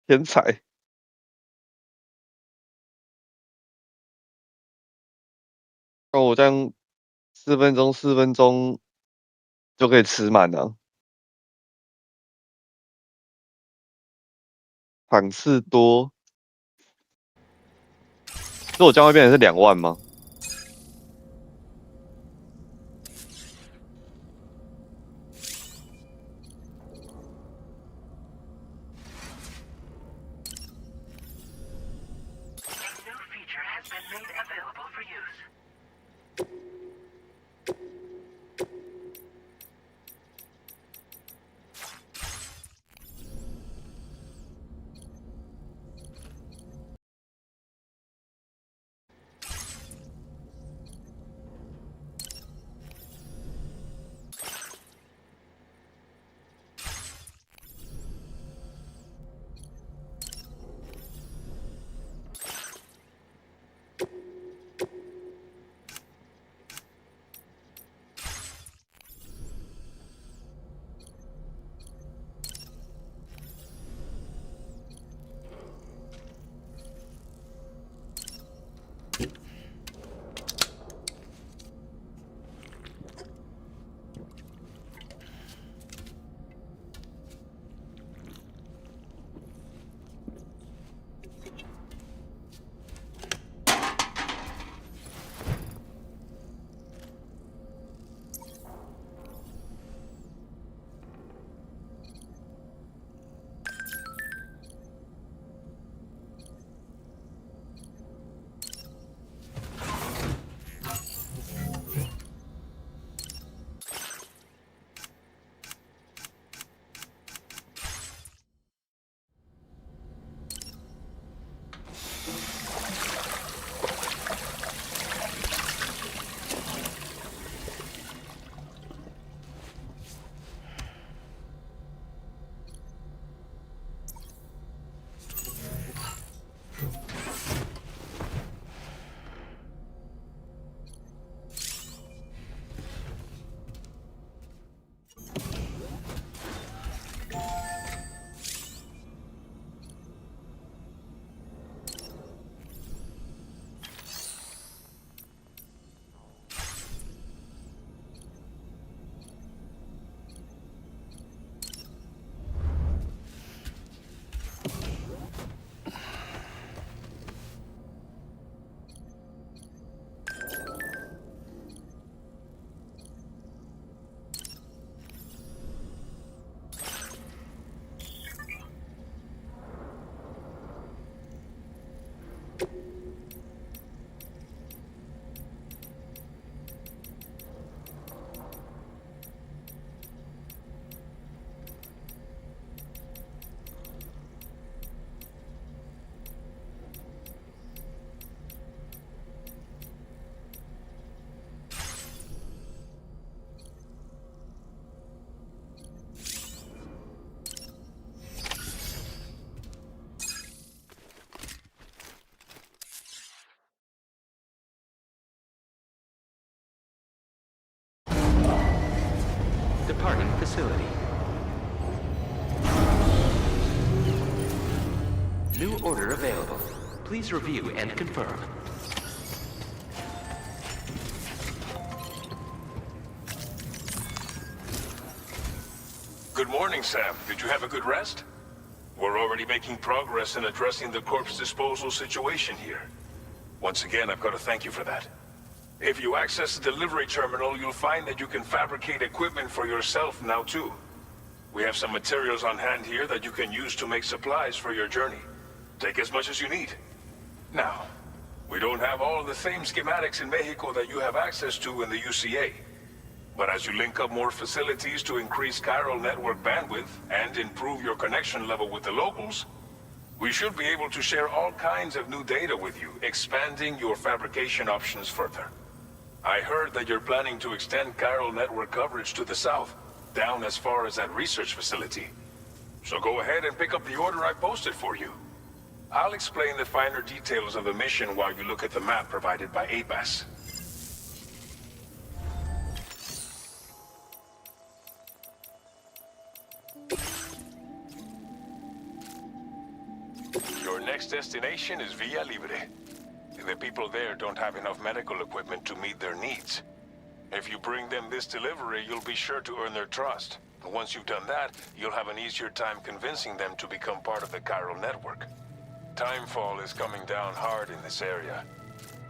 [SPEAKER 14] 天才！那我这样4分钟就可以吃满了。场次多，所以我这样会变成是2万吗？
[SPEAKER 16] New feature has been made available for use.
[SPEAKER 17] departing facility. New order available. Please review and confirm.
[SPEAKER 4] Good morning, Sam. Did you have a good rest? We're already making progress in addressing the corpse disposal situation here. Once again, I've got to thank you for that. If you access the delivery terminal, you'll find that you can fabricate equipment for yourself now too. We have some materials on hand here that you can use to make supplies for your journey. Take as much as you need. Now, we don't have all the same schematics in Mexico that you have access to in the UCA. But as you link up more facilities to increase chiral network bandwidth and improve your connection level with the locals, we should be able to share all kinds of new data with you, expanding your fabrication options further. I heard that you're planning to extend chiral network coverage to the south, down as far as that research facility. So go ahead and pick up the order I posted for you. I'll explain the finer details of the mission while you look at the map provided by ABAS. Your next destination is Villa Libre. The people there don't have enough medical equipment to meet their needs. If you bring them this delivery, you'll be sure to earn their trust. And once you've done that, you'll have an easier time convincing them to become part of the chiral network. Timefall is coming down hard in this area.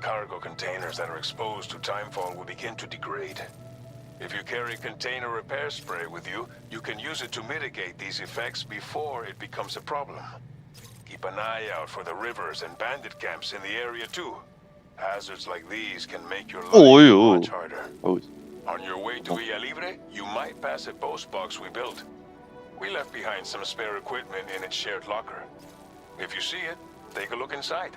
[SPEAKER 4] Cargo containers that are exposed to timefall will begin to degrade. If you carry container repair spray with you, you can use it to mitigate these effects before it becomes a problem. Keep an eye out for the rivers and bandit camps in the area too. Hazards like these can make your life much harder. On your way to Villa Libre, you might pass a post box we built. We left behind some spare equipment in its shared locker. If you see it, take a look inside.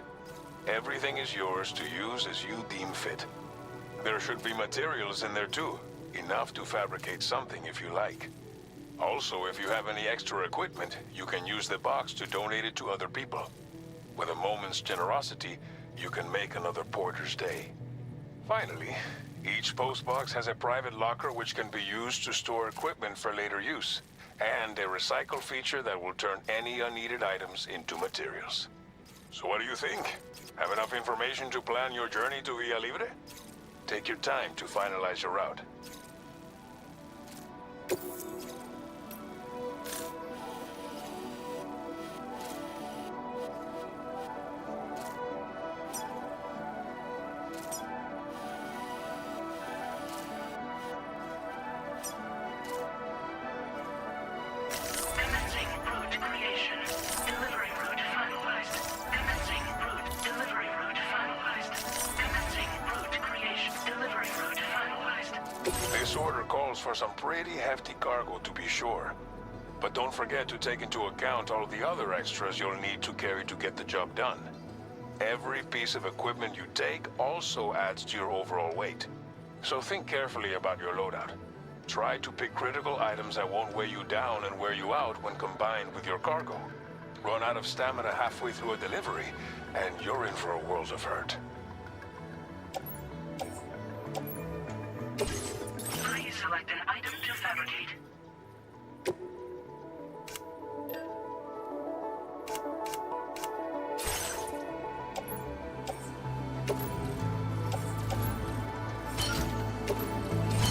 [SPEAKER 4] Everything is yours to use as you deem fit. There should be materials in there too, enough to fabricate something if you like. Also, if you have any extra equipment, you can use the box to donate it to other people. With a moment's generosity, you can make another porter's day. Finally, each postbox has a private locker which can be used to store equipment for later use, and a recycle feature that will turn any unneeded items into materials. So what do you think? Have enough information to plan your journey to Villa Libre? Take your time to finalize your route. For some pretty hefty cargo, to be sure. But don't forget to take into account all the other extras you'll need to carry to get the job done. Every piece of equipment you take also adds to your overall weight. So think carefully about your loadout. Try to pick critical items that won't weigh you down and wear you out when combined with your cargo. Run out of stamina halfway through a delivery, and you're in for a world of hurt.
[SPEAKER 16] Please select an item to fabricate.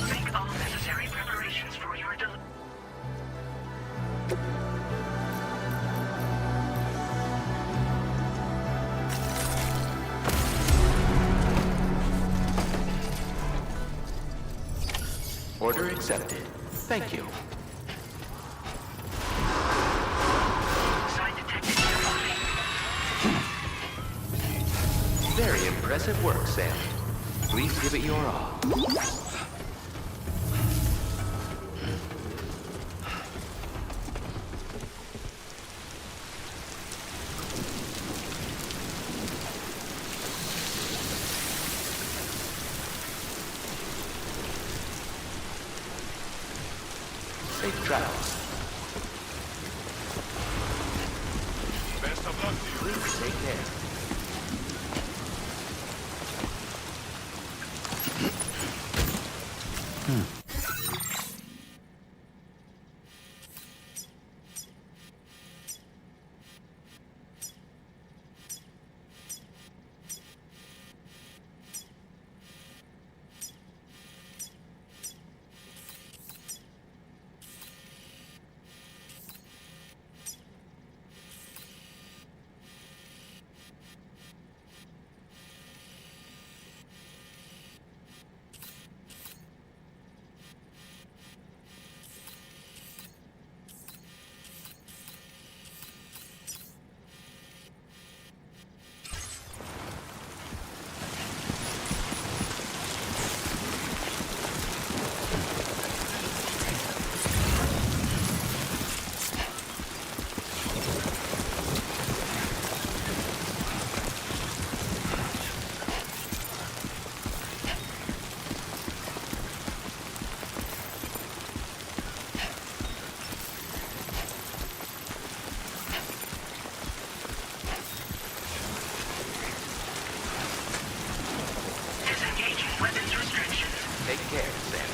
[SPEAKER 16] Make all necessary preparations for your delivery.
[SPEAKER 17] Order accepted. Thank you. Very impressive work, Sam. Please give it your all. Safe travels.
[SPEAKER 4] Best of luck to you.
[SPEAKER 17] Please take care. Take care, Sam.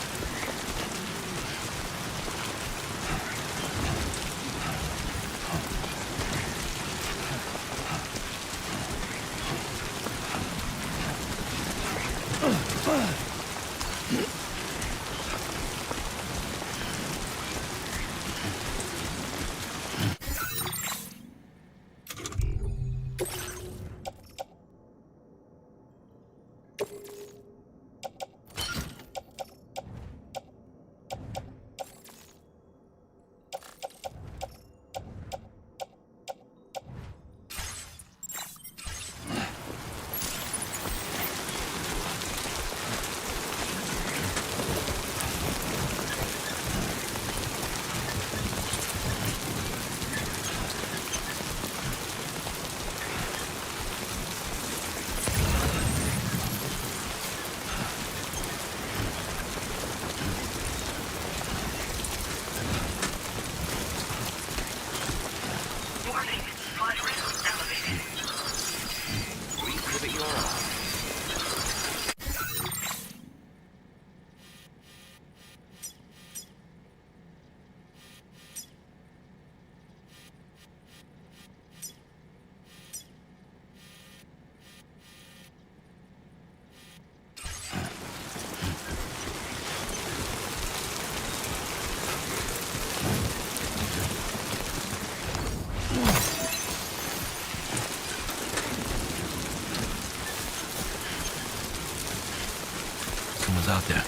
[SPEAKER 13] Someone's out there.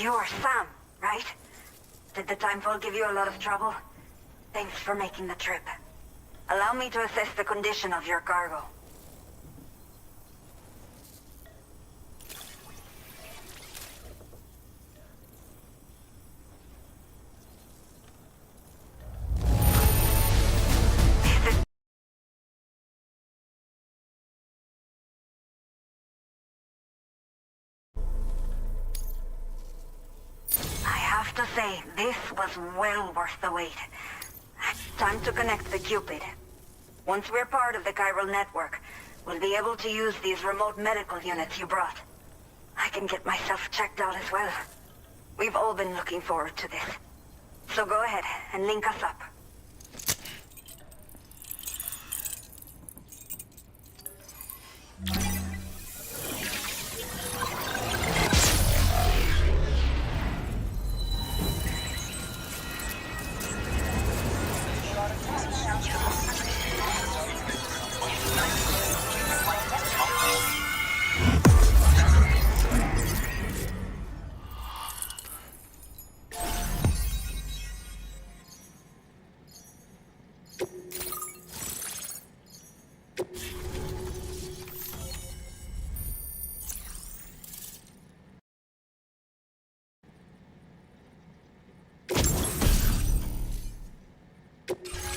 [SPEAKER 18] You're Sam, right? Did the timefall give you a lot of trouble? Thanks for making the trip. Allow me to assess the condition of your cargo. I have to say, this was well worth the wait. Time to connect the Cupid. Once we're part of the chiral network, we'll be able to use these remote medical units you brought. I can get myself checked out as well. We've all been looking forward to this. So go ahead and link us up.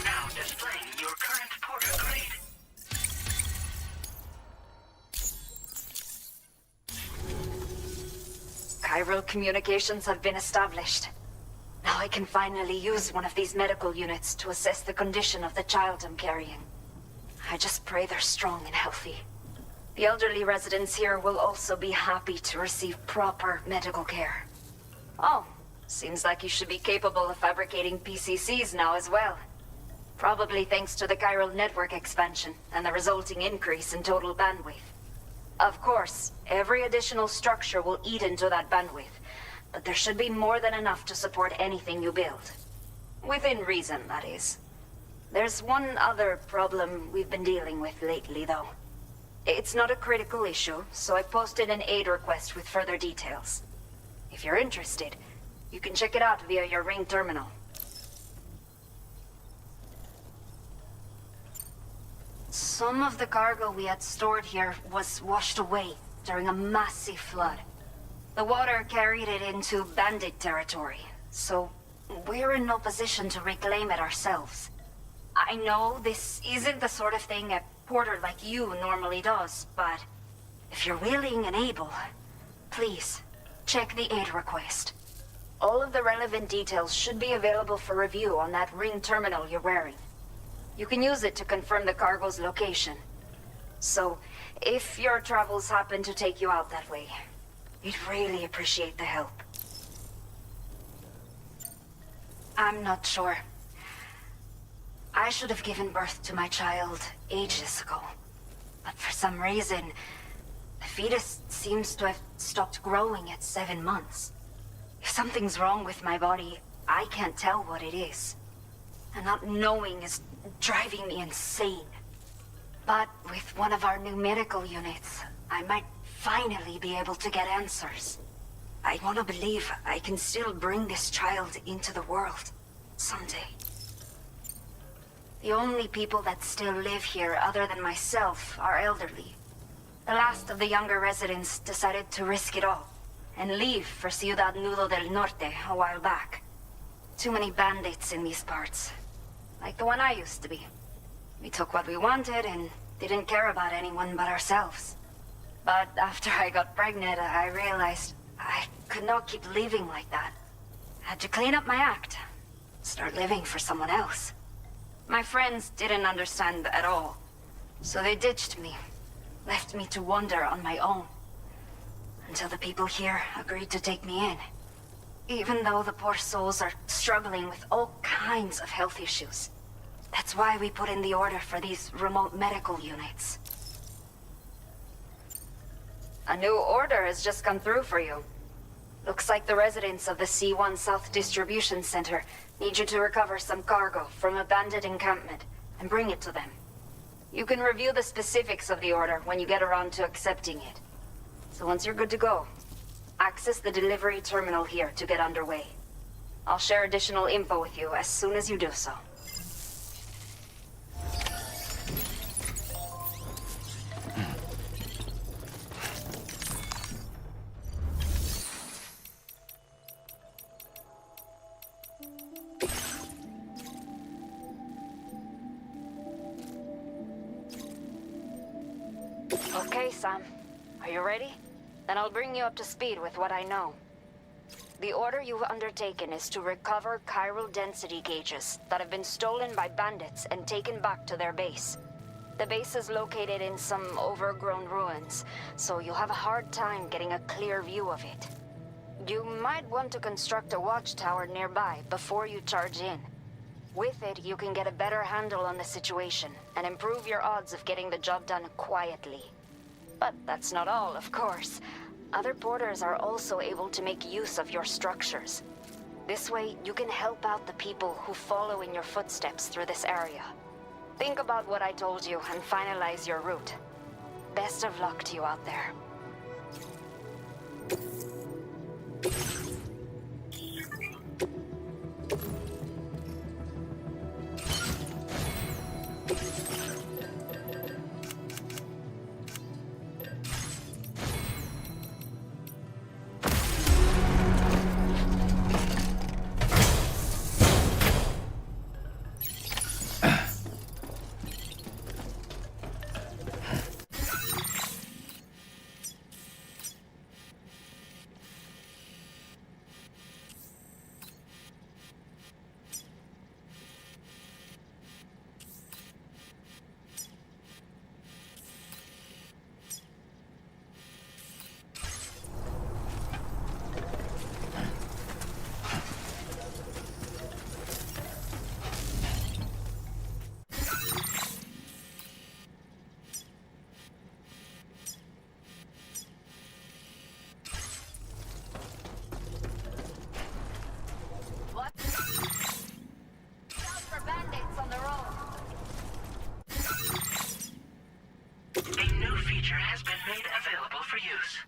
[SPEAKER 16] Now displaying your current porter grade.
[SPEAKER 18] Chiral communications have been established. Now I can finally use one of these medical units to assess the condition of the child I'm carrying. I just pray they're strong and healthy. The elderly residents here will also be happy to receive proper medical care. Oh, seems like you should be capable of fabricating PCCs now as well. Probably thanks to the chiral network expansion and the resulting increase in total bandwidth. Of course, every additional structure will eat into that bandwidth, but there should be more than enough to support anything you build. Within reason, that is. There's one other problem we've been dealing with lately, though. It's not a critical issue, so I posted an aid request with further details. If you're interested, you can check it out via your ring terminal. Some of the cargo we had stored here was washed away during a massive flood. The water carried it into bandit territory, so we're in no position to reclaim it ourselves. I know this isn't the sort of thing a porter like you normally does, but if you're willing and able, please, check the aid request. All of the relevant details should be available for review on that ring terminal you're wearing. You can use it to confirm the cargo's location. So, if your travels happen to take you out that way, we'd really appreciate the help. I'm not sure. I should have given birth to my child ages ago. But for some reason, the fetus seems to have stopped growing at 7 months. If something's wrong with my body, I can't tell what it is. And not knowing is driving me insane. But with one of our new medical units, I might finally be able to get answers. I want to believe I can still bring this child into the world someday. The only people that still live here other than myself are elderly. The last of the younger residents decided to risk it all and leave for Ciudad Nudo del Norte a while back. Too many bandits in these parts. Like the one I used to be. We took what we wanted and didn't care about anyone but ourselves. But after I got pregnant, I realized I could not keep living like that. I had to clean up my act. Start living for someone else. My friends didn't understand at all. So they ditched me. Left me to wander on my own. Until the people here agreed to take me in. Even though the poor souls are struggling with all kinds of health issues. That's why we put in the order for these remote medical units. A new order has just come through for you. Looks like the residents of the C1 South Distribution Center need you to recover some cargo from a bandit encampment and bring it to them. You can review the specifics of the order when you get around to accepting it. So once you're good to go, Access the delivery terminal here to get underway. I'll share additional info with you as soon as you do so. Okay, Sam. Are you ready? Then I'll bring you up to speed with what I know. The order you've undertaken is to recover chiral density gauges that have been stolen by bandits and taken back to their base. The base is located in some overgrown ruins, so you'll have a hard time getting a clear view of it. You might want to construct a watchtower nearby before you charge in. With it, you can get a better handle on the situation and improve your odds of getting the job done quietly. But that's not all, of course. Other porters are also able to make use of your structures. This way, you can help out the people who follow in your footsteps through this area. Think about what I told you and finalize your route. Best of luck to you out there.
[SPEAKER 16] A new feature has been made available for use.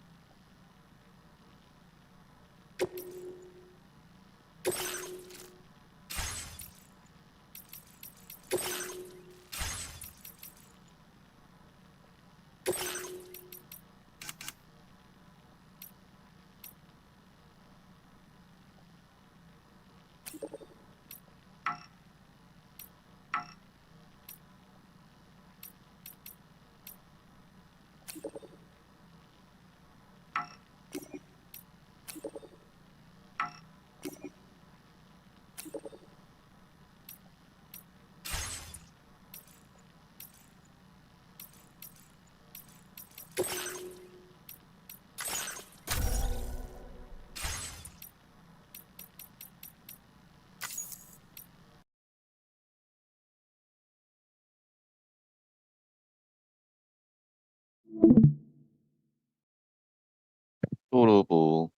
[SPEAKER 14] 菠萝博